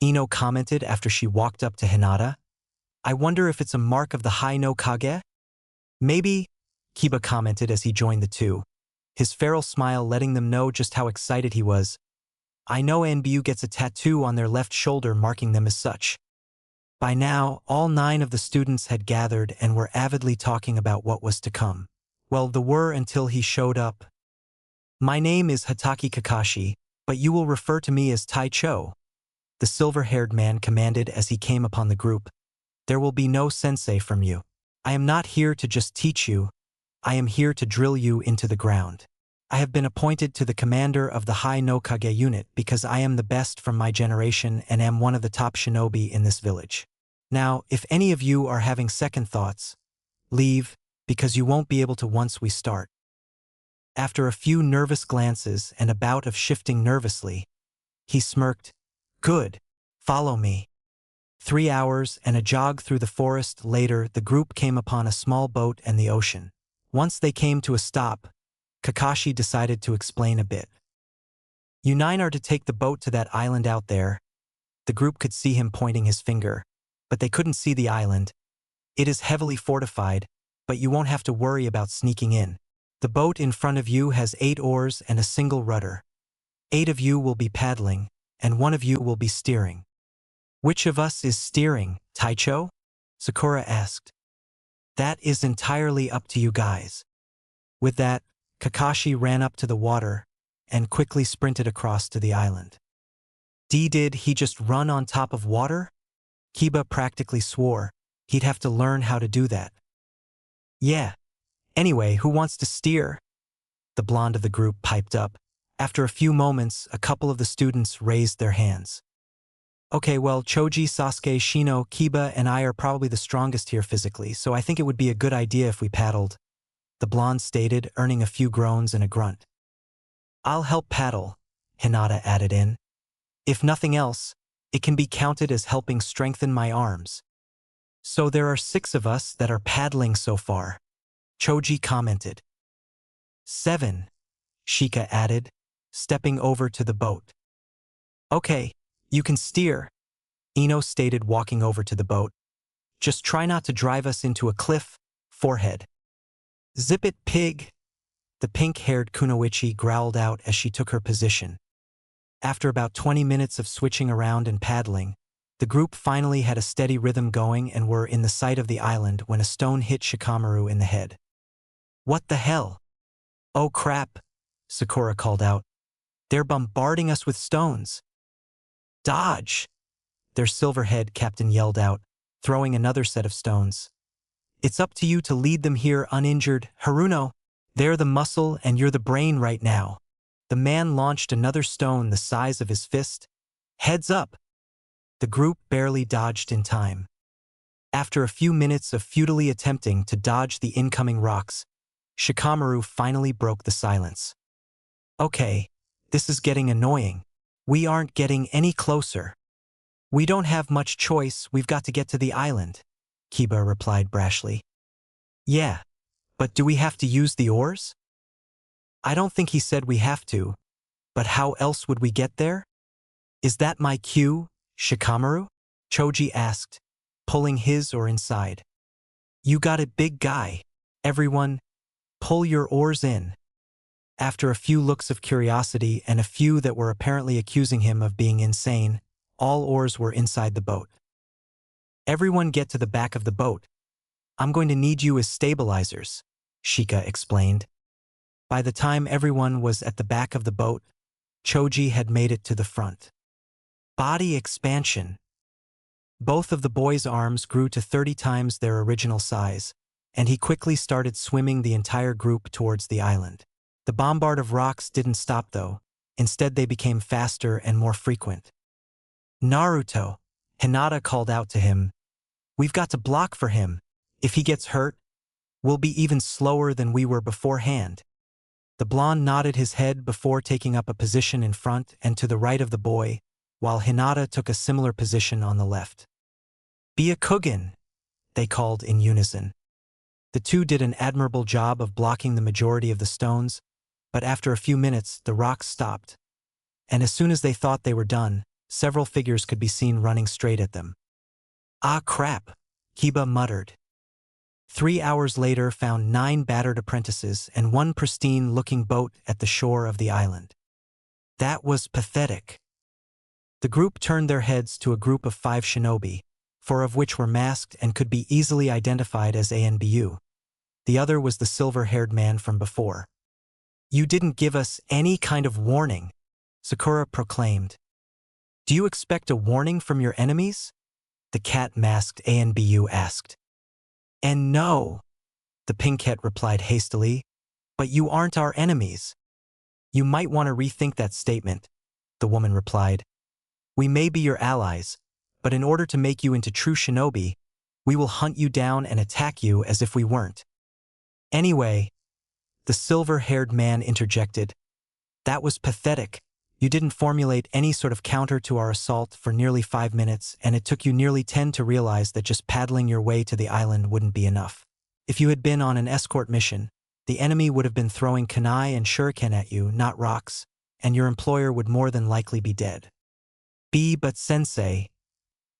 Ino commented after she walked up to Hinata. "I wonder if it's a mark of the Hai no Kage?" "Maybe," Kiba commented as he joined the two, his feral smile letting them know just how excited he was. "I know NBU gets a tattoo on their left shoulder marking them as such." By now, all 9 of the students had gathered and were avidly talking about what was to come. Well, the were until he showed up. "My name is Hataki Kakashi, but you will refer to me as Taicho," the silver-haired man commanded as he came upon the group. "There will be no sensei from you. I am not here to just teach you. I am here to drill you into the ground. I have been appointed to the commander of the Hai no Kage unit because I am the best from my generation and am one of the top shinobi in this village. Now, if any of you are having second thoughts, leave, because you won't be able to once we start." After a few nervous glances and a bout of shifting nervously, he smirked. "Good. Follow me." 3 hours and a jog through the forest later, the group came upon a small boat and the ocean. Once they came to a stop, Kakashi decided to explain a bit. "You 9 are to take the boat to that island out there." The group could see him pointing his finger, but they couldn't see the island. "It is heavily fortified, but you won't have to worry about sneaking in. The boat in front of you has 8 oars and a single rudder. 8 of you will be paddling, and 1 of you will be steering." "Which of us is steering, Taicho?" Sakura asked. "That is entirely up to you guys." With that, Kakashi ran up to the water and quickly sprinted across to the island. Did he just run on top of water? Kiba practically swore he'd have to learn how to do that. "Yeah. Anyway, who wants to steer?" The blonde of the group piped up. After a few moments, a couple of the students raised their hands. "Okay, well, Choji, Sasuke, Shino, Kiba, and I are probably the strongest here physically, so I think it would be a good idea if we paddled," the blonde stated, earning a few groans and a grunt. "I'll help paddle," Hinata added in. "If nothing else, it can be counted as helping strengthen my arms." "So there are 6 of us that are paddling so far," Choji commented. 7, Shika added, stepping over to the boat. "Okay, you can steer," Ino stated, walking over to the boat. "Just try not to drive us into a cliff, forehead." "Zip it, pig," the pink-haired Kunoichi growled out as she took her position. After about 20 minutes of switching around and paddling, the group finally had a steady rhythm going and were in the sight of the island when a stone hit Shikamaru in the head. "What the hell?" "Oh crap," Sakura called out. "They're bombarding us with stones." "Dodge!" their silver-haired captain yelled out, throwing another set of stones. "It's up to you to lead them here uninjured, Haruno. They're the muscle and you're the brain right now." The man launched another stone the size of his fist. "Heads up!" The group barely dodged in time. After a few minutes of futilely attempting to dodge the incoming rocks, Shikamaru finally broke the silence. Okay, this is getting annoying. We aren't getting any closer. We don't have much choice, we've got to get to the island, Kiba replied brashly. Yeah, but do we have to use the oars? I don't think he said we have to, but how else would we get there? Is that my cue, Shikamaru? Choji asked, pulling his oar inside. You got it, big guy. Everyone, pull your oars in. After a few looks of curiosity and a few that were apparently accusing him of being insane, all oars were inside the boat. Everyone get to the back of the boat. I'm going to need you as stabilizers, Shika explained. By the time everyone was at the back of the boat, Choji had made it to the front. Body expansion. Both of the boy's arms grew to 30 times their original size, and he quickly started swimming the entire group towards the island. The bombard of rocks didn't stop though. Instead they became faster and more frequent. Naruto, Hinata called out to him. We've got to block for him. If he gets hurt, we'll be even slower than we were beforehand. The blonde nodded his head before taking up a position in front and to the right of the boy, while Hinata took a similar position on the left. Be a Kugen, they called in unison. The two did an admirable job of blocking the majority of the stones, but after a few minutes the rocks stopped, and as soon as they thought they were done, several figures could be seen running straight at them. Ah crap, Kiba muttered. 3 hours later found 9 battered apprentices and 1 pristine-looking boat at the shore of the island. That was pathetic. The group turned their heads to a group of 5 shinobi, 4 of which were masked and could be easily identified as ANBU. The other was the silver-haired man from before. You didn't give us any kind of warning, Sakura proclaimed. Do you expect a warning from your enemies? The cat-masked ANBU asked. And no, the pinkette replied hastily, but you aren't our enemies. You might want to rethink that statement, the woman replied. We may be your allies, but in order to make you into true shinobi, we will hunt you down and attack you as if we weren't. Anyway, the silver-haired man interjected. That was pathetic. You didn't formulate any sort of counter to our assault for nearly 5 minutes, and it took you nearly 10 to realize that just paddling your way to the island wouldn't be enough. If you had been on an escort mission, the enemy would have been throwing kunai and shuriken at you, not rocks, and your employer would more than likely be dead. But sensei,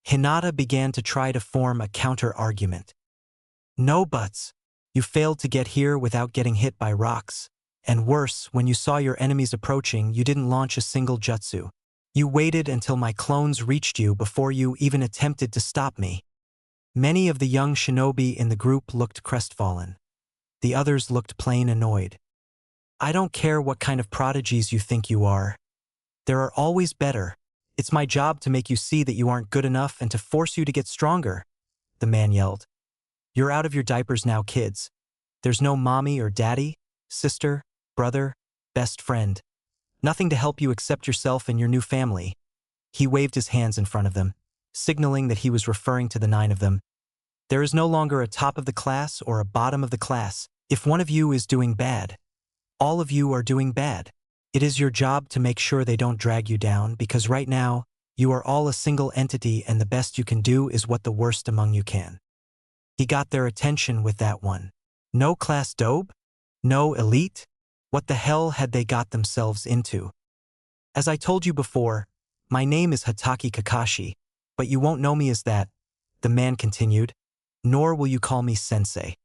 Hinata began to try to form a counter-argument. No buts. You failed to get here without getting hit by rocks. And worse, when you saw your enemies approaching, you didn't launch a single jutsu. You waited until my clones reached you before you even attempted to stop me. Many of the young shinobi in the group looked crestfallen. The others looked plain annoyed. I don't care what kind of prodigies you think you are. There are always better. It's my job to make you see that you aren't good enough and to force you to get stronger, the man yelled. You're out of your diapers now, kids. There's no mommy or daddy, sister, brother, best friend. Nothing to help you except yourself and your new family. He waved his hands in front of them, signaling that he was referring to the 9 of them. There is no longer a top of the class or a bottom of the class. If one of you is doing bad, all of you are doing bad. It is your job to make sure they don't drag you down, because right now, you are all a single entity and the best you can do is what the worst among you can. He got their attention with that one. No class dope? No elite? What the hell had they got themselves into? As I told you before, my name is Hatake Kakashi, but you won't know me as that, the man continued, nor will you call me sensei.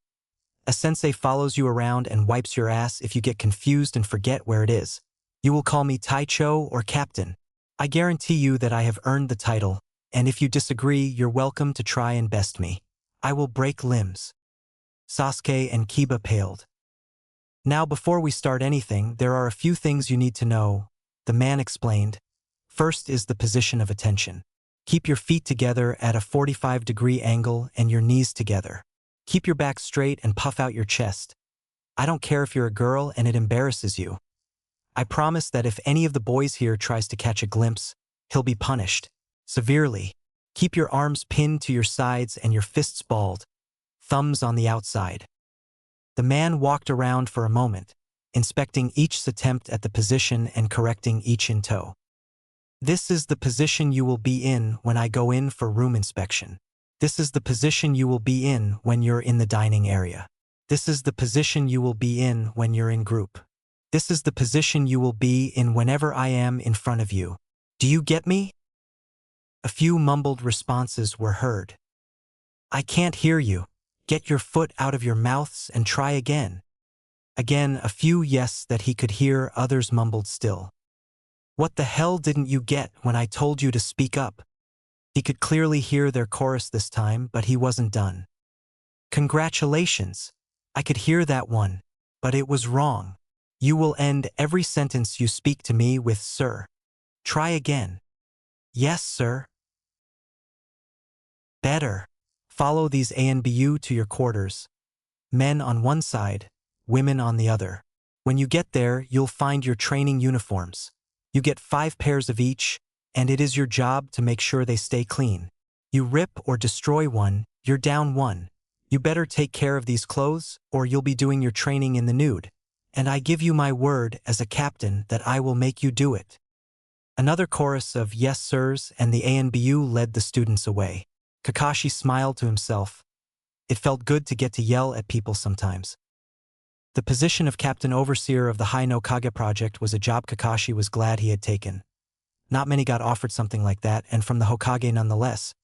A sensei follows you around and wipes your ass if you get confused and forget where it is. You will call me Taicho or Captain. I guarantee you that I have earned the title, and if you disagree, you're welcome to try and best me. I will break limbs. Sasuke and Kiba paled. Now before we start anything, there are a few things you need to know, the man explained. First is the position of attention. Keep your feet together at a 45-degree angle and your knees together. Keep your back straight and puff out your chest. I don't care if you're a girl and it embarrasses you. I promise that if any of the boys here tries to catch a glimpse, he'll be punished. Severely. Keep your arms pinned to your sides and your fists balled, thumbs on the outside. The man walked around for a moment, inspecting each attempt at the position and correcting each in tow. This is the position you will be in when I go in for room inspection. This is the position you will be in when you're in the dining area. This is the position you will be in when you're in group. This is the position you will be in whenever I am in front of you. Do you get me? A few mumbled responses were heard. I can't hear you. Get your foot out of your mouths and try again. Again, a few yes that he could hear, others mumbled still. What the hell didn't you get when I told you to speak up? He could clearly hear their chorus this time, but he wasn't done. Congratulations. I could hear that one, but it was wrong. You will end every sentence you speak to me with sir. Try again. Yes, sir. Better. Follow these ANBU to your quarters. Men on one side, women on the other. When you get there, you'll find your training uniforms. You get 5 pairs of each, and it is your job to make sure they stay clean. You rip or destroy one, you're down 1. You better take care of these clothes, or you'll be doing your training in the nude. And I give you my word as a captain that I will make you do it. Another chorus of yes sirs and the ANBU led the students away. Kakashi smiled to himself. It felt good to get to yell at people sometimes. The position of Captain Overseer of the High no Kage project was a job Kakashi was glad he had taken. Not many got offered something like that, and from the Hokage nonetheless.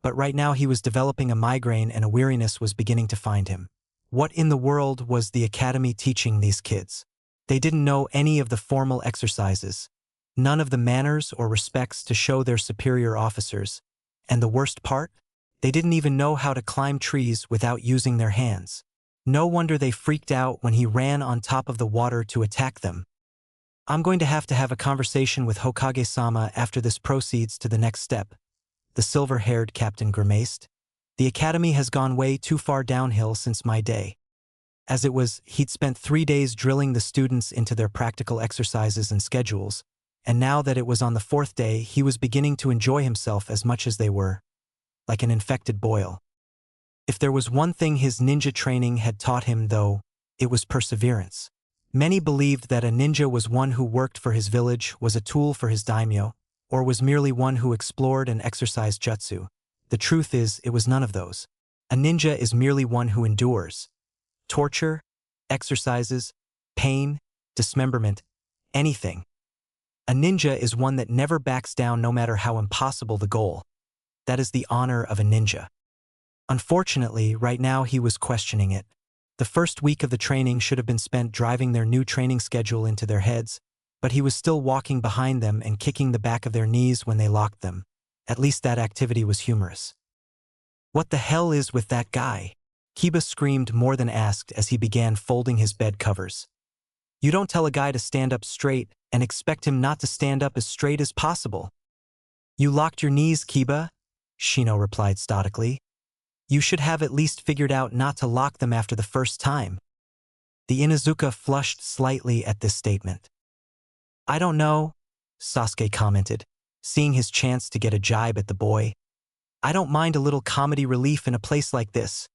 But right now he was developing a migraine and a weariness was beginning to find him. What in the world was the academy teaching these kids? They didn't know any of the formal exercises, none of the manners or respects to show their superior officers. And the worst part? They didn't even know how to climb trees without using their hands. No wonder they freaked out when he ran on top of the water to attack them. I'm going to have a conversation with Hokage-sama after this proceeds to the next step. The silver-haired captain grimaced. The academy has gone way too far downhill since my day. As it was, he'd spent 3 days drilling the students into their practical exercises and schedules, and now that it was on the 4th day, he was beginning to enjoy himself as much as they were. Like an infected boil. If there was one thing his ninja training had taught him, though, it was perseverance. Many believed that a ninja was one who worked for his village, was a tool for his daimyo, or was merely one who explored and exercised jutsu. The truth is, it was none of those. A ninja is merely one who endures torture, exercises, pain, dismemberment, anything. A ninja is one that never backs down no matter how impossible the goal. That is the honor of a ninja. Unfortunately, right now he was questioning it. The first week of the training should have been spent driving their new training schedule into their heads, but he was still walking behind them and kicking the back of their knees when they locked them. At least that activity was humorous. What the hell is with that guy? Kiba screamed more than asked as he began folding his bed covers. You don't tell a guy to stand up straight and expect him not to stand up as straight as possible. You locked your knees, Kiba? Shino replied stoically. You should have at least figured out not to lock them after the first time. The Inuzuka flushed slightly at this statement. I don't know, Sasuke commented, seeing his chance to get a jibe at the boy. I don't mind a little comedy relief in a place like this.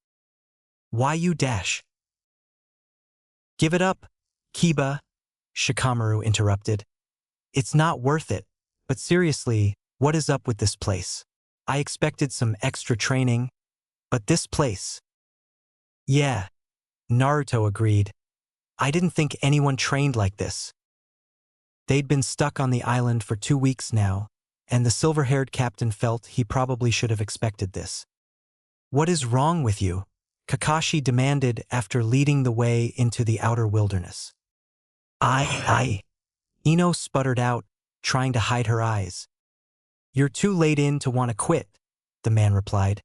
Why you dash? Give it up, Kiba, Shikamaru interrupted. It's not worth it, but seriously, what is up with this place? I expected some extra training, but this place. Yeah, Naruto agreed. I didn't think anyone trained like this. They'd been stuck on the island for 2 weeks now, and the silver-haired captain felt he probably should have expected this. What is wrong with you? Kakashi demanded after leading the way into the outer wilderness. Ino sputtered out, trying to hide her eyes. You're too late in to want to quit, the man replied.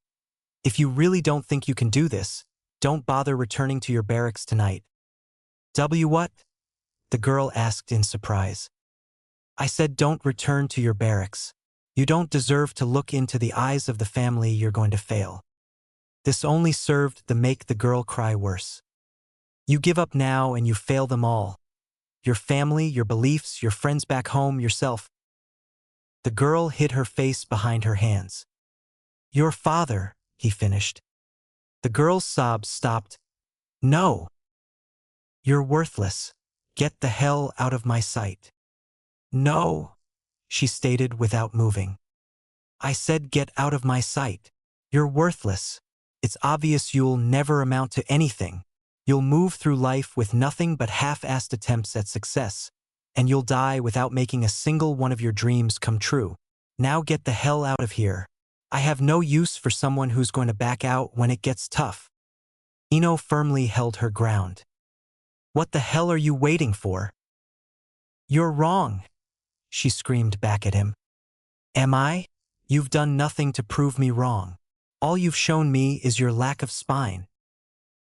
If you really don't think you can do this, don't bother returning to your barracks tonight. What? The girl asked in surprise. I said don't return to your barracks. You don't deserve to look into the eyes of the family you're going to fail. This only served to make the girl cry worse. You give up now and you fail them all. Your family, your beliefs, your friends back home, yourself. The girl hid her face behind her hands. Your father, he finished. The girl's sobs stopped. No. You're worthless. Get the hell out of my sight. No, she stated without moving. I said get out of my sight. You're worthless. It's obvious you'll never amount to anything. You'll move through life with nothing but half-assed attempts at success, and you'll die without making a single one of your dreams come true. Now get the hell out of here. I have no use for someone who's going to back out when it gets tough. Ino firmly held her ground. What the hell are you waiting for? You're wrong, she screamed back at him. Am I? You've done nothing to prove me wrong. All you've shown me is your lack of spine.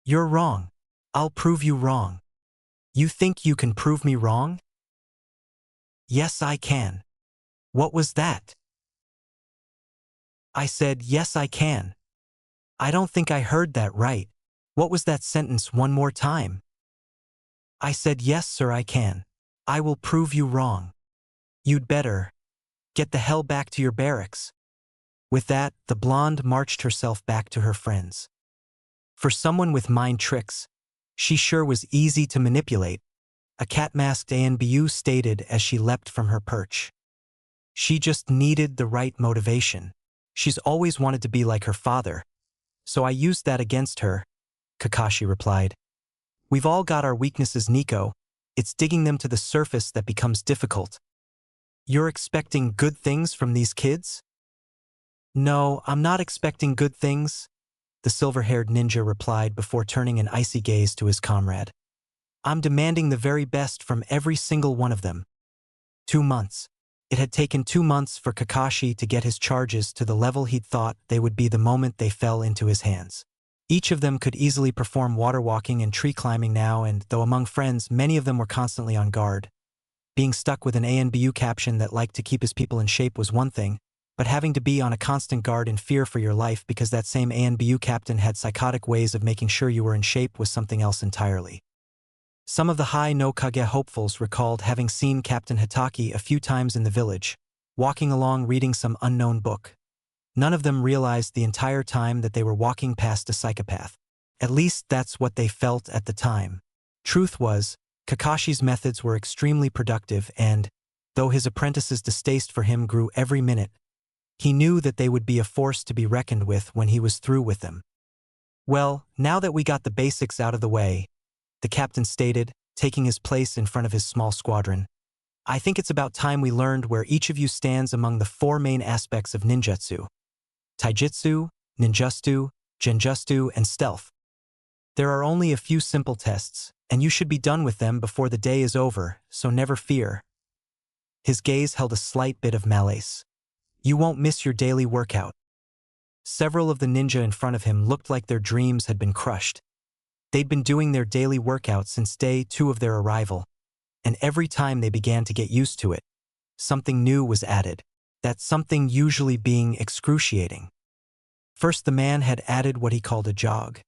You're wrong. I'll prove you wrong. You think you can prove me wrong? Yes, I can. What was that? I said, yes, I can. I don't think I heard that right. What was that sentence one more time? I said, yes, sir, I can. I will prove you wrong. You'd better get the hell back to your barracks. With that, the blonde marched herself back to her friends. For someone with mind tricks, she sure was easy to manipulate, a cat-masked ANBU stated as she leapt from her perch. She just needed the right motivation. She's always wanted to be like her father, so I used that against her, Kakashi replied. We've all got our weaknesses, Nico. It's digging them to the surface that becomes difficult. You're expecting good things from these kids? No, I'm not expecting good things, the silver-haired ninja replied before turning an icy gaze to his comrade. I'm demanding the very best from every single one of them. 2 months. It had taken 2 months for Kakashi to get his charges to the level he'd thought they would be the moment they fell into his hands. Each of them could easily perform water walking and tree climbing now, and though among friends many of them were constantly on guard. Being stuck with an ANBU caption that liked to keep his people in shape was one thing, but having to be on a constant guard in fear for your life because that same ANBU captain had psychotic ways of making sure you were in shape was something else entirely. Some of the high no Kage hopefuls recalled having seen Captain Hitaki a few times in the village, walking along reading some unknown book. None of them realized the entire time that they were walking past a psychopath. At least that's what they felt at the time. Truth was, Kakashi's methods were extremely productive and, though his apprentices' distaste for him grew every minute, he knew that they would be a force to be reckoned with when he was through with them. Well, now that we got the basics out of the way, the captain stated, taking his place in front of his small squadron, I think it's about time we learned where each of you stands among the 4 main aspects of ninjutsu: taijutsu, ninjutsu, genjutsu, and stealth. There are only a few simple tests, and you should be done with them before the day is over, so never fear. His gaze held a slight bit of malice. You won't miss your daily workout. Several of the ninja in front of him looked like their dreams had been crushed. They'd been doing their daily workout since day 2 of their arrival, and every time they began to get used to it, something new was added, that something usually being excruciating. First, the man had added what he called a jog,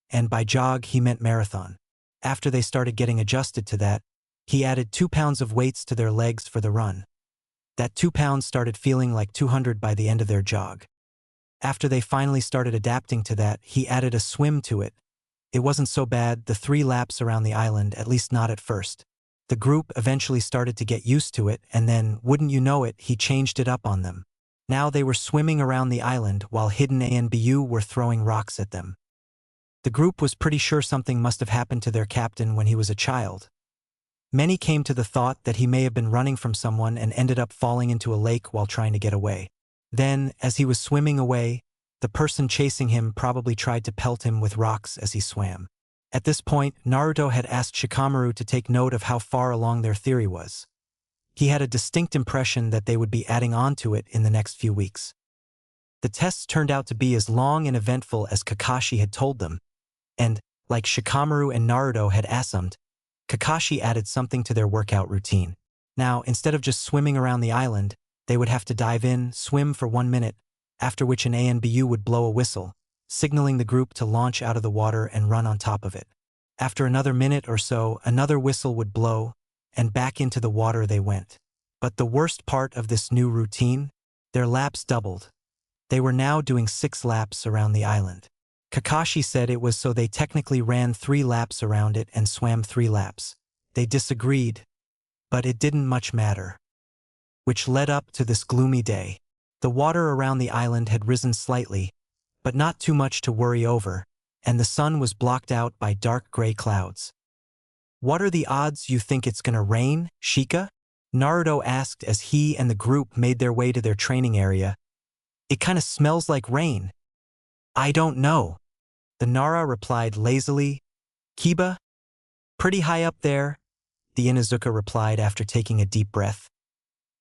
and by jog he meant marathon. After they started getting adjusted to that, he added 2 pounds of weights to their legs for the run. That 2 pounds started feeling like 200 by the end of their jog. After they finally started adapting to that, he added a swim to it. It wasn't so bad, the 3 laps around the island, at least not at first. The group eventually started to get used to it, and then, wouldn't you know it, he changed it up on them. Now they were swimming around the island while hidden ANBU were throwing rocks at them. The group was pretty sure something must have happened to their captain when he was a child. Many came to the thought that he may have been running from someone and ended up falling into a lake while trying to get away. Then, as he was swimming away, the person chasing him probably tried to pelt him with rocks as he swam. At this point, Naruto had asked Shikamaru to take note of how far along their theory was. He had a distinct impression that they would be adding on to it in the next few weeks. The tests turned out to be as long and eventful as Kakashi had told them, and, like Shikamaru and Naruto had assumed, Kakashi added something to their workout routine. Now, instead of just swimming around the island, they would have to dive in, swim for 1 minute, after which an ANBU would blow a whistle, signaling the group to launch out of the water and run on top of it. After another minute or so, another whistle would blow, and back into the water they went. But the worst part of this new routine, their laps doubled. They were now doing 6 laps around the island. Kakashi said it was so they technically ran 3 laps around it and swam 3 laps. They disagreed, but it didn't much matter. Which led up to this gloomy day. The water around the island had risen slightly, but not too much to worry over, and the sun was blocked out by dark gray clouds. "What are the odds you think it's gonna rain, Shika?" Naruto asked as he and the group made their way to their training area. "It kinda smells like rain." "I don't know," the Nara replied lazily. "Kiba?" "Pretty high up there," the Inuzuka replied after taking a deep breath.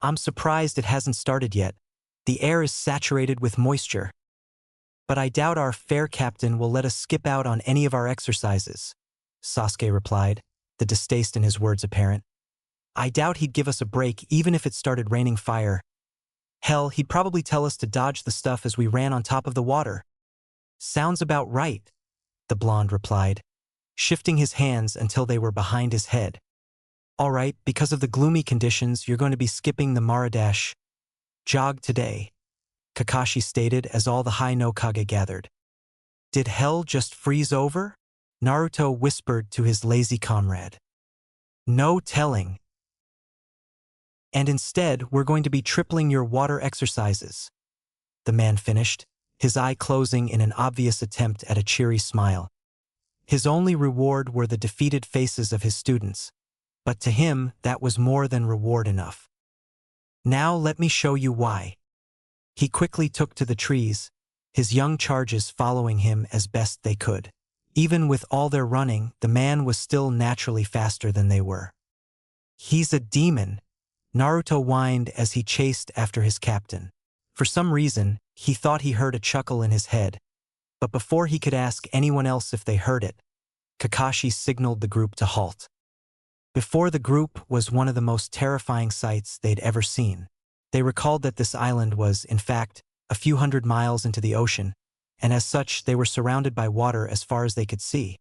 "I'm surprised it hasn't started yet. The air is saturated with moisture. But I doubt our fair captain will let us skip out on any of our exercises," Sasuke replied, the distaste in his words apparent. "I doubt he'd give us a break even if it started raining fire. Hell, he'd probably tell us to dodge the stuff as we ran on top of the water." "Sounds about right," the blonde replied, shifting his hands until they were behind his head. "All right, because of the gloomy conditions, you're going to be skipping the Maradash jog today," Kakashi stated as all the High no Kage gathered. "Did hell just freeze over?" Naruto whispered to his lazy comrade. "No telling. And instead, we're going to be tripling your water exercises," the man finished, his eye closing in an obvious attempt at a cheery smile. His only reward were the defeated faces of his students, but to him that was more than reward enough. "Now let me show you why." He quickly took to the trees, his young charges following him as best they could. Even with all their running, the man was still naturally faster than they were. "He's a demon," Naruto whined as he chased after his captain. For some reason, he thought he heard a chuckle in his head, but before he could ask anyone else if they heard it, Kakashi signaled the group to halt. Before the group was one of the most terrifying sights they'd ever seen. They recalled that this island was, in fact, a few hundred miles into the ocean, and as such they were surrounded by water as far as they could see.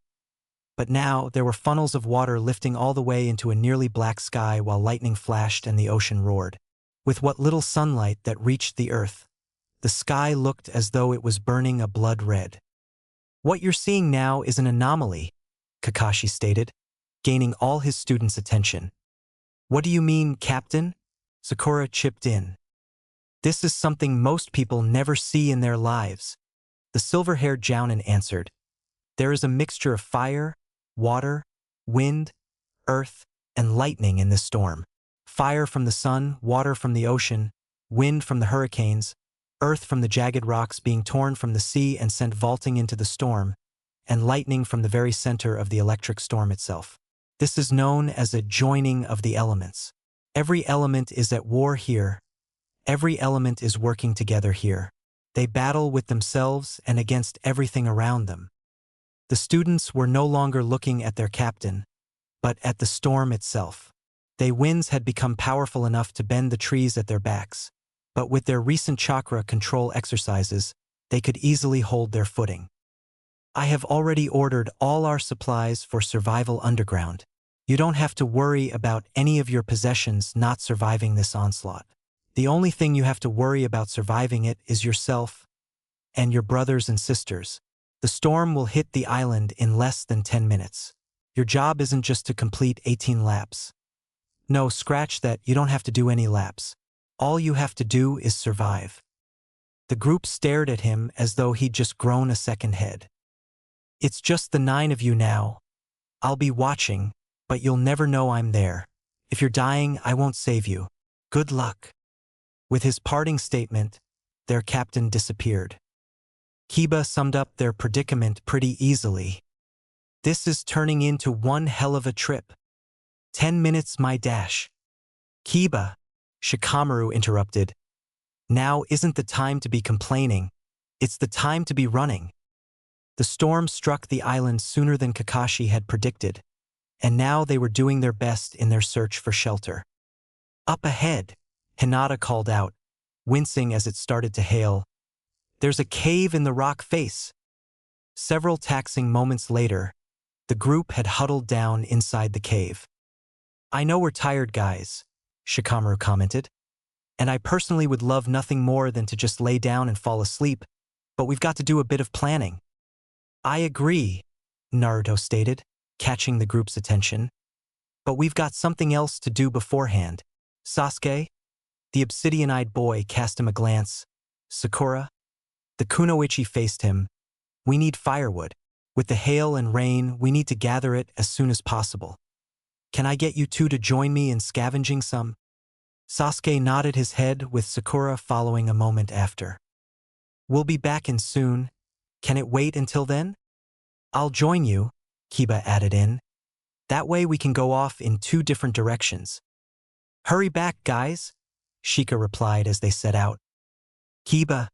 But now there were funnels of water lifting all the way into a nearly black sky while lightning flashed and the ocean roared. With what little sunlight that reached the earth, the sky looked as though it was burning a blood red. "What you're seeing now is an anomaly," Kakashi stated, gaining all his students' attention. "What do you mean, Captain?" Sakura chipped in. "This is something most people never see in their lives," the silver-haired Jounin answered. "There is a mixture of fire, water, wind, earth, and lightning in this storm. Fire from the sun, water from the ocean, wind from the hurricanes, earth from the jagged rocks being torn from the sea and sent vaulting into the storm, and lightning from the very center of the electric storm itself. This is known as a joining of the elements. Every element is at war here. Every element is working together here. They battle with themselves and against everything around them." The students were no longer looking at their captain, but at the storm itself. The winds had become powerful enough to bend the trees at their backs, but with their recent chakra control exercises, they could easily hold their footing. "I have already ordered all our supplies for survival underground. You don't have to worry about any of your possessions not surviving this onslaught. The only thing you have to worry about surviving it is yourself and your brothers and sisters. The storm will hit the island in less than 10 minutes. Your job isn't just to complete 18 laps. No, scratch that, you don't have to do any laps. All you have to do is survive." The group stared at him as though he'd just grown a second head. "It's just the 9 of you now. I'll be watching, but you'll never know I'm there. If you're dying, I won't save you. Good luck." With his parting statement, their captain disappeared. Kiba summed up their predicament pretty easily. "This is turning into one hell of a trip. 10 minutes my dash." "Kiba," Shikamaru interrupted. "Now isn't the time to be complaining. It's the time to be running." The storm struck the island sooner than Kakashi had predicted, and now they were doing their best in their search for shelter. "Up ahead," Hinata called out, wincing as it started to hail. "There's a cave in the rock face." Several taxing moments later, the group had huddled down inside the cave. "I know we're tired, guys," Shikamaru commented, And I personally would love nothing more than to just lay down and fall asleep, but we've got to do a bit of planning. I agree, Naruto stated, catching the group's attention. But we've got something else to do beforehand. Sasuke? The obsidian-eyed boy cast him a glance. Sakura? The kunoichi faced him. We need firewood. With the hail and rain, we need to gather it as soon as possible. Can I get you two to join me in scavenging some? Sasuke nodded his head, with Sakura following a moment after. We'll be back in soon. Can it wait until then? I'll join you, Kiba added in. That way we can go off in two different directions. Hurry back, guys, Shika replied as they set out. Kiba.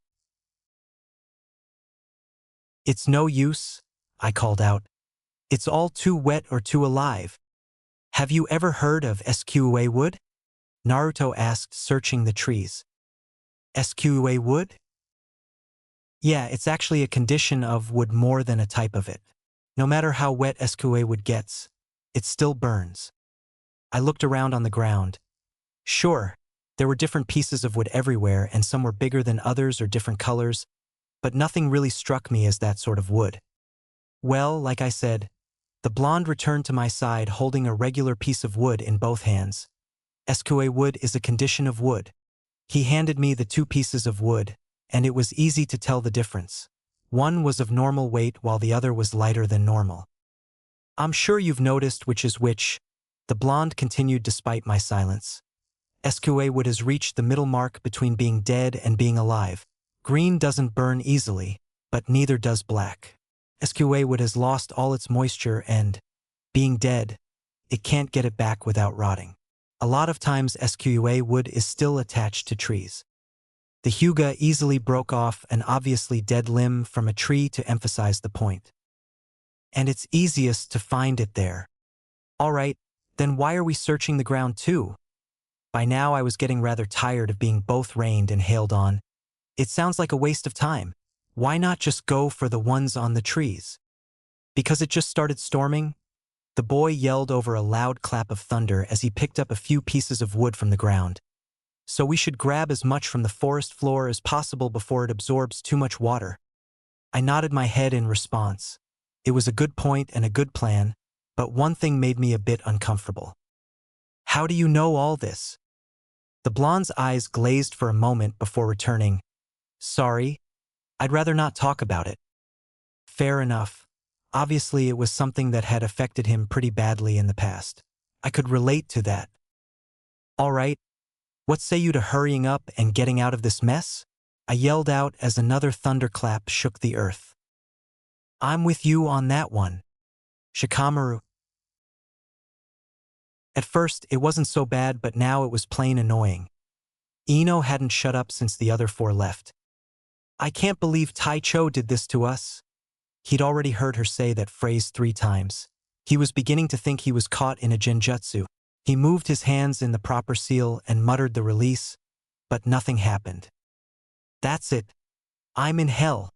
It's no use, I called out. It's all too wet or too alive. Have you ever heard of SQA wood? Naruto asked, searching the trees. SQA wood? Yeah, it's actually a condition of wood more than a type of it. No matter how wet SQA wood gets, it still burns. I looked around on the ground. Sure, there were different pieces of wood everywhere, and some were bigger than others or different colors, but nothing really struck me as that sort of wood. Well, like I said, the blonde returned to my side holding a regular piece of wood in both hands. SQA wood is a condition of wood. He handed me the two pieces of wood, and it was easy to tell the difference. One was of normal weight while the other was lighter than normal. I'm sure you've noticed which is which, the blonde continued despite my silence. SQA wood has reached the middle mark between being dead and being alive. Green doesn't burn easily, but neither does black. SQA wood has lost all its moisture and, being dead, it can't get it back without rotting. A lot of times SQA wood is still attached to trees. The Hyuga easily broke off an obviously dead limb from a tree to emphasize the point. And it's easiest to find it there. Alright, then why are we searching the ground too? By now I was getting rather tired of being both rained and hailed on. It sounds like a waste of time. Why not just go for the ones on the trees? Because it just started storming? The boy yelled over a loud clap of thunder as he picked up a few pieces of wood from the ground. So we should grab as much from the forest floor as possible before it absorbs too much water. I nodded my head in response. It was a good point and a good plan, but one thing made me a bit uncomfortable. How do you know all this? The blonde's eyes glazed for a moment before returning. Sorry, I'd rather not talk about it. Fair enough. Obviously, it was something that had affected him pretty badly in the past. I could relate to that. All right, what say you to hurrying up and getting out of this mess? I yelled out as another thunderclap shook the earth. I'm with you on that one. Shikamaru. At first, it wasn't so bad, but now it was plain annoying. Ino hadn't shut up since the other four left. I can't believe Taicho did this to us. He'd already heard her say that phrase 3 times. He was beginning to think he was caught in a genjutsu. He moved his hands in the proper seal and muttered the release, but nothing happened. That's it. I'm in hell.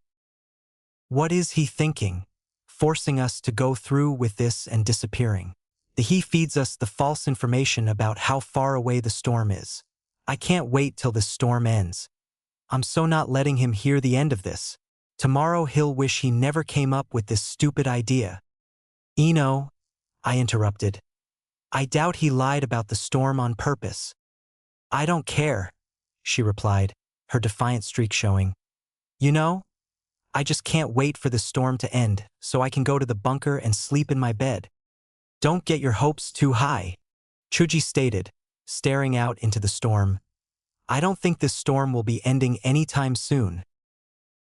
What is he thinking? Forcing us to go through with this and disappearing. He feeds us the false information about how far away the storm is. I can't wait till this storm ends. I'm so not letting him hear the end of this. Tomorrow he'll wish he never came up with this stupid idea. Ino, I interrupted. I doubt he lied about the storm on purpose. I don't care, she replied, her defiant streak showing. You know, I just can't wait for the storm to end so I can go to the bunker and sleep in my bed. Don't get your hopes too high, Chuji stated, staring out into the storm. I don't think this storm will be ending anytime soon.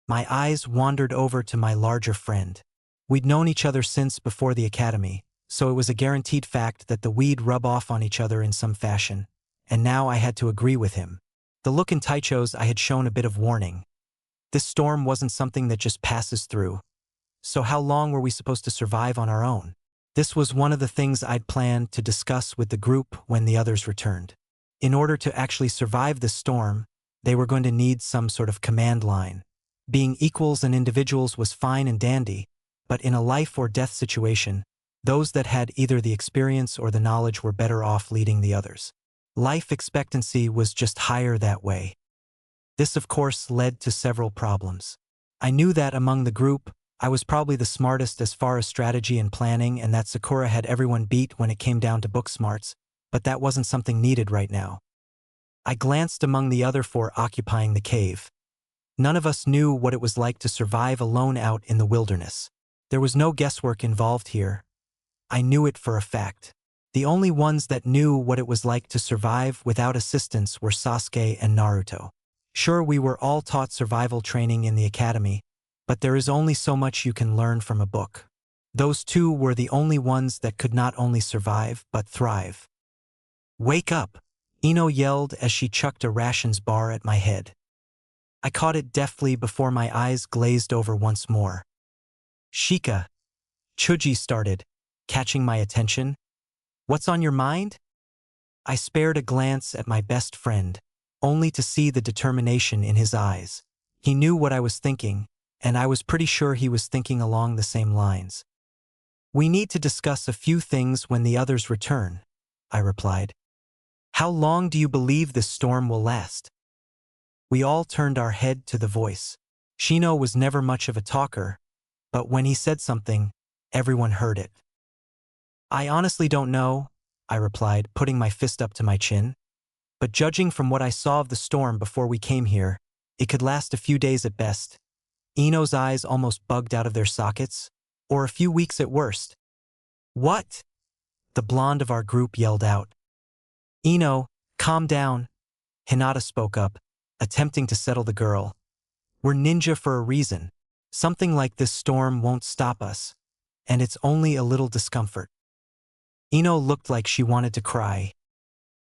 My eyes wandered over to my larger friend. We'd known each other since before the academy, so it was a guaranteed fact that the we'd rub off on each other in some fashion, and now I had to agree with him. The look in Taicho's I had shown a bit of warning. This storm wasn't something that just passes through. So how long were we supposed to survive on our own? This was one of the things I'd planned to discuss with the group when the others returned. In order to actually survive this storm, they were going to need some sort of command line. Being equals and individuals was fine and dandy, but in a life or death situation, those that had either the experience or the knowledge were better off leading the others. Life expectancy was just higher that way. This of course led to several problems. I knew that among the group, I was probably the smartest as far as strategy and planning, and that Sakura had everyone beat when it came down to book smarts, but that wasn't something needed right now. I glanced among the other four occupying the cave. None of us knew what it was like to survive alone out in the wilderness. There was no guesswork involved here. I knew it for a fact. The only ones that knew what it was like to survive without assistance were Sasuke and Naruto. Sure, we were all taught survival training in the academy, but there is only so much you can learn from a book. Those two were the only ones that could not only survive, but thrive. "Wake up!" Ino yelled as she chucked a rations bar at my head. I caught it deftly before my eyes glazed over once more. "Shika," Chuji started, catching my attention. "What's on your mind?" I spared a glance at my best friend, only to see the determination in his eyes. He knew what I was thinking, and I was pretty sure he was thinking along the same lines. "We need to discuss a few things when the others return," I replied. "How long do you believe this storm will last?" We all turned our head to the voice. Shino was never much of a talker, but when he said something, everyone heard it. "I honestly don't know," I replied, putting my fist up to my chin. "But judging from what I saw of the storm before we came here, it could last a few days at best." Ino's eyes almost bugged out of their sockets. "Or a few weeks at worst." "What?" the blonde of our group yelled out. "Ino, calm down," Hinata spoke up, attempting to settle the girl. "We're ninja for a reason. Something like this storm won't stop us, and it's only a little discomfort." Ino looked like she wanted to cry.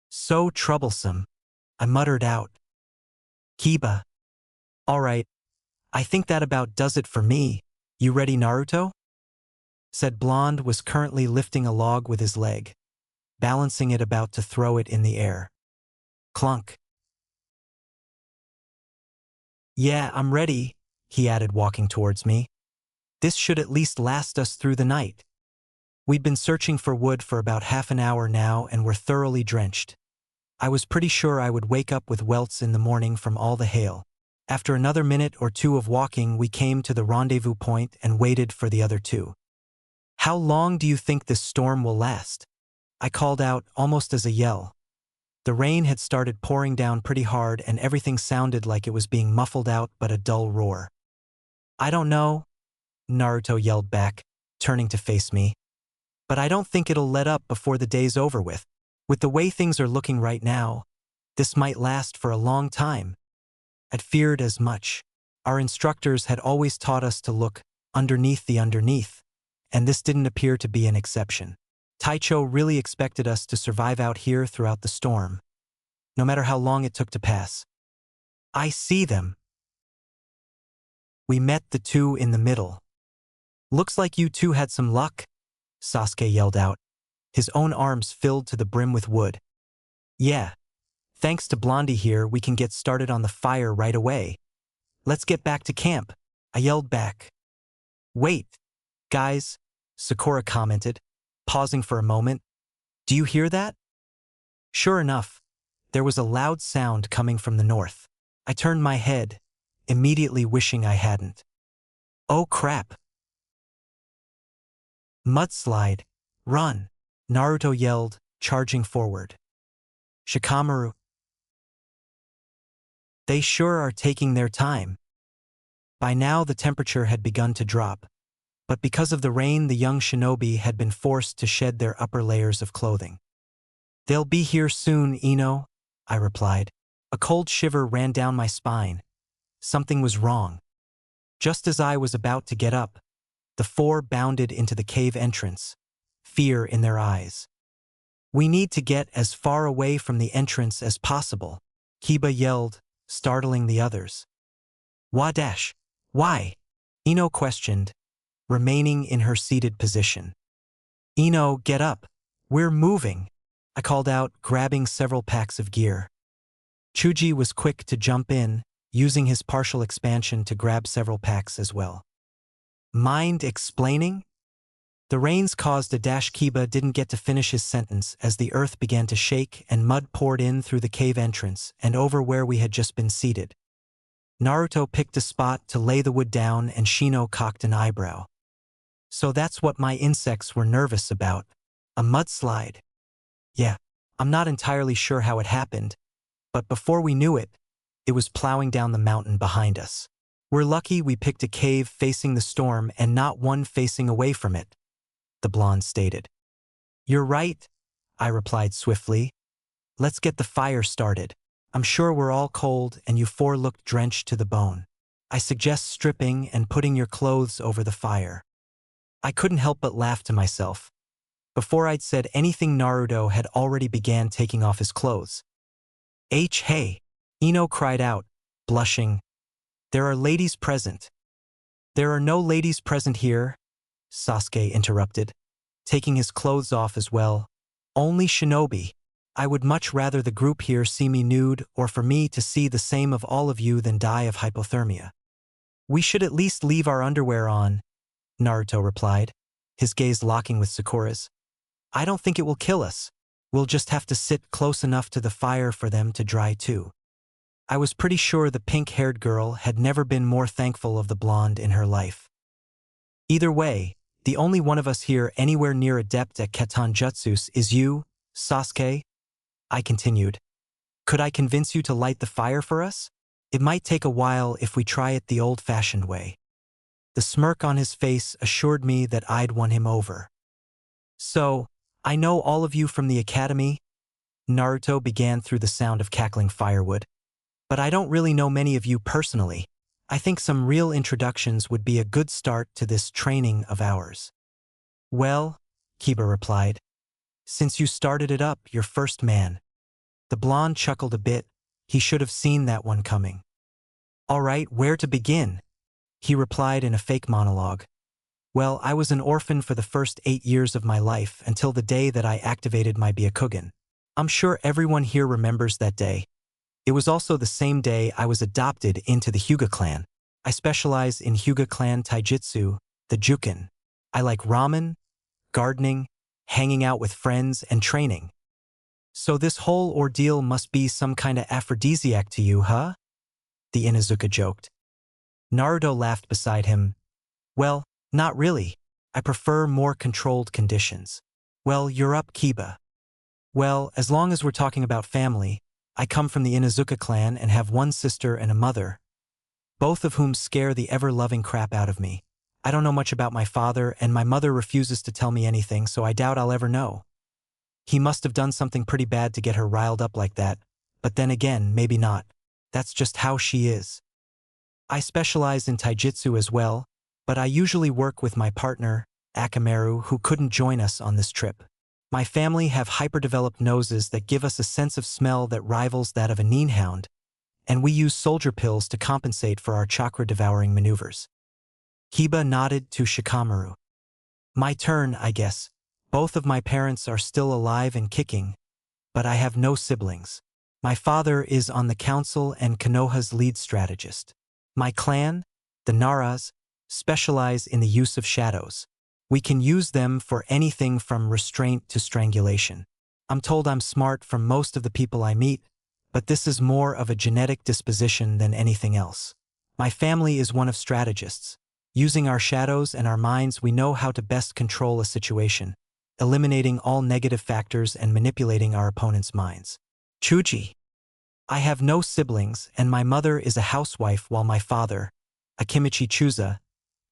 "So troublesome," I muttered out. "Kiba. All right, I think that about does it for me. You ready, Naruto?" Said Blonde was currently lifting a log with his leg, balancing it about to throw it in the air. Clunk. "Yeah, I'm ready," he added, walking towards me. "This should at least last us through the night." We'd been searching for wood for about half an hour now and were thoroughly drenched. I was pretty sure I would wake up with welts in the morning from all the hail. After another minute or two of walking, we came to the rendezvous point and waited for the other two. "How long do you think this storm will last?" I called out, almost as a yell. The rain had started pouring down pretty hard and everything sounded like it was being muffled out but a dull roar. "I don't know," Naruto yelled back, turning to face me. "But I don't think it'll let up before the day's over with. With the way things are looking right now, this might last for a long time." I'd feared as much. Our instructors had always taught us to look underneath the underneath, and this didn't appear to be an exception. Taicho really expected us to survive out here throughout the storm, no matter how long it took to pass. "I see them." We met the two in the middle. "Looks like you two had some luck," Sasuke yelled out, his own arms filled to the brim with wood. "Yeah. Thanks to Blondie here, we can get started on the fire right away. Let's get back to camp," I yelled back. "Wait, guys," Sakura commented, pausing for a moment. "Do you hear that?" Sure enough, there was a loud sound coming from the north. I turned my head, immediately wishing I hadn't. "Oh crap. Mudslide, run," Naruto yelled, charging forward. "Shikamaru. They sure are taking their time." By now the temperature had begun to drop, but because of the rain the young shinobi had been forced to shed their upper layers of clothing. "They'll be here soon, Ino," I replied. A cold shiver ran down my spine. Something was wrong. Just as I was about to get up, the four bounded into the cave entrance, fear in their eyes. "We need to get as far away from the entrance as possible," Kiba yelled, startling the others. "Wadash, why?" Ino questioned, remaining in her seated position. "Ino, get up. We're moving," I called out, grabbing several packs of gear. Chuji was quick to jump in, using his partial expansion to grab several packs as well. "Mind explaining?" The rains caused a dash. Kiba didn't get to finish his sentence as the earth began to shake and mud poured in through the cave entrance and over where we had just been seated. Naruto picked a spot to lay the wood down and Shino cocked an eyebrow. So that's what my insects were nervous about. A mudslide. Yeah, I'm not entirely sure how it happened, but before we knew it, it was plowing down the mountain behind us. We're lucky we picked a cave facing the storm and not one facing away from it, the blonde stated. You're right, I replied swiftly. Let's get the fire started. I'm sure we're all cold and you four look drenched to the bone. I suggest stripping and putting your clothes over the fire. I couldn't help but laugh to myself. Before I'd said anything, Naruto had already began taking off his clothes. Hey, Ino cried out, blushing. There are ladies present. There are no ladies present here, Sasuke interrupted, taking his clothes off as well. Only shinobi. I would much rather the group here see me nude or for me to see the same of all of you than die of hypothermia. We should at least leave our underwear on, Naruto replied, his gaze locking with Sakura's. I don't think it will kill us. We'll just have to sit close enough to the fire for them to dry too. I was pretty sure the pink-haired girl had never been more thankful of the blonde in her life. Either way, the only one of us here anywhere near adept at Keton Jutsus is you, Sasuke, I continued. Could I convince you to light the fire for us? It might take a while if we try it the old-fashioned way. The smirk on his face assured me that I'd won him over. So, I know all of you from the academy, Naruto began through the sound of cackling firewood. But I don't really know many of you personally. I think some real introductions would be a good start to this training of ours. Well, Kiba replied, since you started it up, you're first man. The blonde chuckled a bit. He should have seen that one coming. All right, where to begin? He replied in a fake monologue. Well, I was an orphan for the first 8 years of my life until the day that I activated my Byakugan. I'm sure everyone here remembers that day. It was also the same day I was adopted into the Hyuga clan. I specialize in Hyuga clan taijutsu, the Juken. I like ramen, gardening, hanging out with friends, and training. So this whole ordeal must be some kind of aphrodisiac to you, huh? The Inuzuka joked. Naruto laughed beside him. Well, not really. I prefer more controlled conditions. Well, you're up, Kiba. Well, as long as we're talking about family, I come from the Inuzuka clan and have one sister and a mother, both of whom scare the ever-loving crap out of me. I don't know much about my father, and my mother refuses to tell me anything, so I doubt I'll ever know. He must have done something pretty bad to get her riled up like that, but then again, maybe not. That's just how she is. I specialize in taijutsu as well, but I usually work with my partner, Akamaru, who couldn't join us on this trip. My family have hyper-developed noses that give us a sense of smell that rivals that of a neenhound, and we use soldier pills to compensate for our chakra-devouring maneuvers. Kiba nodded to Shikamaru. My turn, I guess. Both of my parents are still alive and kicking, but I have no siblings. My father is on the council and Konoha's lead strategist. My clan, the Naras, specialize in the use of shadows. We can use them for anything from restraint to strangulation. I'm told I'm smart from most of the people I meet, but this is more of a genetic disposition than anything else. My family is one of strategists. Using our shadows and our minds, we know how to best control a situation, eliminating all negative factors and manipulating our opponent's minds. Chuji. I have no siblings, and my mother is a housewife while my father, Akimichi Chuza,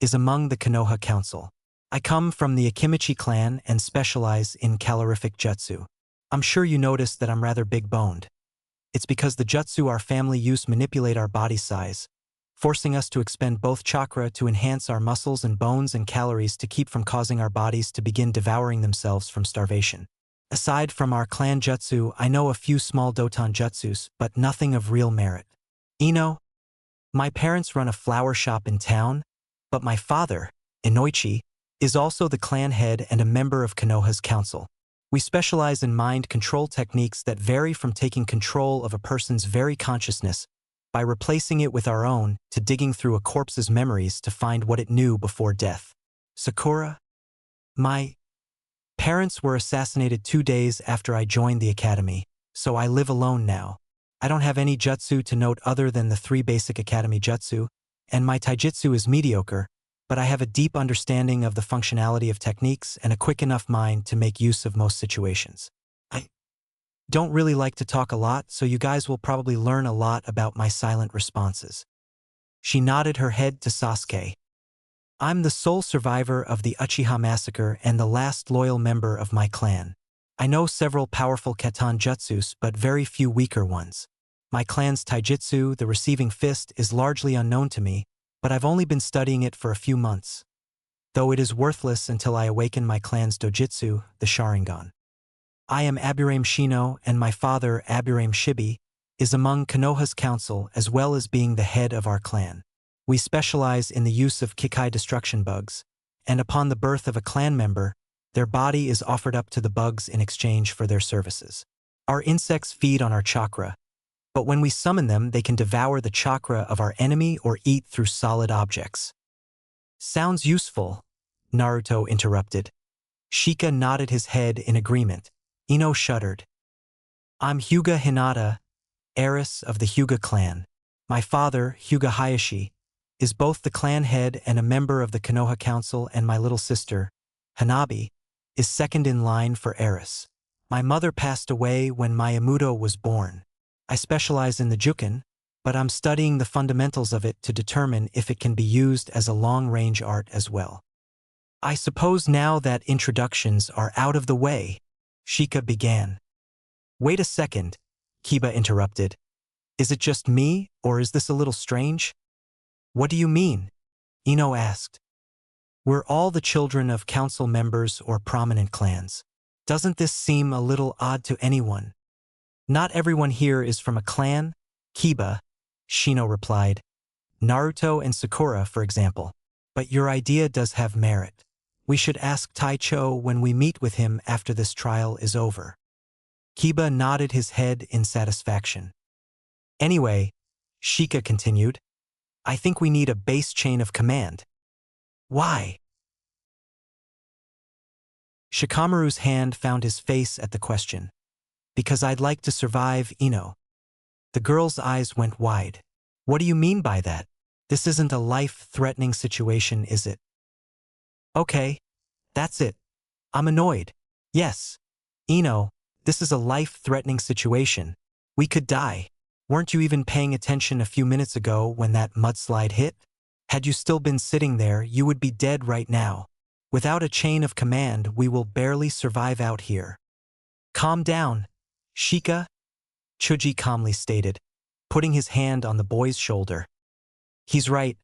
is among the Konoha Council. I come from the Akimichi clan and specialize in calorific jutsu. I'm sure you noticed that I'm rather big-boned. It's because the jutsu our family use manipulate our body size, forcing us to expend both chakra to enhance our muscles and bones and calories to keep from causing our bodies to begin devouring themselves from starvation. Aside from our clan jutsu, I know a few small doton jutsus, but nothing of real merit. Ino, my parents run a flower shop in town, but my father, Inoichi, is also the clan head and a member of Konoha's council. We specialize in mind control techniques that vary from taking control of a person's very consciousness by replacing it with our own to digging through a corpse's memories to find what it knew before death. Sakura? My parents were assassinated 2 days after I joined the academy, so I live alone now. I don't have any jutsu to note other than the 3 basic academy jutsu, and my taijutsu is mediocre, but I have a deep understanding of the functionality of techniques and a quick enough mind to make use of most situations. I don't really like to talk a lot, so you guys will probably learn a lot about my silent responses. She nodded her head to Sasuke. I'm the sole survivor of the Uchiha massacre and the last loyal member of my clan. I know several powerful Ketan jutsus, but very few weaker ones. My clan's taijutsu, the receiving fist, is largely unknown to me, but I've only been studying it for a few months, though it is worthless until I awaken my clan's Dojutsu, the Sharingan. I am Aburame Shino, and my father, Aburame Shibi, is among Konoha's council as well as being the head of our clan. We specialize in the use of Kikai destruction bugs, and upon the birth of a clan member, their body is offered up to the bugs in exchange for their services. Our insects feed on our chakra, but when we summon them, they can devour the chakra of our enemy or eat through solid objects. Sounds useful, Naruto interrupted. Shika nodded his head in agreement. Ino shuddered. I'm Hyuga Hinata, heiress of the Hyuga clan. My father, Hyuga Hayashi, is both the clan head and a member of the Konoha Council, and my little sister, Hanabi, is second in line for heiress. My mother passed away when Miyamoto was born. I specialize in the Juken, but I'm studying the fundamentals of it to determine if it can be used as a long-range art as well. I suppose now that introductions are out of the way, Shika began. Wait a second, Kiba interrupted. Is it just me, or is this a little strange? What do you mean? Ino asked. We're all the children of council members or prominent clans. Doesn't this seem a little odd to anyone? Not everyone here is from a clan, Kiba, Shino replied. Naruto and Sakura, for example. But your idea does have merit. We should ask Taicho when we meet with him after this trial is over. Kiba nodded his head in satisfaction. Anyway, Shika continued, I think we need a base chain of command. Why? Shikamaru's hand found his face at the question. Because I'd like to survive, Ino. The girl's eyes went wide. What do you mean by that? This isn't a life-threatening situation, is it? Okay, that's it. I'm annoyed. Yes. Ino, this is a life-threatening situation. We could die. Weren't you even paying attention a few minutes ago when that mudslide hit? Had you still been sitting there, you would be dead right now. Without a chain of command, we will barely survive out here. Calm down, Shika, Chuji calmly stated, putting his hand on the boy's shoulder. He's right,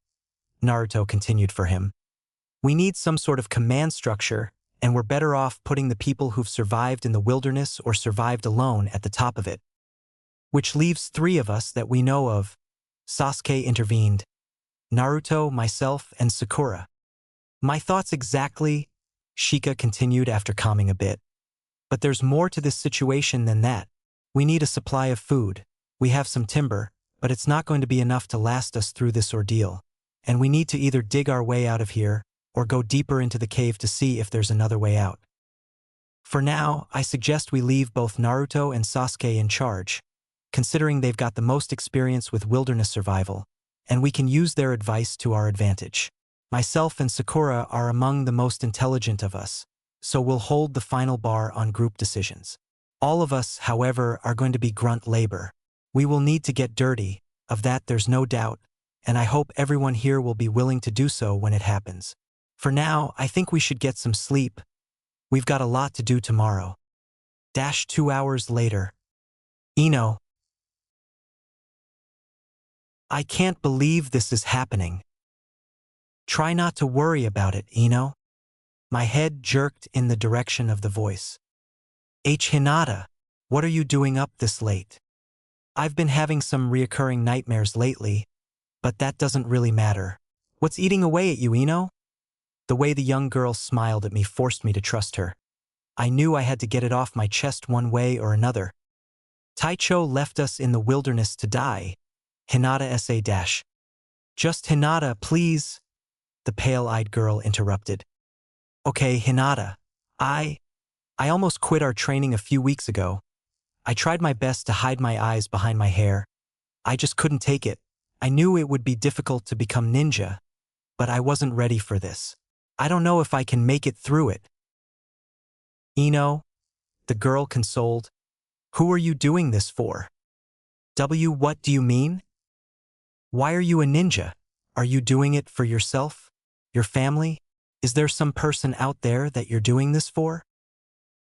Naruto continued for him. We need some sort of command structure, and we're better off putting the people who've survived in the wilderness or survived alone at the top of it. Which leaves 3 of us that we know of, Sasuke intervened. Naruto, myself, and Sakura. My thoughts exactly, Shika continued after calming a bit. But there's more to this situation than that. We need a supply of food. We have some timber, but it's not going to be enough to last us through this ordeal. And we need to either dig our way out of here, or go deeper into the cave to see if there's another way out. For now, I suggest we leave both Naruto and Sasuke in charge, considering they've got the most experience with wilderness survival, and we can use their advice to our advantage. Myself and Sakura are among the most intelligent of us, so we'll hold the final bar on group decisions. All of us, however, are going to be grunt labor. We will need to get dirty, of that there's no doubt, and I hope everyone here will be willing to do so when it happens. For now, I think we should get some sleep. We've got a lot to do tomorrow. 2 hours later. Ino. I can't believe this is happening. Try not to worry about it, Ino. My head jerked in the direction of the voice. Hinata, what are you doing up this late? I've been having some reoccurring nightmares lately, but that doesn't really matter. What's eating away at you, Ino? The way the young girl smiled at me forced me to trust her. I knew I had to get it off my chest one way or another. Taicho left us in the wilderness to die. Hinata sa-. Just Hinata, please, the pale-eyed girl interrupted. Okay, Hinata. I almost quit our training a few weeks ago. I tried my best to hide my eyes behind my hair. I just couldn't take it. I knew it would be difficult to become ninja, but I wasn't ready for this. I don't know if I can make it through it. Ino, the girl consoled. Who are you doing this for? What do you mean? Why are you a ninja? Are you doing it for yourself? Your family? Is there some person out there that you're doing this for?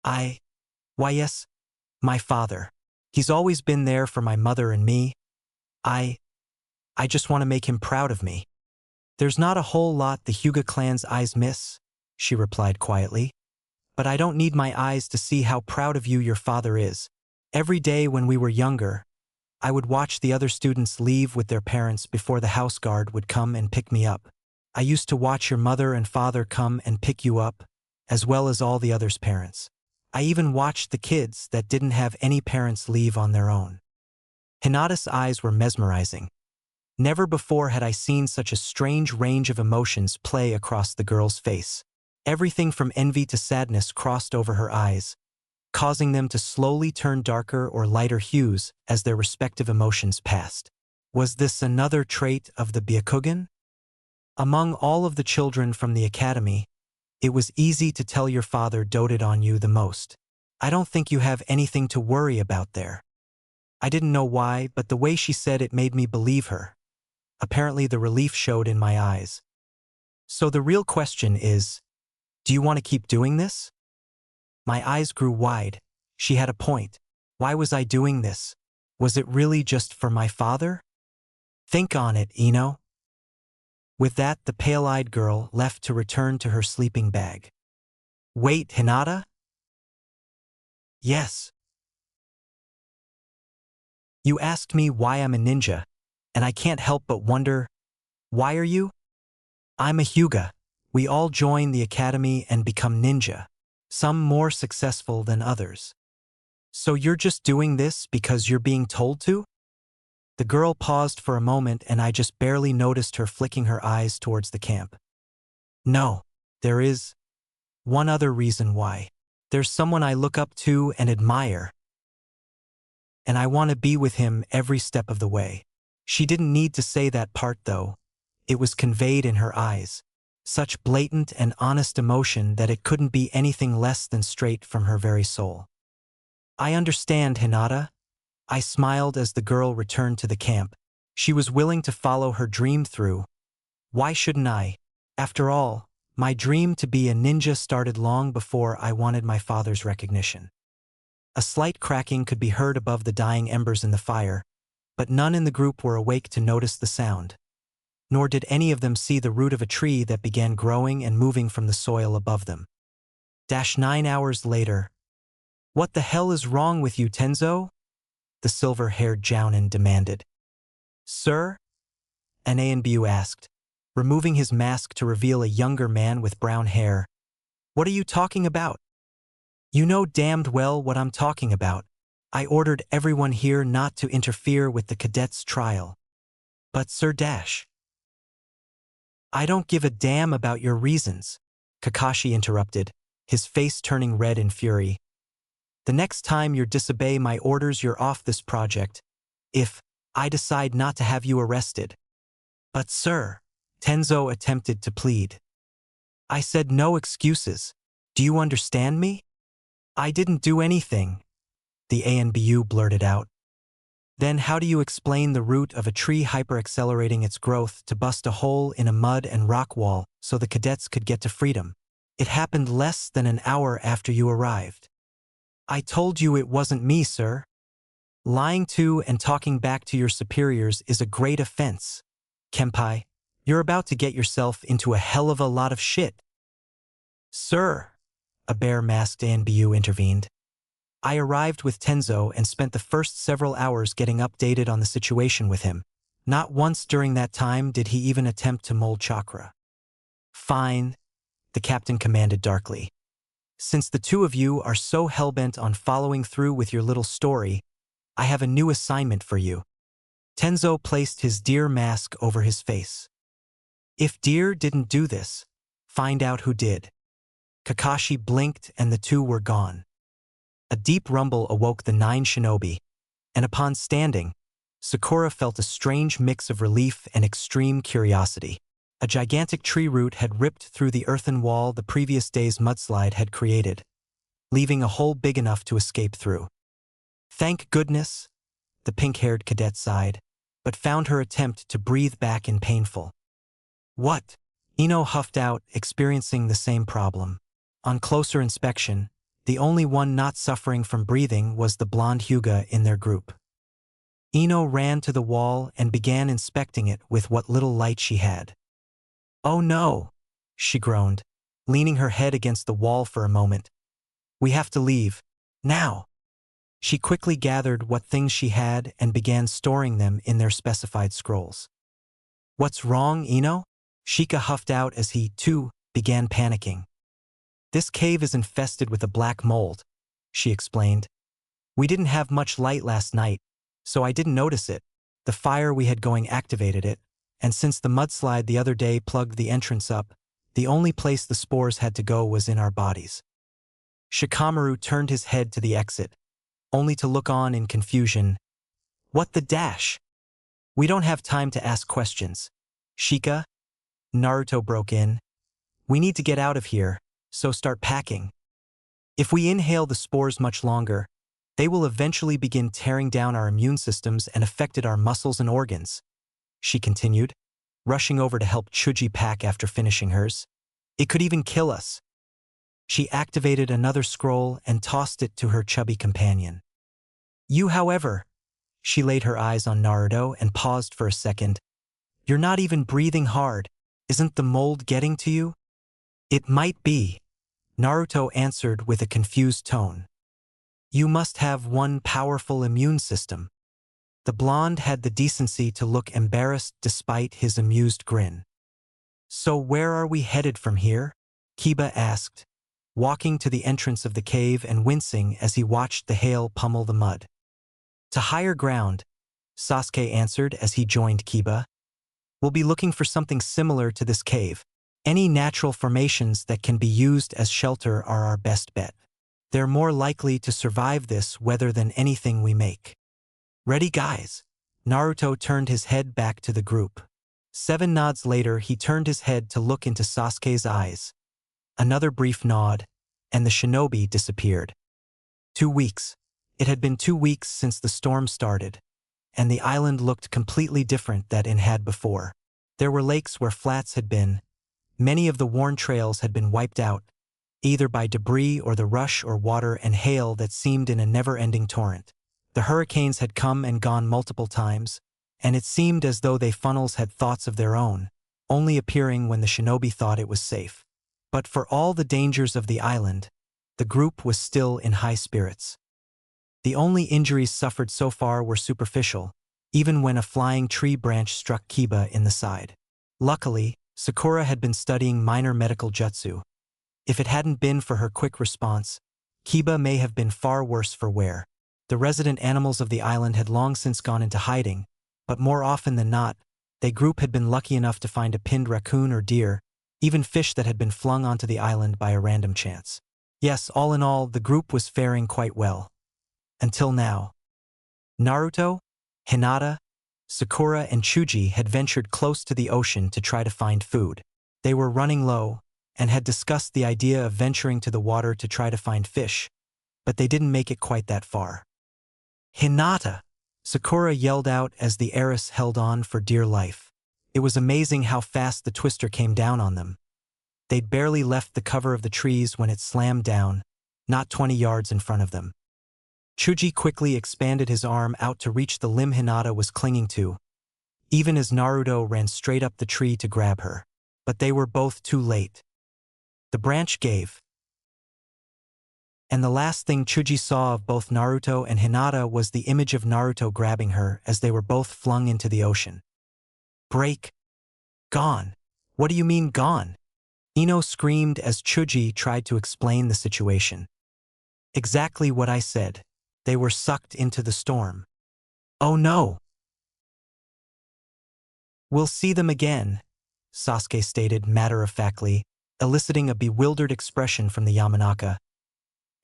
Why yes, my father. He's always been there for my mother and me. I just want to make him proud of me. There's not a whole lot the Hyuga clan's eyes miss, she replied quietly. But I don't need my eyes to see how proud of you your father is. Every day when we were younger, I would watch the other students leave with their parents before the house guard would come and pick me up. I used to watch your mother and father come and pick you up, as well as all the others' parents. I even watched the kids that didn't have any parents leave on their own. Hinata's eyes were mesmerizing. Never before had I seen such a strange range of emotions play across the girl's face. Everything from envy to sadness crossed over her eyes, causing them to slowly turn darker or lighter hues as their respective emotions passed. Was this another trait of the Byakugan? Among all of the children from the academy, it was easy to tell your father doted on you the most. I don't think you have anything to worry about there. I didn't know why, but the way she said it made me believe her. Apparently the relief showed in my eyes. So the real question is, do you want to keep doing this? My eyes grew wide. She had a point. Why was I doing this? Was it really just for my father? Think on it, Ino. With that, the pale-eyed girl left to return to her sleeping bag. Wait, Hinata? Yes. You asked me why I'm a ninja, and I can't help but wonder, why are you? I'm a Hyuga. We all join the academy and become ninja, some more successful than others. So you're just doing this because you're being told to? The girl paused for a moment and I just barely noticed her flicking her eyes towards the camp. No, there is one other reason why. There's someone I look up to and admire, and I want to be with him every step of the way. She didn't need to say that part though. It was conveyed in her eyes. Such blatant and honest emotion that it couldn't be anything less than straight from her very soul. I understand, Hinata. I smiled as the girl returned to the camp. She was willing to follow her dream through. Why shouldn't I? After all, my dream to be a ninja started long before I wanted my father's recognition. A slight cracking could be heard above the dying embers in the fire, but none in the group were awake to notice the sound. Nor did any of them see the root of a tree that began growing and moving from the soil above them. 9 hours later. What the hell is wrong with you, Tenzo? The silver-haired Jounin demanded. Sir? Anayanbu asked, removing his mask to reveal a younger man with brown hair. What are you talking about? You know damned well what I'm talking about. I ordered everyone here not to interfere with the cadet's trial. But Sir Dash. I don't give a damn about your reasons, Kakashi interrupted, his face turning red in fury. The next time you disobey my orders, you're off this project, if I decide not to have you arrested. But sir, Tenzo attempted to plead. I said no excuses. Do you understand me? I didn't do anything, the ANBU blurted out. Then how do you explain the root of a tree hyper-accelerating its growth to bust a hole in a mud and rock wall so the cadets could get to freedom? It happened less than an hour after you arrived. I told you it wasn't me, sir. Lying to and talking back to your superiors is a great offense. Kenpai, you're about to get yourself into a hell of a lot of shit. Sir, a bear-masked ANBU intervened. I arrived with Tenzo and spent the first several hours getting updated on the situation with him. Not once during that time did he even attempt to mold chakra. Fine, the captain commanded darkly. Since the two of you are so hell-bent on following through with your little story, I have a new assignment for you. Tenzo placed his deer mask over his face. If Deer didn't do this, find out who did. Kakashi blinked and the two were gone. A deep rumble awoke the 9 shinobi, and upon standing, Sakura felt a strange mix of relief and extreme curiosity. A gigantic tree root had ripped through the earthen wall the previous day's mudslide had created, leaving a hole big enough to escape through. Thank goodness, the pink-haired cadet sighed, but found her attempt to breathe back in painful. What? Ino huffed out, experiencing the same problem. On closer inspection, the only one not suffering from breathing was the blonde Hyuga in their group. Ino ran to the wall and began inspecting it with what little light she had. "Oh no," she groaned, leaning her head against the wall for a moment. "We have to leave. Now." She quickly gathered what things she had and began storing them in their specified scrolls. "What's wrong, Ino?" Shika huffed out as he, too, began panicking. "This cave is infested with a black mold," she explained. "We didn't have much light last night, so I didn't notice it. The fire we had going activated it, and since the mudslide the other day plugged the entrance up, the only place the spores had to go was in our bodies." Shikamaru turned his head to the exit, only to look on in confusion. "What the dash? We don't have time to ask questions. Shika," Naruto broke in, "we need to get out of here, so start packing. If we inhale the spores much longer, they will eventually begin tearing down our immune systems and affected our muscles and organs," she continued, rushing over to help Chuji pack after finishing hers. "It could even kill us." She activated another scroll and tossed it to her chubby companion. "You, however," she laid her eyes on Naruto and paused for a second. "You're not even breathing hard. Isn't the mold getting to you?" "It might be," Naruto answered with a confused tone. "You must have one powerful immune system." The blonde had the decency to look embarrassed despite his amused grin. "So where are we headed from here?" Kiba asked, walking to the entrance of the cave and wincing as he watched the hail pummel the mud. "To higher ground," Sasuke answered as he joined Kiba. "We'll be looking for something similar to this cave. Any natural formations that can be used as shelter are our best bet. They're more likely to survive this weather than anything we make. Ready, guys?" Naruto turned his head back to the group. 7 nods later, he turned his head to look into Sasuke's eyes. Another brief nod, and the shinobi disappeared. 2 weeks. It had been 2 weeks since the storm started, and the island looked completely different than it had before. There were lakes where flats had been. Many of the worn trails had been wiped out, either by debris or the rush or water and hail that seemed in a never-ending torrent. The hurricanes had come and gone multiple times, and it seemed as though they funnels had thoughts of their own, only appearing when the shinobi thought it was safe. But for all the dangers of the island, the group was still in high spirits. The only injuries suffered so far were superficial, even when a flying tree branch struck Kiba in the side. Luckily, Sakura had been studying minor medical jutsu. If it hadn't been for her quick response, Kiba may have been far worse for wear. The resident animals of the island had long since gone into hiding, but more often than not, the group had been lucky enough to find a pinned raccoon or deer, even fish that had been flung onto the island by a random chance. Yes, all in all, the group was faring quite well. Until now. Naruto, Hinata, Sakura and Chuji had ventured close to the ocean to try to find food. They were running low, and had discussed the idea of venturing to the water to try to find fish, but they didn't make it quite that far. "Hinata!" Sakura yelled out as the heiress held on for dear life. It was amazing how fast the twister came down on them. They'd barely left the cover of the trees when it slammed down, not 20 yards in front of them. Chuji quickly expanded his arm out to reach the limb Hinata was clinging to, even as Naruto ran straight up the tree to grab her. But they were both too late. The branch gave. And the last thing Chuji saw of both Naruto and Hinata was the image of Naruto grabbing her as they were both flung into the ocean. "Break. Gone." "What do you mean gone?" Ino screamed as Chuji tried to explain the situation. "Exactly what I said. They were sucked into the storm." "Oh no." "We'll see them again," Sasuke stated matter-of-factly, eliciting a bewildered expression from the Yamanaka.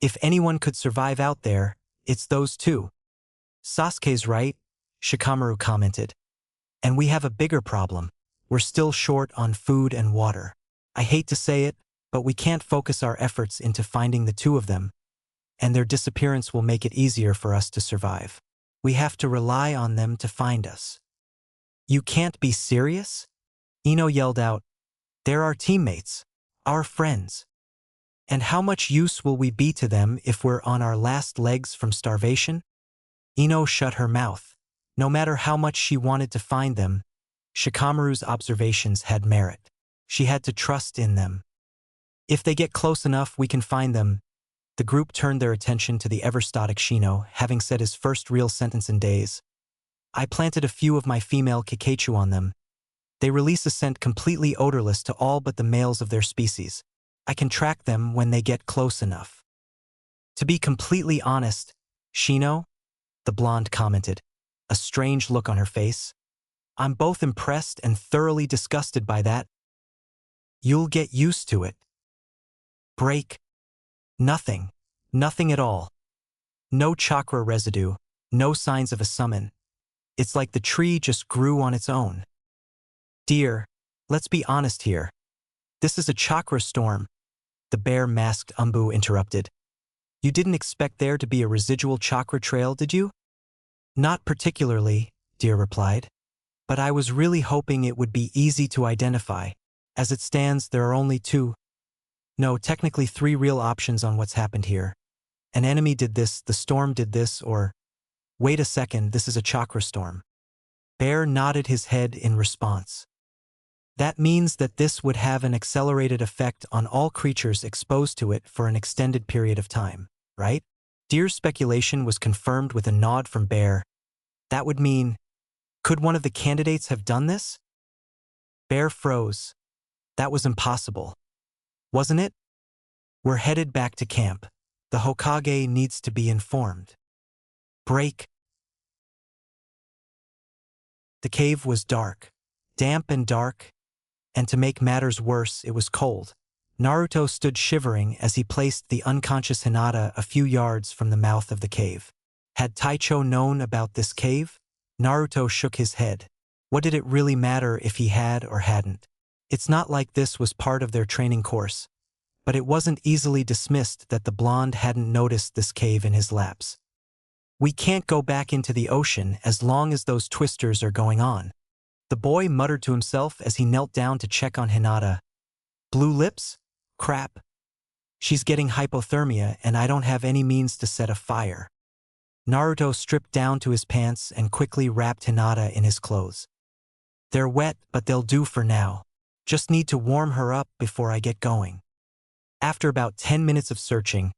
If anyone could survive out there, it's those two. Sasuke's right, Shikamaru commented. And we have a bigger problem. We're still short on food and water. I hate to say it, but we can't focus our efforts into finding the two of them, and their disappearance will make it easier for us to survive. We have to rely on them to find us. You can't be serious? Ino yelled out. They're our teammates, our friends. And how much use will we be to them if we're on our last legs from starvation? Ino shut her mouth. No matter how much she wanted to find them, Shikamaru's observations had merit. She had to trust in them. If they get close enough, we can find them. The group turned their attention to the ever-stoic Shino, having said his first real sentence in days. I planted a few of my female Kikeichu on them. They release a scent completely odorless to all but the males of their species. I can track them when they get close enough. To be completely honest, Shino, the blonde commented, a strange look on her face. I'm both impressed and thoroughly disgusted by that. You'll get used to it. Break. Nothing. Nothing at all. No chakra residue, no signs of a summon. It's like the tree just grew on its own. Dear, let's be honest here. This is a chakra storm, the bear-masked Umbu interrupted. You didn't expect there to be a residual chakra trail, did you? Not particularly, Deer replied. But I was really hoping it would be easy to identify. As it stands, there are only two. No, technically three real options on what's happened here. An enemy did this, the storm did this, or... Wait a second, this is a chakra storm. Bear nodded his head in response. That means that this would have an accelerated effect on all creatures exposed to it for an extended period of time, right? Deer's speculation was confirmed with a nod from Bear. That would mean... Could one of the candidates have done this? Bear froze. That was impossible. Wasn't it? We're headed back to camp. The Hokage needs to be informed. Break. The cave was dark, damp and dark, and to make matters worse, it was cold. Naruto stood shivering as he placed the unconscious Hinata a few yards from the mouth of the cave. Had Taicho known about this cave? Naruto shook his head. What did it really matter if he had or hadn't? It's not like this was part of their training course. But it wasn't easily dismissed that the blonde hadn't noticed this cave in his lapse. We can't go back into the ocean as long as those twisters are going on. The boy muttered to himself as he knelt down to check on Hinata. Blue lips? Crap. She's getting hypothermia and I don't have any means to set a fire. Naruto stripped down to his pants and quickly wrapped Hinata in his clothes. They're wet, but they'll do for now. Just need to warm her up before I get going. After about 10 minutes of searching,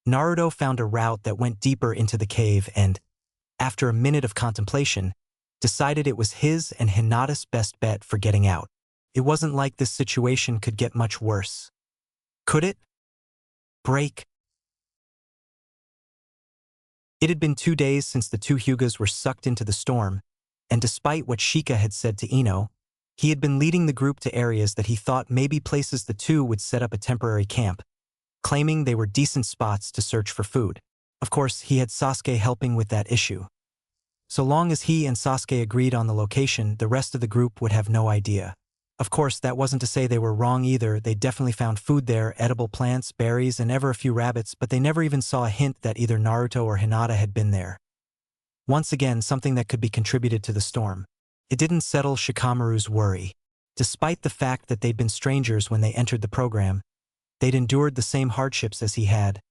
Naruto found a route that went deeper into the cave and, after a minute of contemplation, decided it was his and Hinata's best bet for getting out. It wasn't like this situation could get much worse. Could it? Break. It had been 2 days since the two Hyugas were sucked into the storm, and despite what Shika had said to Ino, he had been leading the group to areas that he thought maybe places the two would set up a temporary camp, claiming they were decent spots to search for food. Of course, he had Sasuke helping with that issue. So long as he and Sasuke agreed on the location, the rest of the group would have no idea. Of course, that wasn't to say they were wrong either. They definitely found food there, edible plants, berries, and ever a few rabbits, but they never even saw a hint that either Naruto or Hinata had been there. Once again, something that could be contributed to the storm. It didn't settle Shikamaru's worry. Despite the fact that they'd been strangers when they entered the program, they'd endured the same hardships as he had,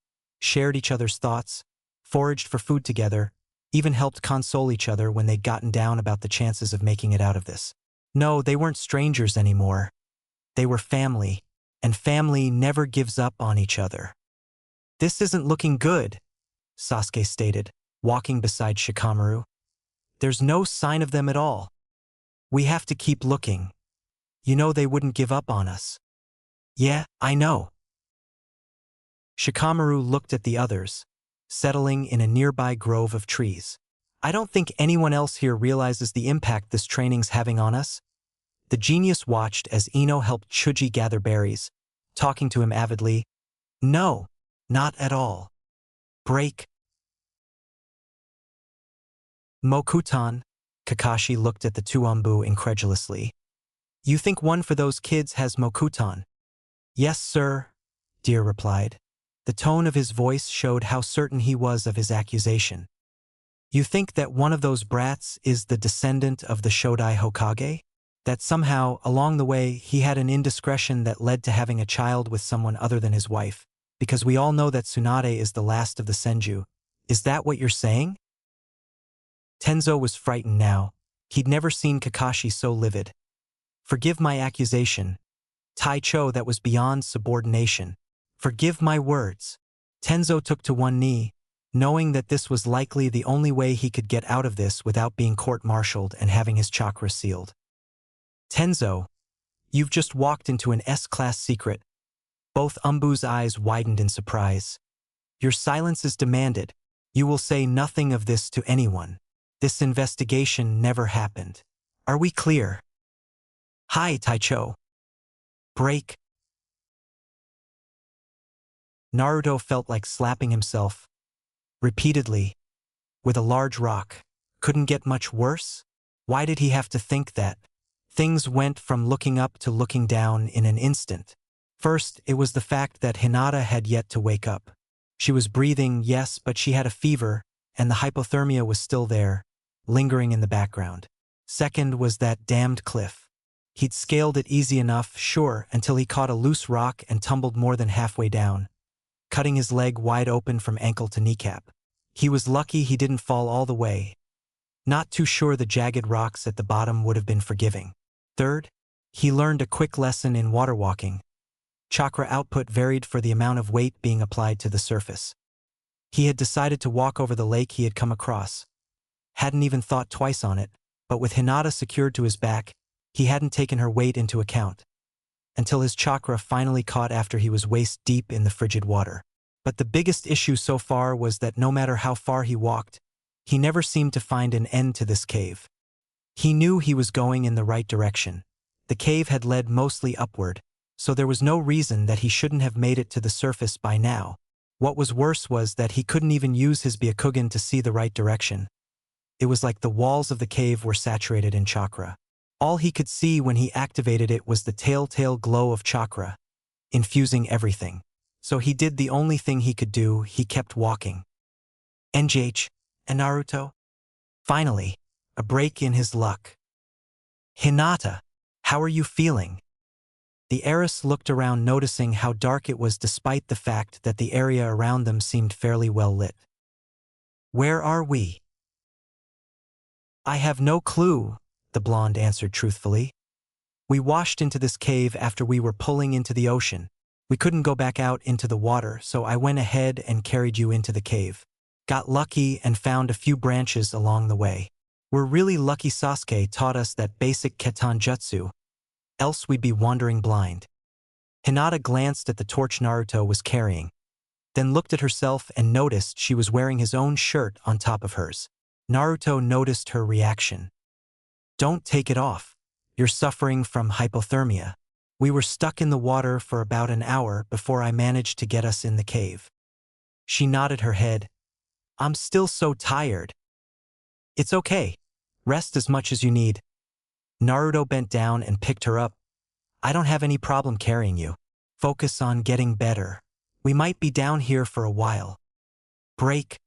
shared each other's thoughts, foraged for food together, even helped console each other when they'd gotten down about the chances of making it out of this. No, they weren't strangers anymore. They were family, and family never gives up on each other. This isn't looking good, Sasuke stated, walking beside Shikamaru. There's no sign of them at all. We have to keep looking. You know they wouldn't give up on us. Yeah, I know. Shikamaru looked at the others, settling in a nearby grove of trees. I don't think anyone else here realizes the impact this training's having on us. The genius watched as Ino helped Chuji gather berries, talking to him avidly. No, not at all. Break. Mokutan, Kakashi looked at the two Anbu incredulously. You think one for those kids has Mokutan? Yes, sir, Deer replied. The tone of his voice showed how certain he was of his accusation. You think that one of those brats is the descendant of the Shodai Hokage? That somehow, along the way, he had an indiscretion that led to having a child with someone other than his wife, because we all know that Tsunade is the last of the Senju. Is that what you're saying? Tenzo was frightened now. He'd never seen Kakashi so livid. Forgive my accusation. Taicho, that was beyond subordination. Forgive my words. Tenzo took to one knee, knowing that this was likely the only way he could get out of this without being court-martialed and having his chakra sealed. Tenzo, you've just walked into an S-class secret. Both Anbu's eyes widened in surprise. Your silence is demanded. You will say nothing of this to anyone. This investigation never happened. Are we clear? Hi, Taicho. Break. Naruto felt like slapping himself. Repeatedly. With a large rock. Couldn't get much worse? Why did he have to think that? Things went from looking up to looking down in an instant. First, it was the fact that Hinata had yet to wake up. She was breathing, yes, but she had a fever, and the hypothermia was still there, lingering in the background. Second was that damned cliff. He'd scaled it easy enough, sure, until he caught a loose rock and tumbled more than halfway down, cutting his leg wide open from ankle to kneecap. He was lucky he didn't fall all the way. Not too sure the jagged rocks at the bottom would have been forgiving. Third, he learned a quick lesson in water walking. Chakra output varied for the amount of weight being applied to the surface. He had decided to walk over the lake he had come across. Hadn't even thought twice on it, but with Hinata secured to his back, he hadn't taken her weight into account. Until his chakra finally caught after he was waist deep in the frigid water. But the biggest issue so far was that no matter how far he walked, he never seemed to find an end to this cave. He knew he was going in the right direction. The cave had led mostly upward, so there was no reason that he shouldn't have made it to the surface by now. What was worse was that he couldn't even use his Byakugan to see the right direction. It was like the walls of the cave were saturated in chakra. All he could see when he activated it was the telltale glow of chakra, infusing everything. So he did the only thing he could do, he kept walking. NGH and Naruto? Finally, a break in his luck. Hinata, how are you feeling? The heiress looked around, noticing how dark it was despite the fact that the area around them seemed fairly well lit. Where are we? I have no clue, the blonde answered truthfully. We washed into this cave after we were pulling into the ocean. We couldn't go back out into the water, so I went ahead and carried you into the cave. Got lucky and found a few branches along the way. We're really lucky Sasuke taught us that basic Ketan Jutsu, else we'd be wandering blind. Hinata glanced at the torch Naruto was carrying, then looked at herself and noticed she was wearing his own shirt on top of hers. Naruto noticed her reaction. Don't take it off. You're suffering from hypothermia. We were stuck in the water for about an hour before I managed to get us in the cave. She nodded her head. I'm still so tired. It's okay. Rest as much as you need. Naruto bent down and picked her up. I don't have any problem carrying you. Focus on getting better. We might be down here for a while. Break.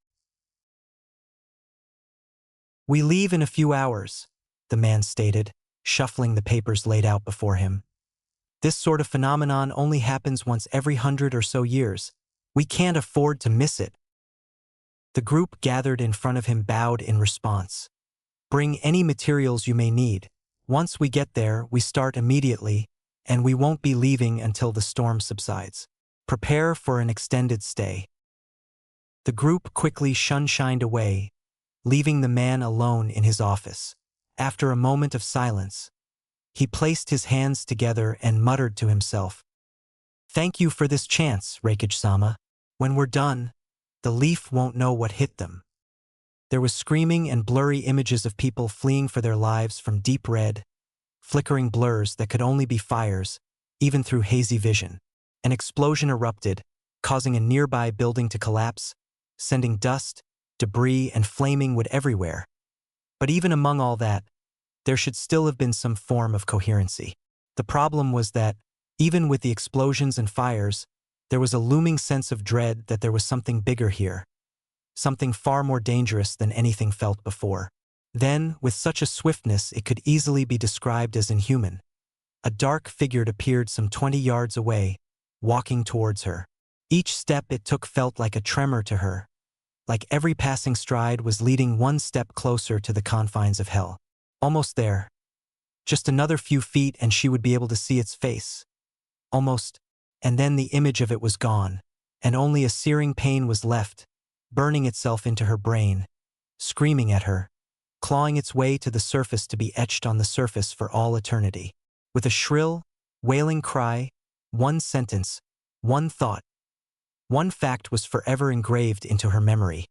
We leave in a few hours, the man stated, shuffling the papers laid out before him. This sort of phenomenon only happens once every 100 or so years. We can't afford to miss it. The group gathered in front of him bowed in response. Bring any materials you may need. Once we get there, we start immediately, and we won't be leaving until the storm subsides. Prepare for an extended stay. The group quickly shunshined away, leaving the man alone in his office. After a moment of silence, he placed his hands together and muttered to himself. Thank you for this chance, Reikage-sama. When we're done, the leaf won't know what hit them. There was screaming and blurry images of people fleeing for their lives from deep red, flickering blurs that could only be fires, even through hazy vision. An explosion erupted, causing a nearby building to collapse, sending dust, debris, and flaming wood everywhere. But even among all that, there should still have been some form of coherency. The problem was that, even with the explosions and fires, there was a looming sense of dread that there was something bigger here, something far more dangerous than anything felt before. Then, with such a swiftness it could easily be described as inhuman, a dark figure appeared some 20 yards away, walking towards her. Each step it took felt like a tremor to her, like every passing stride was leading one step closer to the confines of hell. Almost there. Just another few feet and she would be able to see its face. Almost, and then the image of it was gone, and only a searing pain was left, burning itself into her brain, screaming at her, clawing its way to the surface to be etched on the surface for all eternity. With a shrill, wailing cry, one sentence, one thought, one fact was forever engraved into her memory.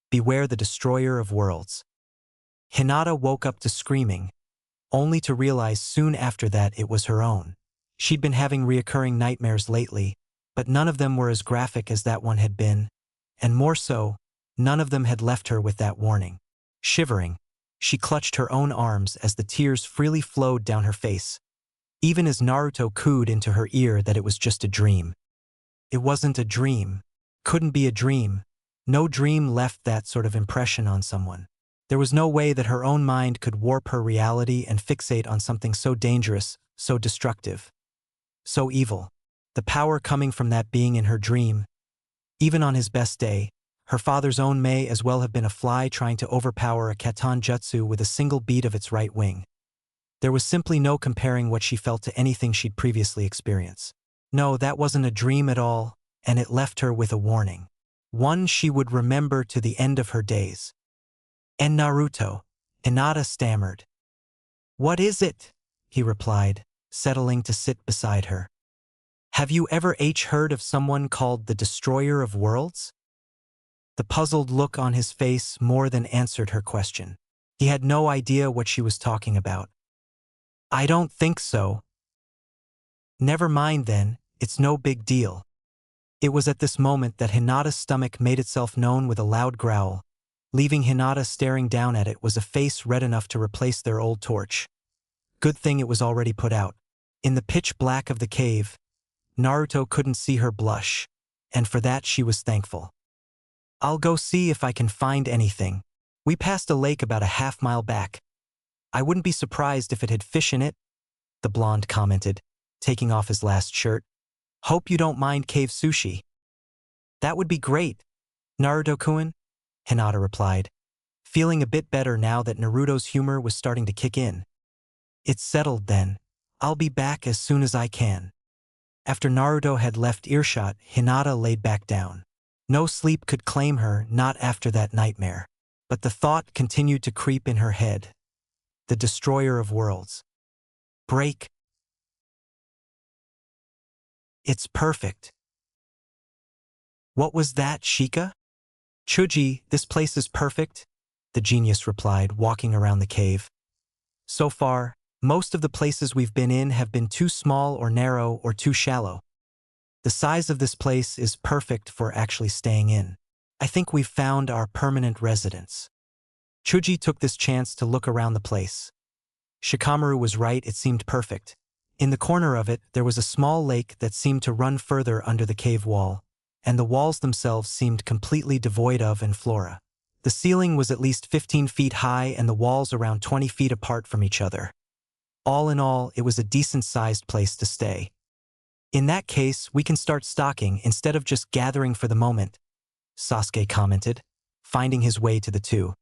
Beware the destroyer of worlds. Hinata woke up to screaming, only to realize soon after that it was her own. She'd been having reoccurring nightmares lately, but none of them were as graphic as that one had been, and more so, none of them had left her with that warning. Shivering, she clutched her own arms as the tears freely flowed down her face, even as Naruto cooed into her ear that it was just a dream. It wasn't a dream. Couldn't be a dream. No dream left that sort of impression on someone. There was no way that her own mind could warp her reality and fixate on something so dangerous, so destructive, so evil. The power coming from that being in her dream. Even on his best day, her father's own may as well have been a fly trying to overpower a Katan jutsu with a single beat of its right wing. There was simply no comparing what she felt to anything she'd previously experienced. No, that wasn't a dream at all, and it left her with a warning. One she would remember to the end of her days. "And Naruto," Hinata stammered. "What is it?" he replied, settling to sit beside her. "Have you ever heard of someone called the Destroyer of Worlds?" The puzzled look on his face more than answered her question. He had no idea what she was talking about. "I don't think so." "Never mind then, it's no big deal." It was at this moment that Hinata's stomach made itself known with a loud growl. Leaving Hinata staring down at it was a face red enough to replace their old torch. Good thing it was already put out. In the pitch black of the cave, Naruto couldn't see her blush, and for that she was thankful. "I'll go see if I can find anything. We passed a lake about a half-mile back. I wouldn't be surprised if it had fish in it," the blonde commented, taking off his last shirt. "Hope you don't mind cave sushi." "That would be great, Naruto-kun," Hinata replied, feeling a bit better now that Naruto's humor was starting to kick in. "It's settled then. I'll be back as soon as I can." After Naruto had left earshot, Hinata laid back down. No sleep could claim her, not after that nightmare. But the thought continued to creep in her head. The destroyer of worlds. Break. It's perfect. What was that, Shika? "Chuji, this place is perfect," the genius replied, walking around the cave. "So far, most of the places we've been in have been too small or narrow or too shallow. The size of this place is perfect for actually staying in. I think we've found our permanent residence." Chuji took this chance to look around the place. Shikamaru was right, it seemed perfect. In the corner of it, there was a small lake that seemed to run further under the cave wall, and the walls themselves seemed completely devoid of flora. The ceiling was at least 15 feet high and the walls around 20 feet apart from each other. All in all, it was a decent-sized place to stay. "In that case, we can start stocking instead of just gathering for the moment," Sasuke commented, finding his way to the two.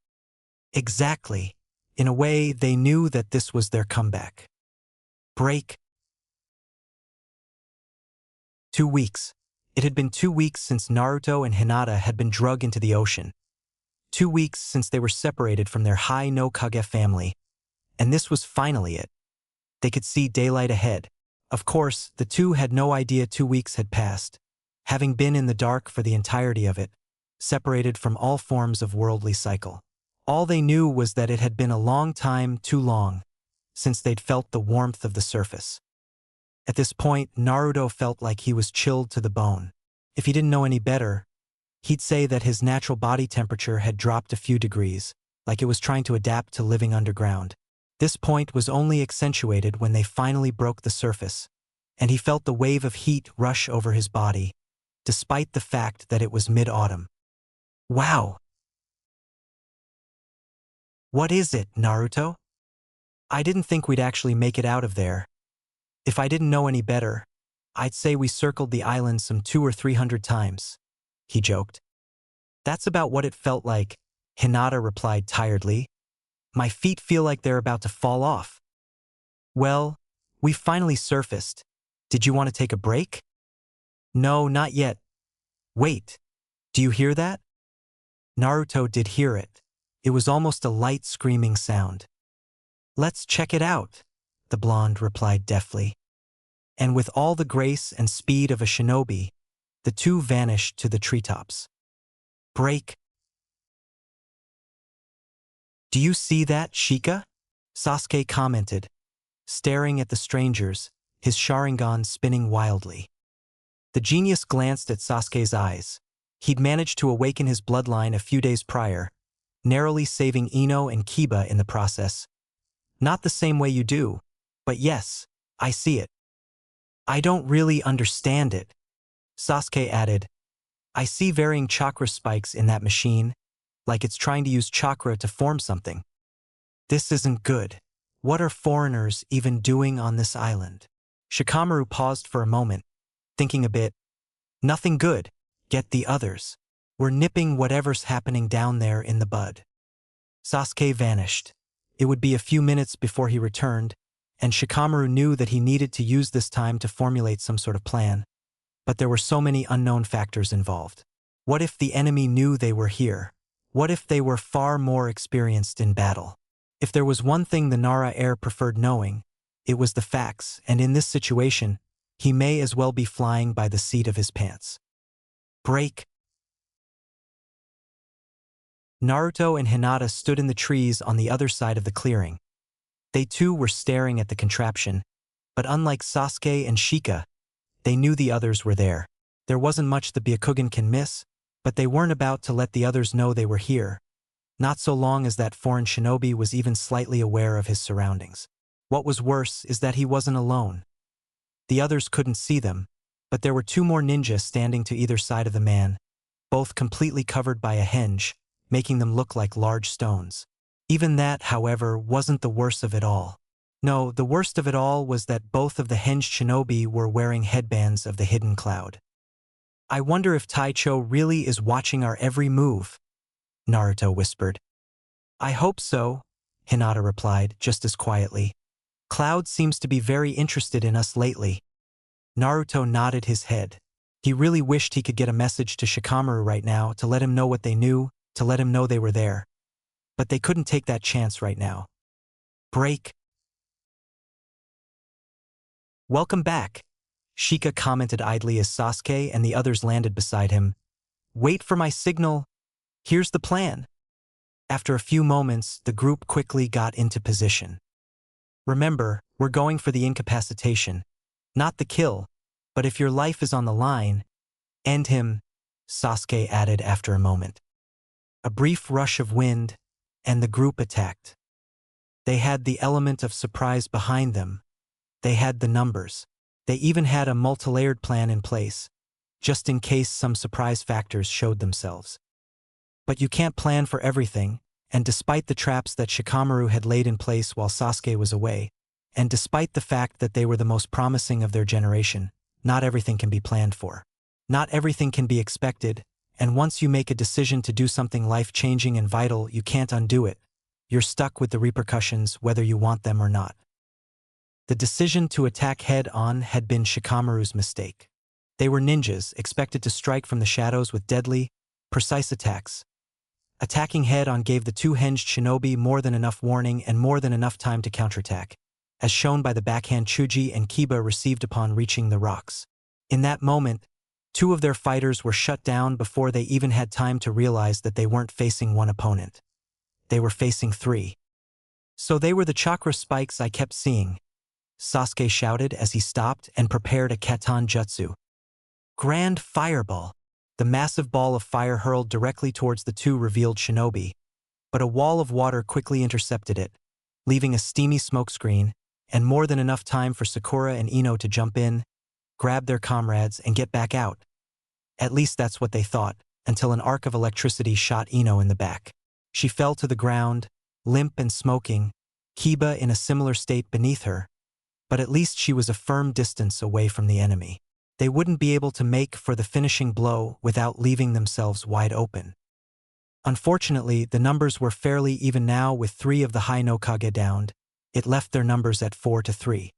Exactly. In a way, they knew that this was their comeback. Break. 2 weeks. It had been 2 weeks since Naruto and Hinata had been dragged into the ocean. 2 weeks since they were separated from their Hai no Kage family. And this was finally it. They could see daylight ahead. Of course, the two had no idea 2 weeks had passed, having been in the dark for the entirety of it, separated from all forms of worldly cycle. All they knew was that it had been a long time, too long, since they'd felt the warmth of the surface. At this point, Naruto felt like he was chilled to the bone. If he didn't know any better, he'd say that his natural body temperature had dropped a few degrees, like it was trying to adapt to living underground. This point was only accentuated when they finally broke the surface, and he felt the wave of heat rush over his body, despite the fact that it was mid-autumn. Wow! What is it, Naruto? I didn't think we'd actually make it out of there. If I didn't know any better, I'd say we circled the island some 200 or 300 times, he joked. That's about what it felt like, Hinata replied tiredly. My feet feel like they're about to fall off. Well, we finally surfaced. Did you want to take a break? No, not yet. Wait, do you hear that? Naruto did hear it. It was almost a light screaming sound. Let's check it out, the blonde replied deftly. And with all the grace and speed of a shinobi, the two vanished to the treetops. Break. Do you see that, Shika? Sasuke commented, staring at the strangers, his Sharingan spinning wildly. The genius glanced at Sasuke's eyes. He'd managed to awaken his bloodline a few days prior, narrowly saving Ino and Kiba in the process. Not the same way you do, but yes, I see it. I don't really understand it, Sasuke added. I see varying chakra spikes in that machine, like it's trying to use chakra to form something. This isn't good. What are foreigners even doing on this island? Shikamaru paused for a moment, thinking a bit. Nothing good. Get the others. We're nipping whatever's happening down there in the bud. Sasuke vanished. It would be a few minutes before he returned, and Shikamaru knew that he needed to use this time to formulate some sort of plan. But there were so many unknown factors involved. What if the enemy knew they were here? What if they were far more experienced in battle? If there was one thing the Nara heir preferred knowing, it was the facts, and in this situation, he may as well be flying by the seat of his pants. Break. Naruto and Hinata stood in the trees on the other side of the clearing. They too were staring at the contraption, but unlike Sasuke and Shika, they knew the others were there. There wasn't much the Byakugan can miss, but they weren't about to let the others know they were here, not so long as that foreign shinobi was even slightly aware of his surroundings. What was worse is that he wasn't alone. The others couldn't see them, but there were two more ninjas standing to either side of the man, both completely covered by a henge, making them look like large stones. Even that, however, wasn't the worst of it all. No, the worst of it all was that both of the henged shinobi were wearing headbands of the hidden cloud. I wonder if Taicho really is watching our every move, Naruto whispered. I hope so, Hinata replied, just as quietly. Cloud seems to be very interested in us lately. Naruto nodded his head. He really wished he could get a message to Shikamaru right now to let him know what they knew, to let him know they were there. But they couldn't take that chance right now. Break. Welcome back, Shika commented idly as Sasuke and the others landed beside him. Wait for my signal. Here's the plan. After a few moments, the group quickly got into position. Remember, we're going for the incapacitation, not the kill, but if your life is on the line, end him, Sasuke added after a moment. A brief rush of wind, and the group attacked. They had the element of surprise behind them. They had the numbers. They even had a multi-layered plan in place, just in case some surprise factors showed themselves. But you can't plan for everything, and despite the traps that Shikamaru had laid in place while Sasuke was away, and despite the fact that they were the most promising of their generation, not everything can be planned for. Not everything can be expected, and once you make a decision to do something life-changing and vital, you can't undo it. You're stuck with the repercussions whether you want them or not. The decision to attack head-on had been Shikamaru's mistake. They were ninjas, expected to strike from the shadows with deadly, precise attacks. Attacking head-on gave the two henged shinobi more than enough warning and more than enough time to counterattack, as shown by the backhand Chuji and Kiba received upon reaching the rocks. In that moment, two of their fighters were shut down before they even had time to realize that they weren't facing one opponent. They were facing three. So they were the chakra spikes I kept seeing. Sasuke shouted as he stopped and prepared a Keton Jutsu. Grand Fireball! The massive ball of fire hurled directly towards the two revealed shinobi, but a wall of water quickly intercepted it, leaving a steamy smokescreen, and more than enough time for Sakura and Ino to jump in, grab their comrades, and get back out. At least that's what they thought, until an arc of electricity shot Ino in the back. She fell to the ground, limp and smoking, Kiba in a similar state beneath her, but at least she was a firm distance away from the enemy. They wouldn't be able to make for the finishing blow without leaving themselves wide open. Unfortunately, the numbers were fairly even now with 3 of the High Hokage downed. It left their numbers at 4-3.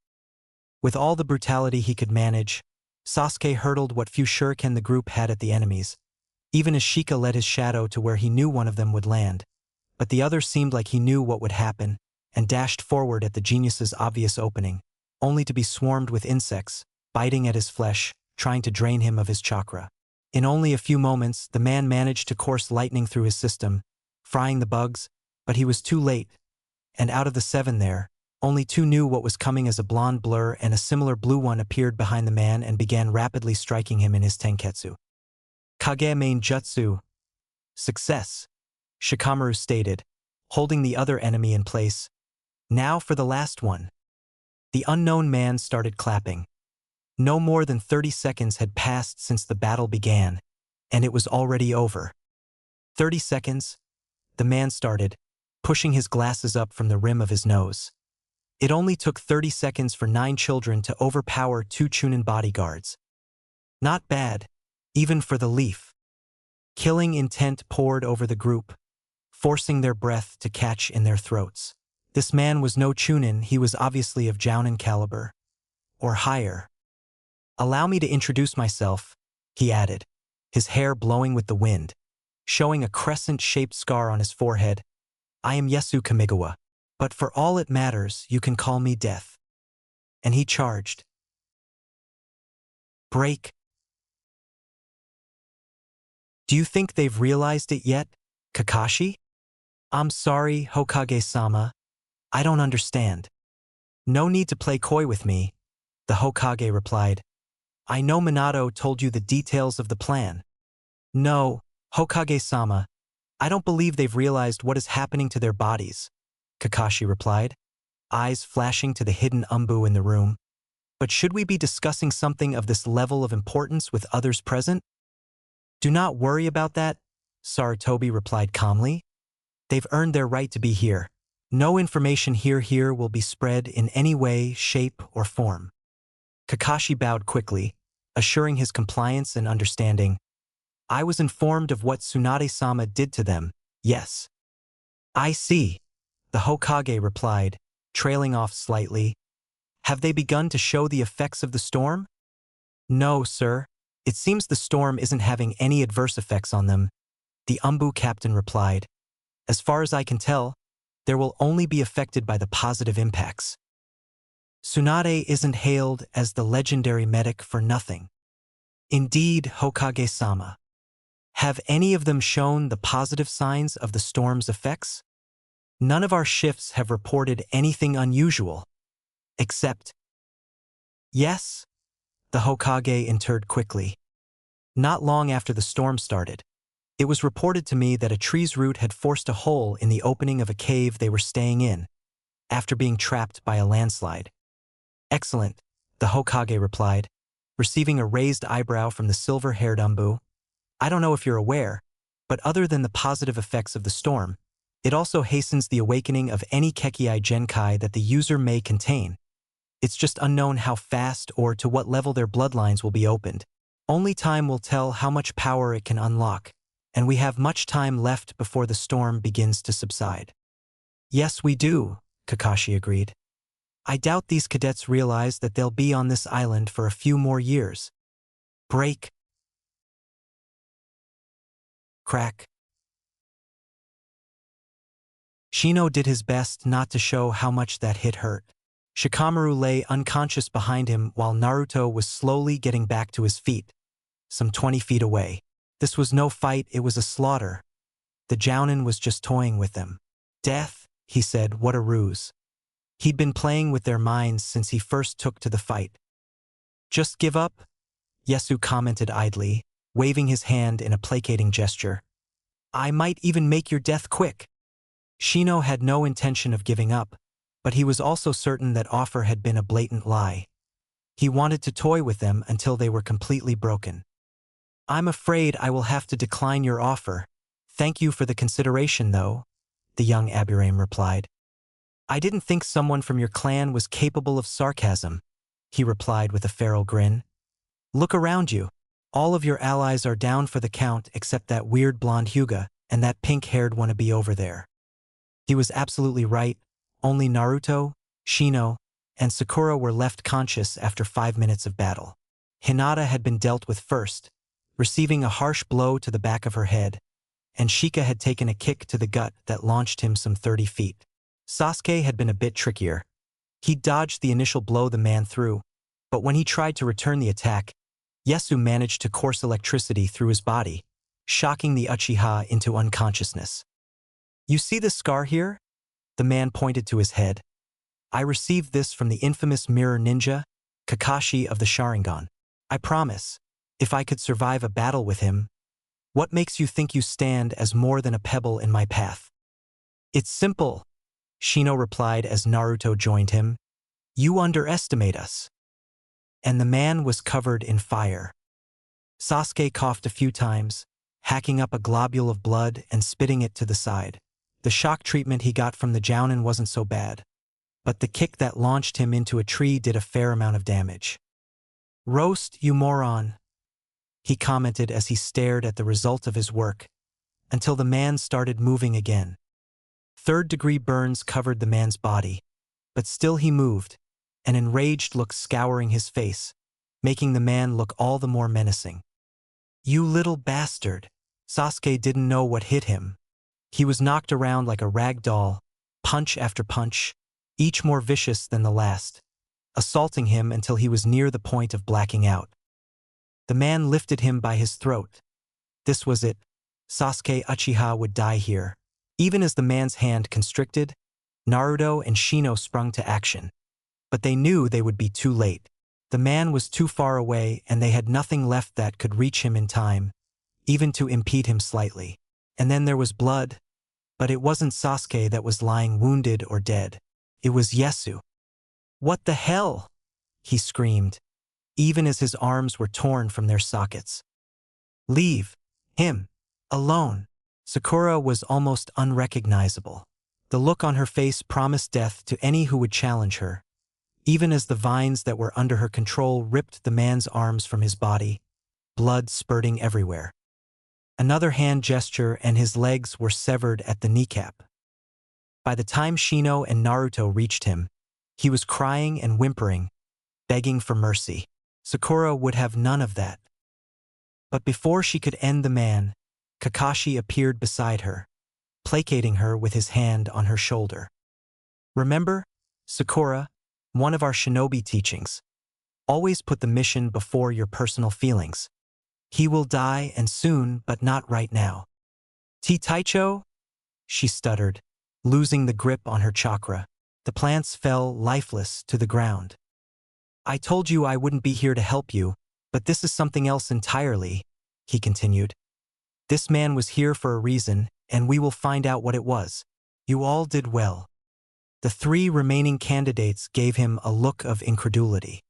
With all the brutality he could manage, Sasuke hurtled what few shuriken the group had at the enemies, even as Shika led his shadow to where he knew one of them would land. But the other seemed like he knew what would happen, and dashed forward at the genius's obvious opening, only to be swarmed with insects, biting at his flesh, trying to drain him of his chakra. In only a few moments, the man managed to course lightning through his system, frying the bugs, but he was too late, and out of the 7 there, only 2 knew what was coming as a blonde blur and a similar blue one appeared behind the man and began rapidly striking him in his tenketsu. Kage main jutsu. Success, Shikamaru stated, holding the other enemy in place. Now for the last one. The unknown man started clapping. No more than 30 seconds had passed since the battle began, and it was already over. 30 seconds, the man started, pushing his glasses up from the rim of his nose. It only took 30 seconds for 9 children to overpower 2 Chunin bodyguards. Not bad, even for the Leaf. Killing intent poured over the group, forcing their breath to catch in their throats. This man was no Chunin, he was obviously of Jounin caliber. Or higher. Allow me to introduce myself, he added, his hair blowing with the wind, showing a crescent-shaped scar on his forehead. I am Yesu Kamigawa, but for all it matters, you can call me Death. And he charged. Break. Do you think they've realized it yet, Kakashi? I'm sorry, Hokage-sama. I don't understand. No need to play coy with me, the Hokage replied. I know Minato told you the details of the plan. No, Hokage-sama, I don't believe they've realized what is happening to their bodies, Kakashi replied, eyes flashing to the hidden Umbu in the room. But should we be discussing something of this level of importance with others present? Do not worry about that, Sarutobi replied calmly. They've earned their right to be here. No information here will be spread in any way, shape, or form. Kakashi bowed quickly, assuring his compliance and understanding. I was informed of what Tsunade-sama did to them, yes. I see, the Hokage replied, trailing off slightly. Have they begun to show the effects of the storm? No, sir. It seems the storm isn't having any adverse effects on them, the Umbu captain replied. As far as I can tell, there will only be affected by the positive impacts. Tsunade isn't hailed as the legendary medic for nothing. Indeed, Hokage-sama. Have any of them shown the positive signs of the storm's effects? None of our shifts have reported anything unusual. Except… Yes? The Hokage interred quickly. Not long after the storm started, it was reported to me that a tree's root had forced a hole in the opening of a cave they were staying in, after being trapped by a landslide. Excellent, the Hokage replied, receiving a raised eyebrow from the silver-haired Umbu. I don't know if you're aware, but other than the positive effects of the storm, it also hastens the awakening of any Kekii Genkai that the user may contain. It's just unknown how fast or to what level their bloodlines will be opened. Only time will tell how much power it can unlock, and we have much time left before the storm begins to subside. Yes, we do, Kakashi agreed. I doubt these cadets realize that they'll be on this island for a few more years. Break. Crack. Shino did his best not to show how much that hit hurt. Shikamaru lay unconscious behind him while Naruto was slowly getting back to his feet, some 20 feet away. This was no fight, it was a slaughter. The Jounin was just toying with them. Death, he said, what a ruse. He'd been playing with their minds since he first took to the fight. Just give up? Yesu commented idly, waving his hand in a placating gesture. I might even make your death quick. Shino had no intention of giving up, but he was also certain that offer had been a blatant lie. He wanted to toy with them until they were completely broken. I'm afraid I will have to decline your offer. Thank you for the consideration, though, the young Abiram replied. I didn't think someone from your clan was capable of sarcasm, he replied with a feral grin. Look around you. All of your allies are down for the count except that weird blonde Hyuga and that pink-haired wannabe over there. He was absolutely right. Only Naruto, Shino, and Sakura were left conscious after 5 minutes of battle. Hinata had been dealt with first, receiving a harsh blow to the back of her head, and Shika had taken a kick to the gut that launched him some 30 feet. Sasuke had been a bit trickier. He dodged the initial blow the man threw, but when he tried to return the attack, Yesu managed to course electricity through his body, shocking the Uchiha into unconsciousness. You see this scar here? The man pointed to his head. I received this from the infamous mirror ninja, Kakashi of the Sharingan. I promise, if I could survive a battle with him, what makes you think you stand as more than a pebble in my path? It's simple, Shino replied as Naruto joined him. You underestimate us. And the man was covered in fire. Sasuke coughed a few times, hacking up a globule of blood and spitting it to the side. The shock treatment he got from the Jounin wasn't so bad, but the kick that launched him into a tree did a fair amount of damage. Roast, you moron, he commented as he stared at the result of his work, until the man started moving again. Third-degree burns covered the man's body, but still he moved, an enraged look scouring his face, making the man look all the more menacing. You little bastard. Sasuke didn't know what hit him. He was knocked around like a rag doll, punch after punch, each more vicious than the last, assaulting him until he was near the point of blacking out. The man lifted him by his throat. This was it. Sasuke Uchiha would die here. Even as the man's hand constricted, Naruto and Shino sprung to action. But they knew they would be too late. The man was too far away and they had nothing left that could reach him in time, even to impede him slightly. And then there was blood. But it wasn't Sasuke that was lying wounded or dead. It was Yesu. What the hell? He screamed, even as his arms were torn from their sockets. Leave him alone. Sakura was almost unrecognizable. The look on her face promised death to any who would challenge her, even as the vines that were under her control ripped the man's arms from his body, blood spurting everywhere. Another hand gesture and his legs were severed at the kneecap. By the time Shino and Naruto reached him, he was crying and whimpering, begging for mercy. Sakura would have none of that. But before she could end the man, Kakashi appeared beside her, placating her with his hand on her shoulder. Remember, Sakura, one of our shinobi teachings. Always put the mission before your personal feelings. He will die and soon, but not right now. Taicho? She stuttered, losing the grip on her chakra. The plants fell lifeless to the ground. I told you I wouldn't be here to help you, but this is something else entirely, he continued. This man was here for a reason, and we will find out what it was. You all did well. The 3 remaining candidates gave him a look of incredulity.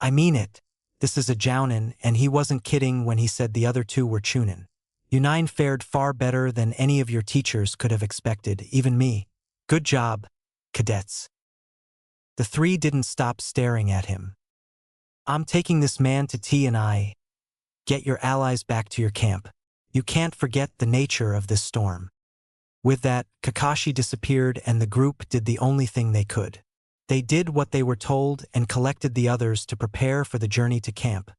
I mean it. This is a Jounin, and he wasn't kidding when he said the other 2 were Chunin. You 9 fared far better than any of your teachers could have expected, even me. Good job, cadets. The 3 didn't stop staring at him. I'm taking this man to T and I. Get your allies back to your camp. You can't forget the nature of this storm. With that, Kakashi disappeared and the group did the only thing they could. They did what they were told and collected the others to prepare for the journey to camp,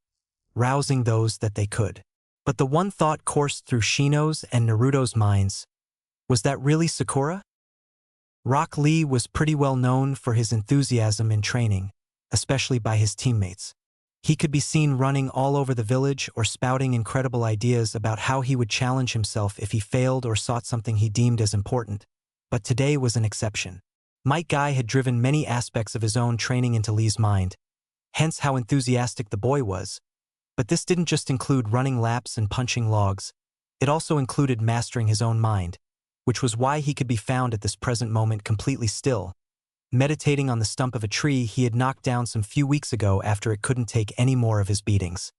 rousing those that they could. But the one thought coursed through Shino's and Naruto's minds. Was that really Sakura? Rock Lee was pretty well known for his enthusiasm in training, especially by his teammates. He could be seen running all over the village or spouting incredible ideas about how he would challenge himself if he failed or sought something he deemed as important. But today was an exception. Might Guy had driven many aspects of his own training into Lee's mind, hence how enthusiastic the boy was. But this didn't just include running laps and punching logs. It also included mastering his own mind, which was why he could be found at this present moment completely still, meditating on the stump of a tree he had knocked down some few weeks ago after it couldn't take any more of his beatings.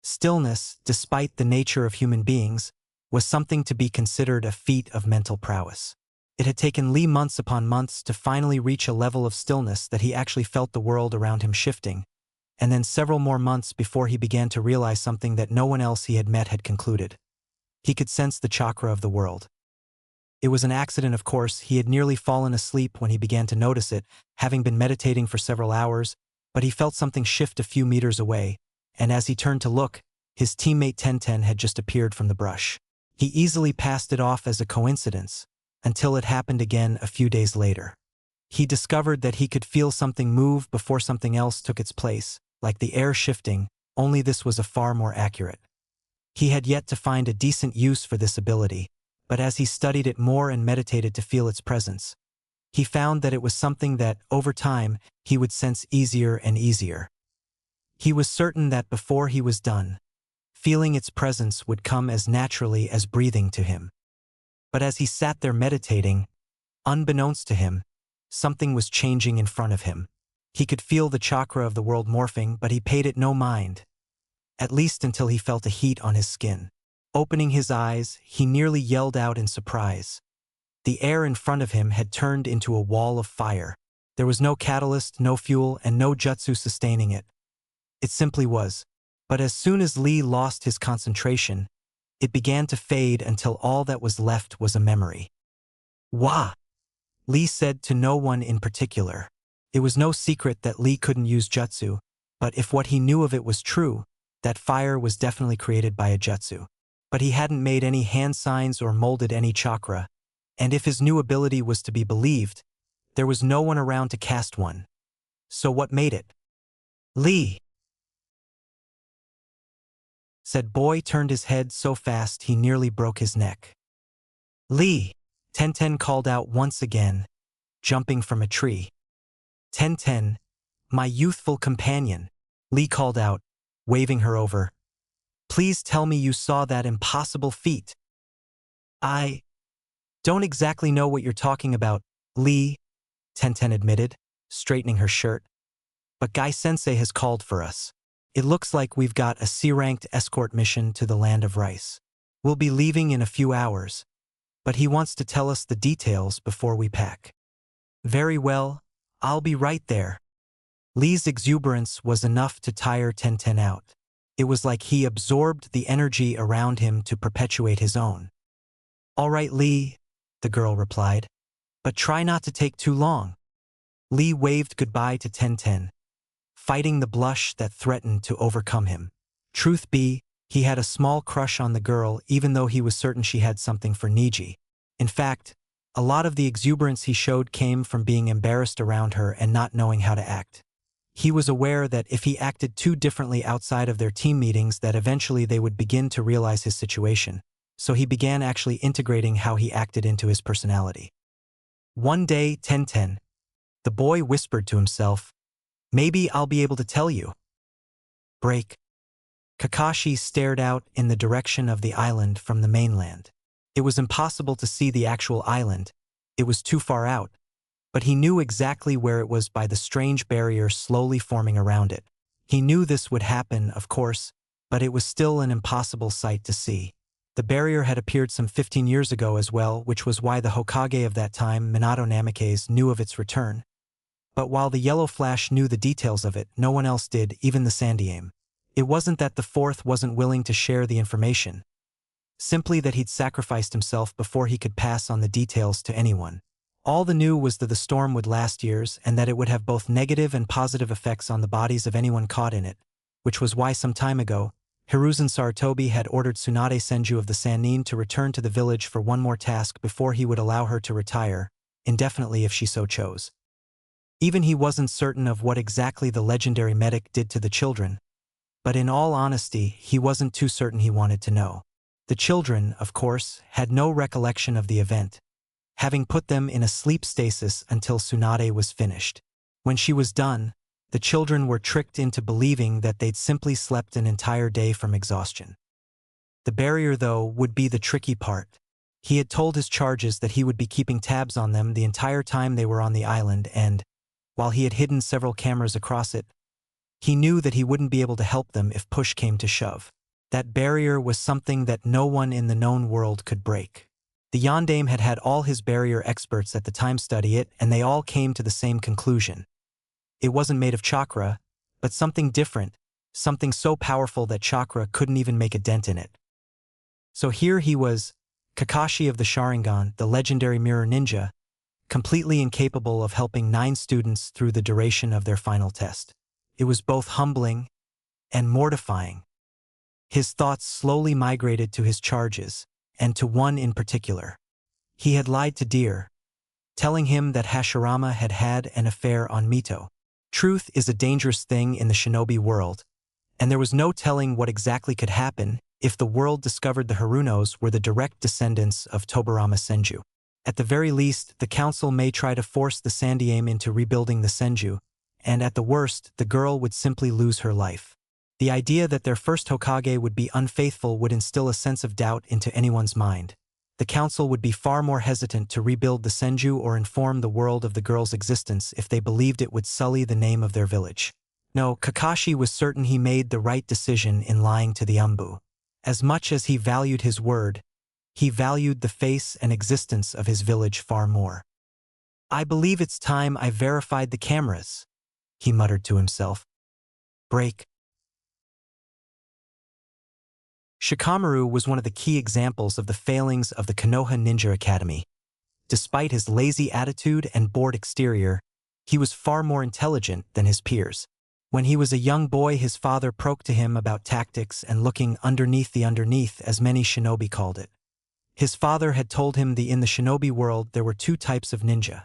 Stillness, despite the nature of human beings, was something to be considered a feat of mental prowess. It had taken Lee months upon months to finally reach a level of stillness that he actually felt the world around him shifting, and then several more months before he began to realize something that no one else he had met had concluded. He could sense the chakra of the world. It was an accident, of course. He had nearly fallen asleep when he began to notice it, having been meditating for several hours, but he felt something shift a few meters away, and as he turned to look, his teammate Tenten had just appeared from the brush. He easily passed it off as a coincidence, until it happened again a few days later. He discovered that he could feel something move before something else took its place, like the air shifting, only this was a far more accurate. He had yet to find a decent use for this ability, but as he studied it more and meditated to feel its presence, he found that it was something that, over time, he would sense easier and easier. He was certain that before he was done, feeling its presence would come as naturally as breathing to him. But as he sat there meditating, unbeknownst to him, something was changing in front of him. He could feel the chakra of the world morphing, but he paid it no mind, at least until he felt a heat on his skin. Opening his eyes, he nearly yelled out in surprise. The air in front of him had turned into a wall of fire. There was no catalyst, no fuel, and no jutsu sustaining it. It simply was. But as soon as Lee lost his concentration, it began to fade until all that was left was a memory. Wah! Lee said to no one in particular. It was no secret that Lee couldn't use jutsu, but if what he knew of it was true, that fire was definitely created by a jutsu. But he hadn't made any hand signs or molded any chakra, and if his new ability was to be believed, there was no one around to cast one. So what made it? Lee! Said boy turned his head so fast he nearly broke his neck. Lee! Tenten called out once again, jumping from a tree. Tenten, my youthful companion, Lee called out, waving her over. Please tell me you saw that impossible feat. I don't exactly know what you're talking about, Lee, Tenten admitted, straightening her shirt. But Guy-sensei has called for us. It looks like we've got a C-ranked escort mission to the land of rice. We'll be leaving in a few hours, but he wants to tell us the details before we pack. Very well, I'll be right there. Lee's exuberance was enough to tire Tenten out. It was like he absorbed the energy around him to perpetuate his own. All right, Lee, the girl replied, but try not to take too long. Lee waved goodbye to Tenten, fighting the blush that threatened to overcome him. Truth be, he had a small crush on the girl even though he was certain she had something for Niji. In fact, a lot of the exuberance he showed came from being embarrassed around her and not knowing how to act. He was aware that if he acted too differently outside of their team meetings that eventually they would begin to realize his situation, so he began actually integrating how he acted into his personality. One day, Tenten, the boy whispered to himself, maybe I'll be able to tell you. Break. Kakashi stared out in the direction of the island from the mainland. It was impossible to see the actual island. It was too far out. But he knew exactly where it was by the strange barrier slowly forming around it. He knew this would happen, of course, but it was still an impossible sight to see. The barrier had appeared some 15 years ago as well, which was why the Hokage of that time, Minato Namikaze, knew of its return. But while the Yellow Flash knew the details of it, no one else did, even the Sandiame. It wasn't that the Fourth wasn't willing to share the information. Simply that he'd sacrificed himself before he could pass on the details to anyone. All the knew was that the storm would last years and that it would have both negative and positive effects on the bodies of anyone caught in it, which was why some time ago, Hiruzen Sarutobi had ordered Tsunade Senju of the Sannin to return to the village for one more task before he would allow her to retire, indefinitely if she so chose. Even he wasn't certain of what exactly the legendary medic did to the children, but in all honesty, he wasn't too certain he wanted to know. The children, of course, had no recollection of the event. having put them in a sleep stasis until Tsunade was finished. When she was done, the children were tricked into believing that they'd simply slept an entire day from exhaustion. The barrier, though, would be the tricky part. He had told his charges that he would be keeping tabs on them the entire time they were on the island, and, while he had hidden several cameras across it, he knew that he wouldn't be able to help them if push came to shove. That barrier was something that no one in the known world could break. The Yondaime had had all his barrier experts at the time study it, and they all came to the same conclusion. It wasn't made of chakra, but something different, something so powerful that chakra couldn't even make a dent in it. So here he was, Kakashi of the Sharingan, the legendary mirror ninja, completely incapable of helping 9 students through the duration of their final test. It was both humbling and mortifying. His thoughts slowly migrated to his charges, and to one in particular. He had lied to Deer, telling him that Hashirama had had an affair on Mito. Truth is a dangerous thing in the shinobi world, and there was no telling what exactly could happen if the world discovered the Harunos were the direct descendants of Tobirama Senju. At the very least, the council may try to force the Sandaime into rebuilding the Senju, and at the worst, the girl would simply lose her life. The idea that their first Hokage would be unfaithful would instill a sense of doubt into anyone's mind. The council would be far more hesitant to rebuild the Senju or inform the world of the girl's existence if they believed it would sully the name of their village. No, Kakashi was certain he made the right decision in lying to the Umbu. As much as he valued his word, he valued the face and existence of his village far more. "I believe it's time I verified the cameras," he muttered to himself. Break. Shikamaru was one of the key examples of the failings of the Konoha Ninja Academy. Despite his lazy attitude and bored exterior, he was far more intelligent than his peers. When he was a young boy, his father poked to him about tactics and looking underneath the underneath, as many shinobi called it. His father had told him that in the shinobi world there were 2 types of ninja: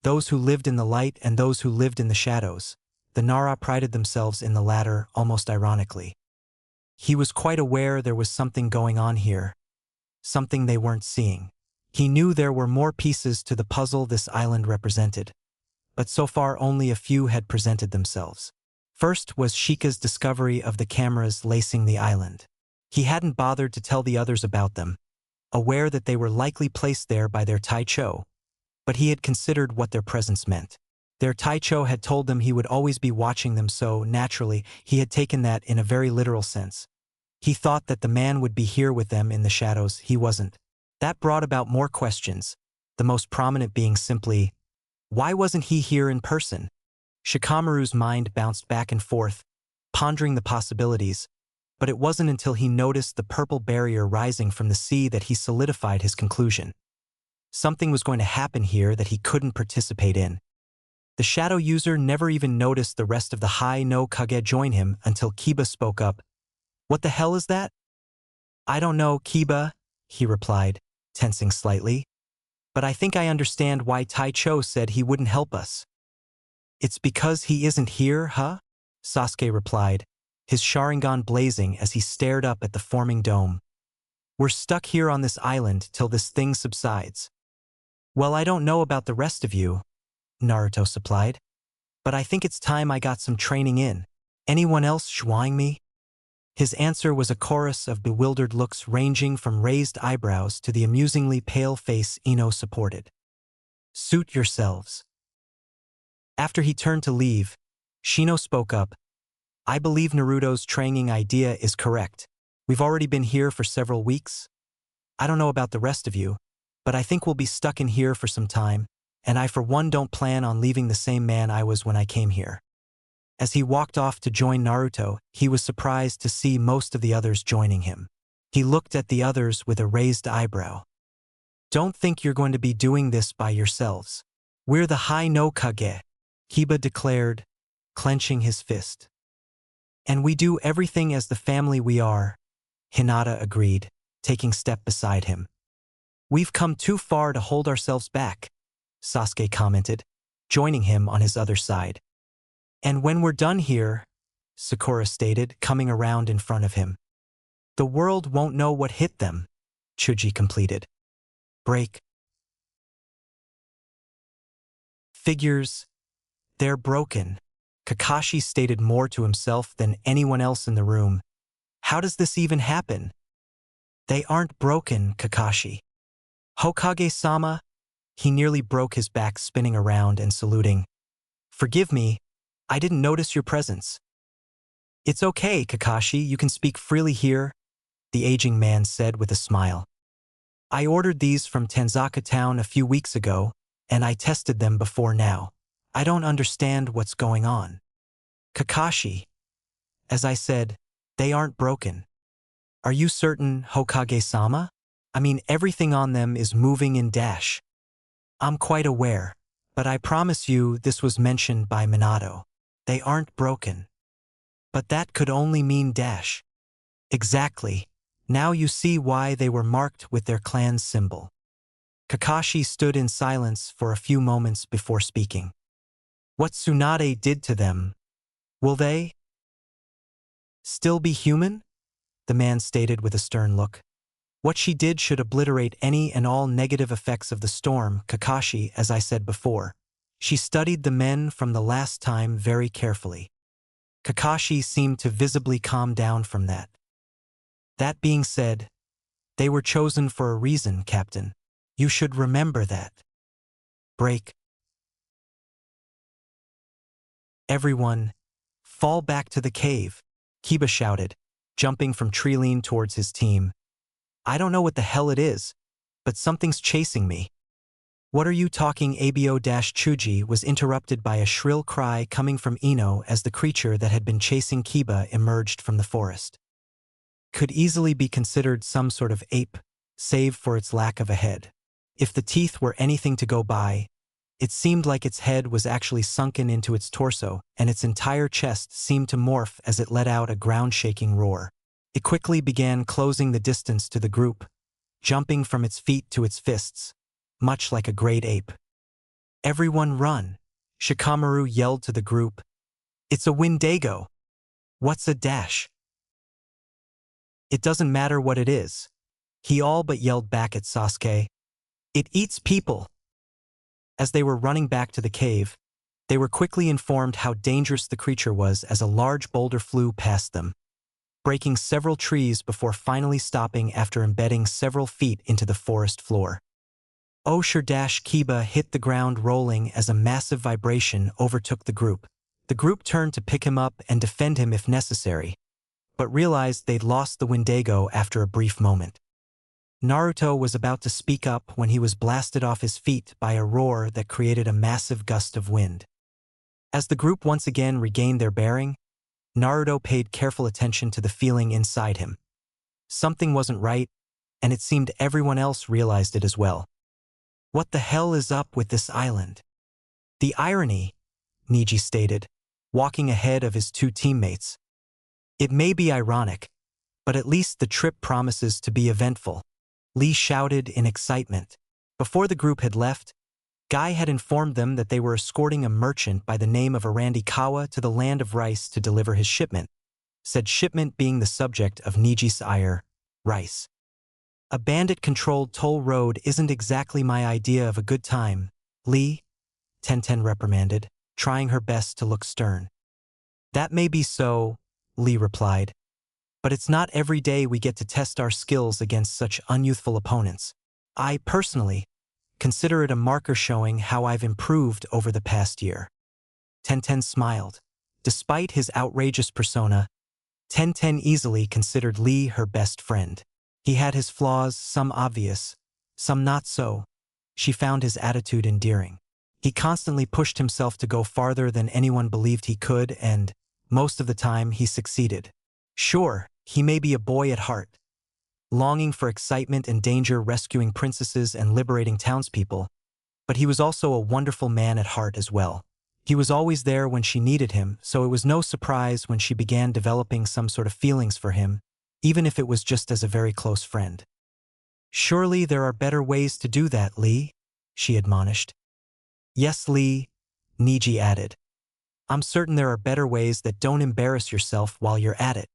those who lived in the light and those who lived in the shadows. The Nara prided themselves in the latter, almost ironically. He was quite aware there was something going on here, something they weren't seeing. He knew there were more pieces to the puzzle this island represented, but so far only a few had presented themselves. First was Shika's discovery of the cameras lacing the island. He hadn't bothered to tell the others about them, aware that they were likely placed there by their Taicho, but he had considered what their presence meant. Their Taicho had told them he would always be watching them, so, naturally, he had taken that in a very literal sense. He thought that the man would be here with them in the shadows. He wasn't. That brought about more questions, the most prominent being simply, why wasn't he here in person? Shikamaru's mind bounced back and forth, pondering the possibilities, but it wasn't until he noticed the purple barrier rising from the sea that he solidified his conclusion. Something was going to happen here that he couldn't participate in. The shadow user never even noticed the rest of the Hai no Kage join him until Kiba spoke up. "What the hell is that?" "I don't know, Kiba," he replied, tensing slightly. "But I think I understand why Taicho said he wouldn't help us." "It's because he isn't here, huh?" Sasuke replied, his Sharingan blazing as he stared up at the forming dome. "We're stuck here on this island till this thing subsides." "Well, I don't know about the rest of you," Naruto supplied, "but I think it's time I got some training in. Anyone else shuaing me?" His answer was a chorus of bewildered looks ranging from raised eyebrows to the amusingly pale face Ino supported. "Suit yourselves." After he turned to leave, Shino spoke up. "I believe Naruto's training idea is correct. We've already been here for several weeks. I don't know about the rest of you, but I think we'll be stuck in here for some time, and I for one don't plan on leaving the same man I was when I came here." As he walked off to join Naruto, he was surprised to see most of the others joining him. He looked at the others with a raised eyebrow. "Don't think you're going to be doing this by yourselves. We're the Hai no Kage," Kiba declared, clenching his fist. "And we do everything as the family we are," Hinata agreed, taking step beside him. "We've come too far to hold ourselves back," Sasuke commented, joining him on his other side. "And when we're done here," Sakura stated, coming around in front of him, "the world won't know what hit them," Chuji completed. Break. Figures, they're broken. Kakashi stated more to himself than anyone else in the room. How does this even happen? They aren't broken, Kakashi. Hokage-sama? He nearly broke his back spinning around and saluting. Forgive me, I didn't notice your presence. It's okay, Kakashi, you can speak freely here, the aging man said with a smile. I ordered these from Tanzaka Town a few weeks ago, and I tested them before now. I don't understand what's going on. Kakashi, as I said, they aren't broken. Are you certain, Hokage-sama? I mean, everything on them is moving in dash. I'm quite aware, but I promise you this was mentioned by Minato. They aren't broken. But that could only mean dash. Exactly. Now you see why they were marked with their clan's symbol. Kakashi stood in silence for a few moments before speaking. What Tsunade did to them, will they still be human? The man stated with a stern look. What she did should obliterate any and all negative effects of the storm, Kakashi, as I said before. She studied the men from the last time very carefully. Kakashi seemed to visibly calm down from that. That being said, they were chosen for a reason, Captain. You should remember that. Break. Everyone, fall back to the cave, Kiba shouted, jumping from Treeline towards his team. I don't know what the hell it is, but something's chasing me. What are you talking? Abo-Chuji was interrupted by a shrill cry coming from Ino as the creature that had been chasing Kiba emerged from the forest. Could easily be considered some sort of ape, save for its lack of a head. If the teeth were anything to go by, it seemed like its head was actually sunken into its torso, and its entire chest seemed to morph as it let out a ground-shaking roar. It quickly began closing the distance to the group, jumping from its feet to its fists, much like a great ape. Everyone run! Shikamaru yelled to the group. It's a Wendigo! What's a dash? It doesn't matter what it is. He all but yelled back at Sasuke. It eats people! As they were running back to the cave, they were quickly informed how dangerous the creature was as a large boulder flew past them, breaking several trees before finally stopping after embedding several feet into the forest floor. Kiba hit the ground rolling as a massive vibration overtook the group. The group turned to pick him up and defend him if necessary, but realized they'd lost the Wendigo after a brief moment. Naruto was about to speak up when he was blasted off his feet by a roar that created a massive gust of wind. As the group once again regained their bearing, Naruto paid careful attention to the feeling inside him. Something wasn't right, and it seemed everyone else realized it as well. What the hell is up with this island? The irony, Neji stated, walking ahead of his two teammates. It may be ironic, but at least the trip promises to be eventful, Lee shouted in excitement. Before the group had left, Guy had informed them that they were escorting a merchant by the name of Arandikawa to the land of rice to deliver his shipment, said shipment being the subject of Neji's ire, rice. A bandit-controlled toll road isn't exactly my idea of a good time, Lee, Tenten reprimanded, trying her best to look stern. That may be so, Lee replied, but it's not every day we get to test our skills against such unyouthful opponents. I, personally, consider it a marker showing how I've improved over the past year. Tenten smiled. Despite his outrageous persona, Tenten easily considered Lee her best friend. He had his flaws, some obvious, some not so. She found his attitude endearing. He constantly pushed himself to go farther than anyone believed he could, and, most of the time, he succeeded. Sure, he may be a boy at heart, longing for excitement and danger, rescuing princesses and liberating townspeople, but he was also a wonderful man at heart as well. He was always there when she needed him, so it was no surprise when she began developing some sort of feelings for him, even if it was just as a very close friend. Surely there are better ways to do that, Lee, she admonished. Yes, Lee, Neji added. I'm certain there are better ways that don't embarrass yourself while you're at it.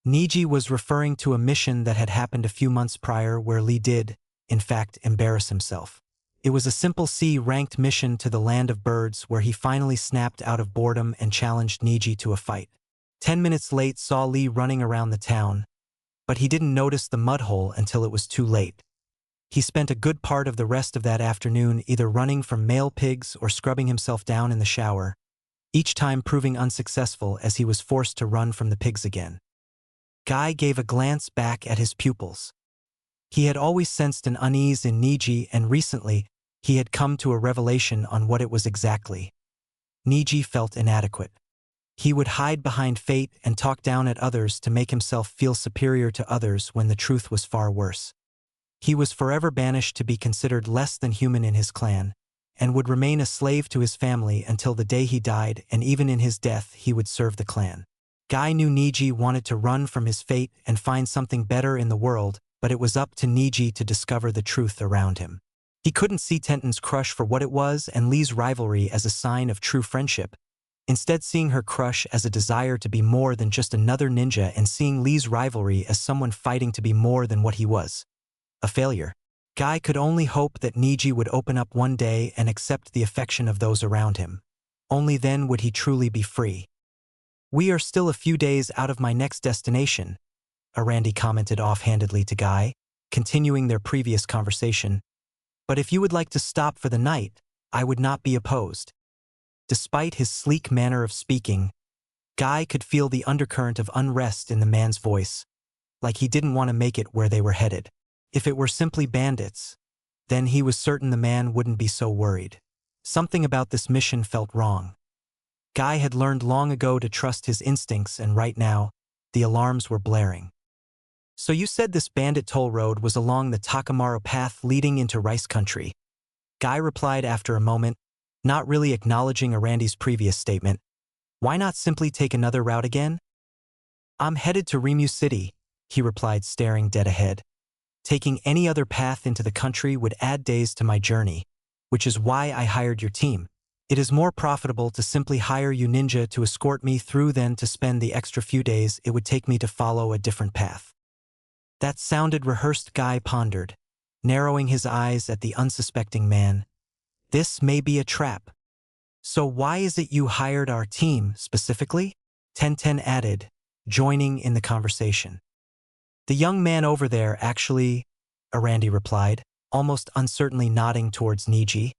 Neji was referring to a mission that had happened a few months prior where Lee did, in fact, embarrass himself. It was a simple C-ranked mission to the land of birds where he finally snapped out of boredom and challenged Niji to a fight. 10 minutes late saw Lee running around the town, but he didn't notice the mud hole until it was too late. He spent a good part of the rest of that afternoon either running from male pigs or scrubbing himself down in the shower, each time proving unsuccessful as he was forced to run from the pigs again. Guy gave a glance back at his pupils. He had always sensed an unease in Niji, and recently, he had come to a revelation on what it was exactly. Niji felt inadequate. He would hide behind fate and talk down at others to make himself feel superior to others when the truth was far worse. He was forever banished to be considered less than human in his clan, and would remain a slave to his family until the day he died, and even in his death he would serve the clan. Guy knew Niji wanted to run from his fate and find something better in the world, but it was up to Niji to discover the truth around him. He couldn't see Tenten's crush for what it was and Lee's rivalry as a sign of true friendship, instead seeing her crush as a desire to be more than just another ninja and seeing Lee's rivalry as someone fighting to be more than what he was. A failure. Guy could only hope that Niji would open up one day and accept the affection of those around him. Only then would he truly be free. "We are still a few days out of my next destination," Arandi commented offhandedly to Guy, continuing their previous conversation. "But if you would like to stop for the night, I would not be opposed." Despite his sleek manner of speaking, Guy could feel the undercurrent of unrest in the man's voice, like he didn't want to make it where they were headed. If it were simply bandits, then he was certain the man wouldn't be so worried. Something about this mission felt wrong. Guy had learned long ago to trust his instincts, and right now, the alarms were blaring. "So you said this bandit toll road was along the Takamaru path leading into rice country?" Guy replied after a moment, not really acknowledging Arandi's previous statement. "Why not simply take another route again?" "I'm headed to Rimu City," he replied, staring dead ahead. "Taking any other path into the country would add days to my journey, which is why I hired your team. It is more profitable to simply hire you ninja to escort me through than to spend the extra few days it would take me to follow a different path." That sounded rehearsed. Guy pondered, narrowing his eyes at the unsuspecting man. "This may be a trap. So why is it you hired our team specifically?" Tenten added, joining in the conversation. "The young man over there actually," Arandi replied, almost uncertainly nodding towards Niji.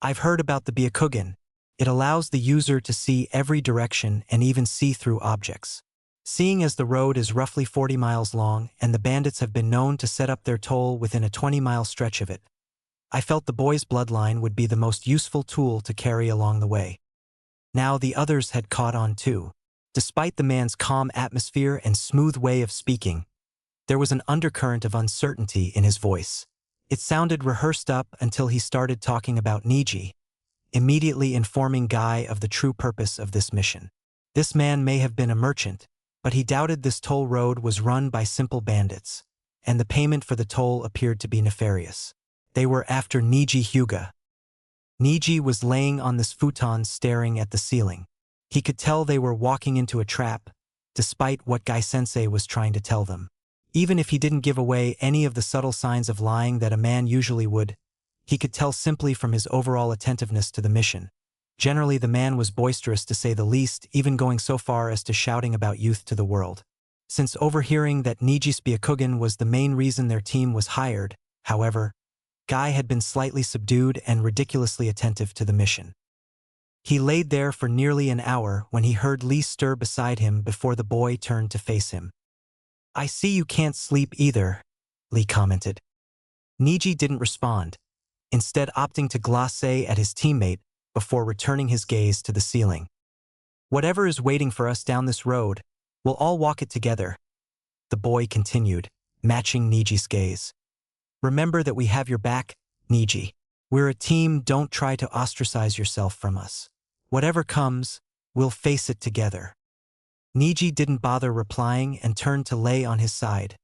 "I've heard about the Byakugan. It allows the user to see every direction and even see through objects. Seeing as the road is roughly 40 miles long and the bandits have been known to set up their toll within a 20-mile stretch of it, I felt the boy's bloodline would be the most useful tool to carry along the way." Now the others had caught on too. Despite the man's calm atmosphere and smooth way of speaking, there was an undercurrent of uncertainty in his voice. It sounded rehearsed up until he started talking about Niji, immediately informing Guy of the true purpose of this mission. This man may have been a merchant, but he doubted this toll road was run by simple bandits, and the payment for the toll appeared to be nefarious. They were after Niji Hyuga. Niji was laying on this futon staring at the ceiling. He could tell they were walking into a trap, despite what Guy-sensei was trying to tell them. Even if he didn't give away any of the subtle signs of lying that a man usually would, he could tell simply from his overall attentiveness to the mission. Generally, the man was boisterous to say the least, even going so far as to shouting about youth to the world. Since overhearing that Niji's Byakugan was the main reason their team was hired, however, Guy had been slightly subdued and ridiculously attentive to the mission. He laid there for nearly an hour when he heard Lee stir beside him before the boy turned to face him. "I see you can't sleep either," Lee commented. Niji didn't respond, instead opting to glace at his teammate before returning his gaze to the ceiling. "Whatever is waiting for us down this road, we'll all walk it together," the boy continued, matching Niji's gaze. "Remember that we have your back, Niji. We're a team, don't try to ostracize yourself from us. Whatever comes, we'll face it together." Niji didn't bother replying and turned to lay on his side,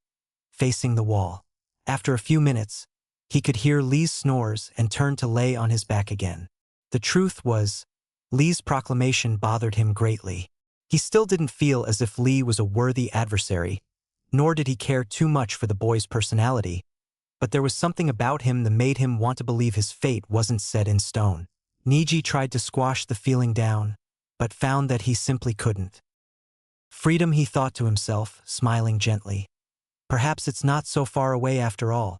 facing the wall. After a few minutes, he could hear Lee's snores and turned to lay on his back again. The truth was, Lee's proclamation bothered him greatly. He still didn't feel as if Lee was a worthy adversary, nor did he care too much for the boy's personality, but there was something about him that made him want to believe his fate wasn't set in stone. Niji tried to squash the feeling down, but found that he simply couldn't. Freedom, he thought to himself, smiling gently. Perhaps it's not so far away after all.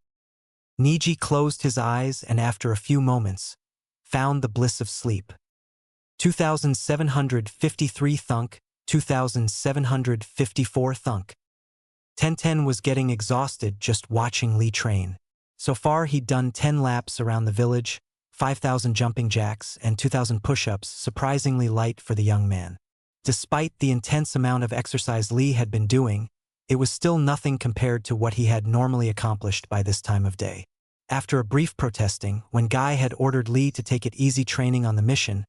Niji closed his eyes and after a few moments, found the bliss of sleep. 2,753 thunk, 2,754 thunk. Tenten was getting exhausted just watching Lee train. So far he'd done 10 laps around the village, 5,000 jumping jacks, and 2,000 push-ups, surprisingly light for the young man. Despite the intense amount of exercise Lee had been doing, it was still nothing compared to what he had normally accomplished by this time of day. After a brief protesting, when Guy had ordered Lee to take it easy training on the mission,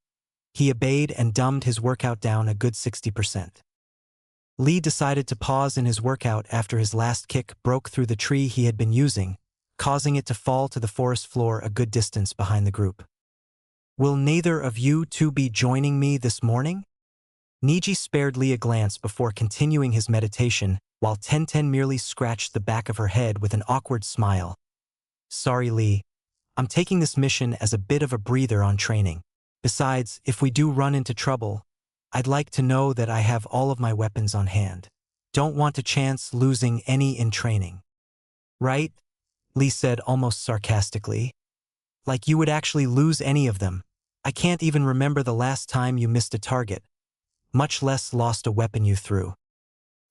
he obeyed and dumbed his workout down a good 60%. Lee decided to pause in his workout after his last kick broke through the tree he had been using, causing it to fall to the forest floor a good distance behind the group. "Will neither of you two be joining me this morning?" Niji spared Lee a glance before continuing his meditation, while Tenten merely scratched the back of her head with an awkward smile. "Sorry, Lee. I'm taking this mission as a bit of a breather on training. Besides, if we do run into trouble, I'd like to know that I have all of my weapons on hand. Don't want to chance losing any in training." "Right?" Lee said almost sarcastically. "Like you would actually lose any of them. I can't even remember the last time you missed a target, much less lost a weapon you threw."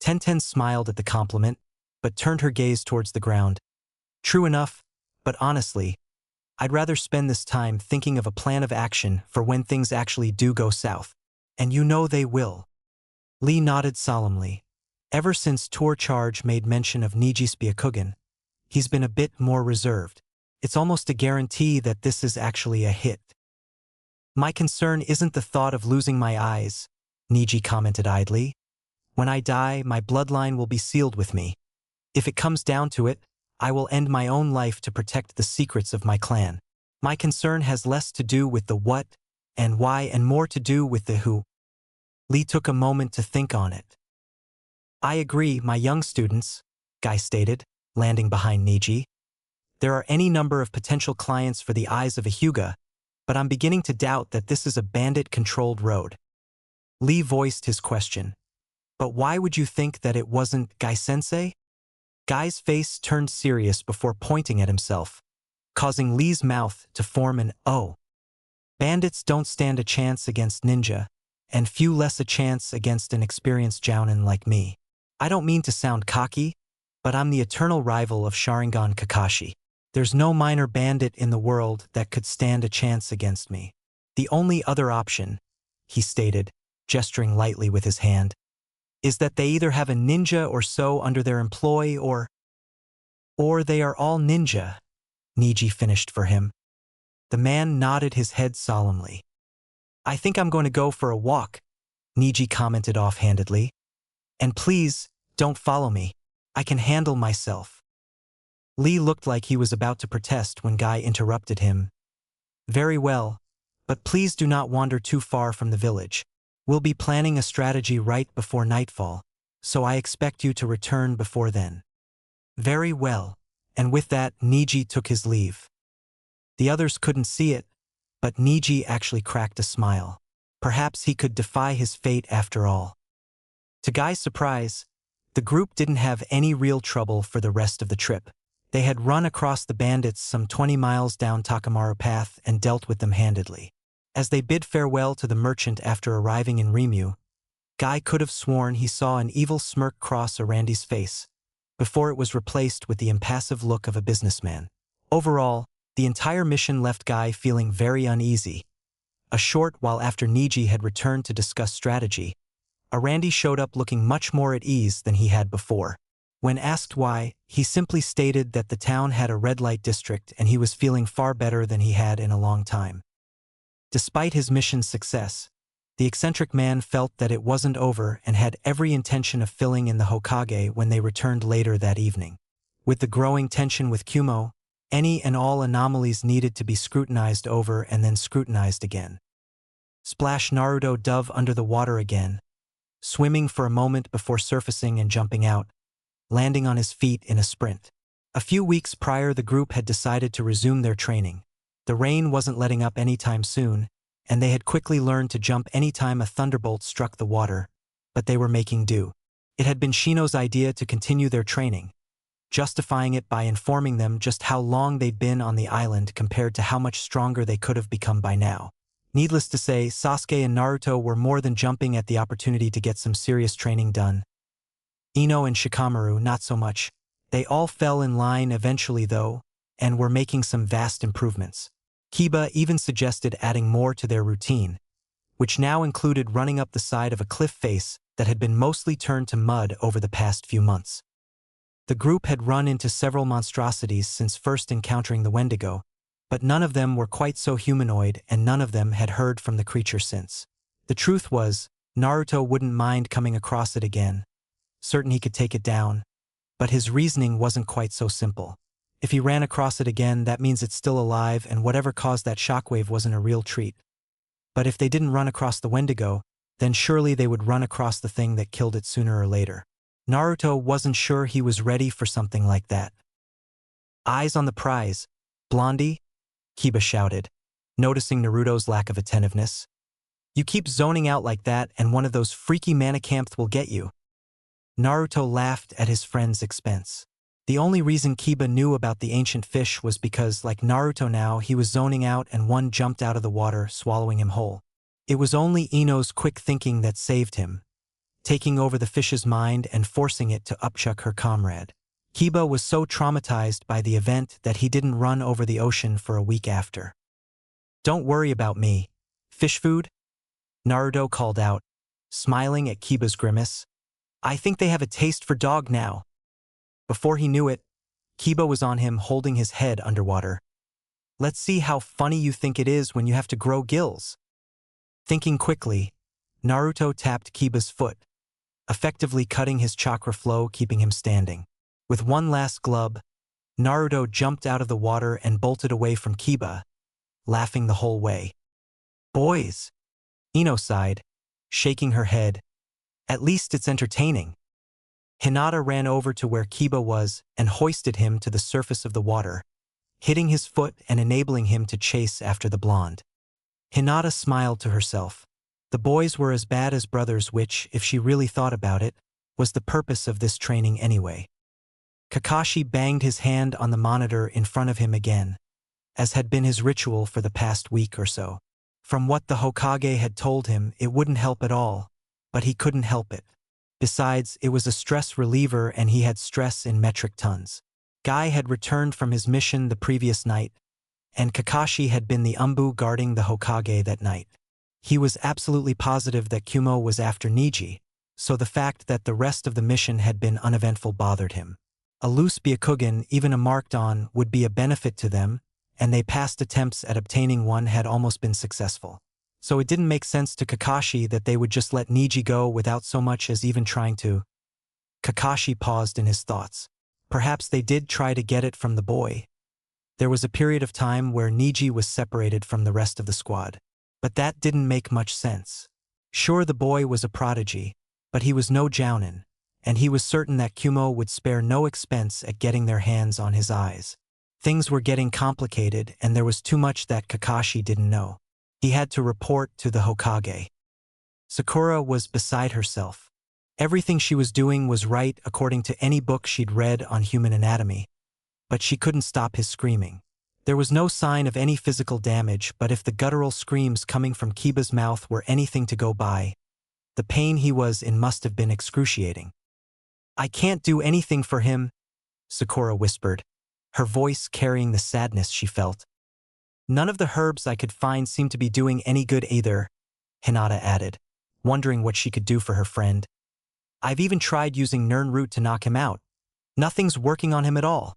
Tenten smiled at the compliment, but turned her gaze towards the ground. "True enough, but honestly, I'd rather spend this time thinking of a plan of action for when things actually do go south. And you know they will." Lee nodded solemnly. Ever since Tour Charge made mention of Niji's Byakugan, he's been a bit more reserved. It's almost a guarantee that this is actually a hit. "My concern isn't the thought of losing my eyes," Niji commented idly. "When I die, my bloodline will be sealed with me. If it comes down to it, I will end my own life to protect the secrets of my clan. My concern has less to do with the what and why and more to do with the who." Lee took a moment to think on it. "I agree, my young students," Guy stated, landing behind Niji. "There are any number of potential clients for the eyes of a Hyuga, but I'm beginning to doubt that this is a bandit-controlled road." Lee voiced his question. "But why would you think that it wasn't Guy-sensei?" Guy's face turned serious before pointing at himself, causing Lee's mouth to form an O. "Bandits don't stand a chance against ninja, and few less a chance against an experienced jounin like me. I don't mean to sound cocky, but I'm the eternal rival of Sharingan Kakashi. There's no minor bandit in the world that could stand a chance against me. The only other option," he stated, gesturing lightly with his hand, "is that they either have a ninja or so under their employ or they are all ninja," Niji finished for him. The man nodded his head solemnly. "I think I'm going to go for a walk," Niji commented offhandedly. "And please, don't follow me. I can handle myself." Lee looked like he was about to protest when Guy interrupted him. "Very well, but please do not wander too far from the village. We'll be planning a strategy right before nightfall, so I expect you to return before then." "Very well," and with that Niji took his leave. The others couldn't see it, but Niji actually cracked a smile. Perhaps he could defy his fate after all. To Guy's surprise, the group didn't have any real trouble for the rest of the trip. They had run across the bandits some 20 miles down Takamaru Path and dealt with them handedly. As they bid farewell to the merchant after arriving in Rimu, Guy could have sworn he saw an evil smirk cross Arandi's face, before it was replaced with the impassive look of a businessman. Overall, the entire mission left Guy feeling very uneasy. A short while after Niji had returned to discuss strategy, Arandi showed up looking much more at ease than he had before. When asked why, he simply stated that the town had a red light district and he was feeling far better than he had in a long time. Despite his mission's success, the eccentric man felt that it wasn't over and had every intention of filling in the Hokage when they returned later that evening. With the growing tension with Kumo, any and all anomalies needed to be scrutinized over and then scrutinized again. Splash Naruto dove under the water again, swimming for a moment before surfacing and jumping out, landing on his feet in a sprint. A few weeks prior, the group had decided to resume their training. The rain wasn't letting up anytime soon, and they had quickly learned to jump anytime a thunderbolt struck the water, but they were making do. It had been Shino's idea to continue their training, justifying it by informing them just how long they'd been on the island compared to how much stronger they could have become by now. Needless to say, Sasuke and Naruto were more than jumping at the opportunity to get some serious training done. Ino and Shikamaru, not so much. They all fell in line eventually though, and were making some vast improvements. Kiba even suggested adding more to their routine, which now included running up the side of a cliff face that had been mostly turned to mud over the past few months. The group had run into several monstrosities since first encountering the Wendigo, but none of them were quite so humanoid and none of them had heard from the creature since. The truth was, Naruto wouldn't mind coming across it again, certain he could take it down, but his reasoning wasn't quite so simple. If he ran across it again, that means it's still alive and whatever caused that shockwave wasn't a real treat. But if they didn't run across the Wendigo, then surely they would run across the thing that killed it sooner or later. Naruto wasn't sure he was ready for something like that. Eyes on the prize, Blondie? Kiba shouted, noticing Naruto's lack of attentiveness. You keep zoning out like that and one of those freaky maniacs will get you. Naruto laughed at his friend's expense. The only reason Kiba knew about the ancient fish was because, like Naruto now, he was zoning out and one jumped out of the water, swallowing him whole. It was only Ino's quick thinking that saved him, taking over the fish's mind and forcing it to upchuck her comrade. Kiba was so traumatized by the event that he didn't run over the ocean for a week after. Don't worry about me. Fish food? Naruto called out, smiling at Kiba's grimace. I think they have a taste for dog now. Before he knew it, Kiba was on him holding his head underwater. Let's see how funny you think it is when you have to grow gills. Thinking quickly, Naruto tapped Kiba's foot, effectively cutting his chakra flow, keeping him standing. With one last glub, Naruto jumped out of the water and bolted away from Kiba, laughing the whole way. Boys, Ino sighed, shaking her head. At least it's entertaining. Hinata ran over to where Kiba was and hoisted him to the surface of the water, hitting his foot and enabling him to chase after the blonde. Hinata smiled to herself. The boys were as bad as brothers, which, if she really thought about it, was the purpose of this training anyway. Kakashi banged his hand on the monitor in front of him again, as had been his ritual for the past week or so. From what the Hokage had told him, it wouldn't help at all, but he couldn't help it. Besides, it was a stress reliever and he had stress in metric tons. Guy had returned from his mission the previous night, and Kakashi had been the Umbu guarding the Hokage that night. He was absolutely positive that Kumo was after Niji, so the fact that the rest of the mission had been uneventful bothered him. A loose Byakugan, even a marked on, would be a benefit to them, and they past attempts at obtaining one had almost been successful. So it didn't make sense to Kakashi that they would just let Niji go without so much as even trying to. Kakashi paused in his thoughts. Perhaps they did try to get it from the boy. There was a period of time where Niji was separated from the rest of the squad. But that didn't make much sense. Sure, the boy was a prodigy, but he was no Jounin, and he was certain that Kumo would spare no expense at getting their hands on his eyes. Things were getting complicated, and there was too much that Kakashi didn't know. He had to report to the Hokage. Sakura was beside herself. Everything she was doing was right according to any book she'd read on human anatomy, but she couldn't stop his screaming. There was no sign of any physical damage, but if the guttural screams coming from Kiba's mouth were anything to go by, the pain he was in must have been excruciating. I can't do anything for him, Sakura whispered, her voice carrying the sadness she felt. None of the herbs I could find seemed to be doing any good either, Hinata added, wondering what she could do for her friend. I've even tried using Nirn root to knock him out. Nothing's working on him at all.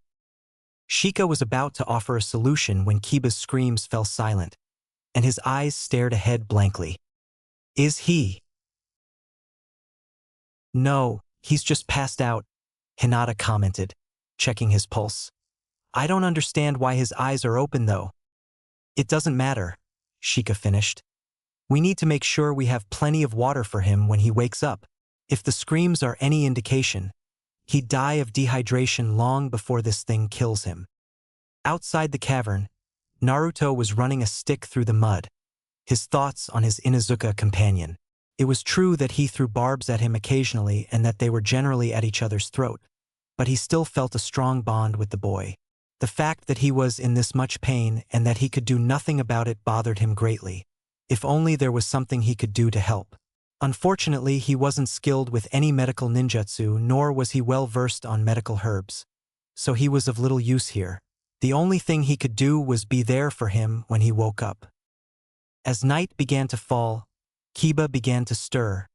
Shika was about to offer a solution when Kiba's screams fell silent, and his eyes stared ahead blankly. Is he? No, he's just passed out, Hinata commented, checking his pulse. I don't understand why his eyes are open though. It doesn't matter, Shika finished. We need to make sure we have plenty of water for him when he wakes up. If the screams are any indication, He'd die of dehydration long before this thing kills him. Outside the cavern, Naruto was running a stick through the mud, his thoughts on his Inuzuka companion. It was true that he threw barbs at him occasionally and that they were generally at each other's throat, but he still felt a strong bond with the boy. The fact that he was in this much pain and that he could do nothing about it bothered him greatly. If only there was something he could do to help. Unfortunately, he wasn't skilled with any medical ninjutsu, nor was he well versed on medical herbs. So he was of little use here. The only thing he could do was be there for him when he woke up. As night began to fall, Kiba began to stir,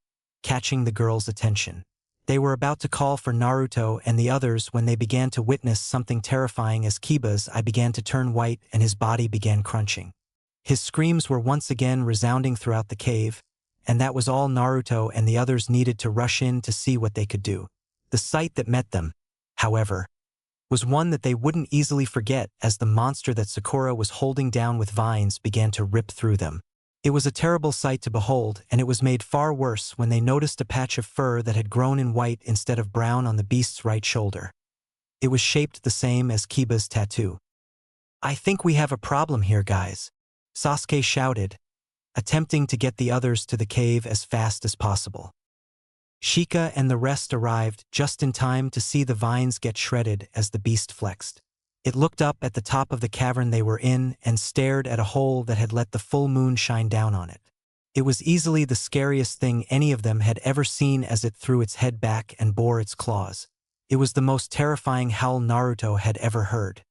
catching the girls' attention. They were about to call for Naruto and the others when they began to witness something terrifying as Kiba's eye began to turn white and his body began crunching. His screams were once again resounding throughout the cave, and that was all Naruto and the others needed to rush in to see what they could do. The sight that met them, however, was one that they wouldn't easily forget as the monster that Sakura was holding down with vines began to rip through them. It was a terrible sight to behold, and it was made far worse when they noticed a patch of fur that had grown in white instead of brown on the beast's right shoulder. It was shaped the same as Kiba's tattoo. "I think we have a problem here, guys," Sasuke shouted, attempting to get the others to the cave as fast as possible. Shika and the rest arrived just in time to see the vines get shredded as the beast flexed. It looked up at the top of the cavern they were in and stared at a hole that had let the full moon shine down on it. It was easily the scariest thing any of them had ever seen as it threw its head back and bore its claws. It was the most terrifying howl Naruto had ever heard.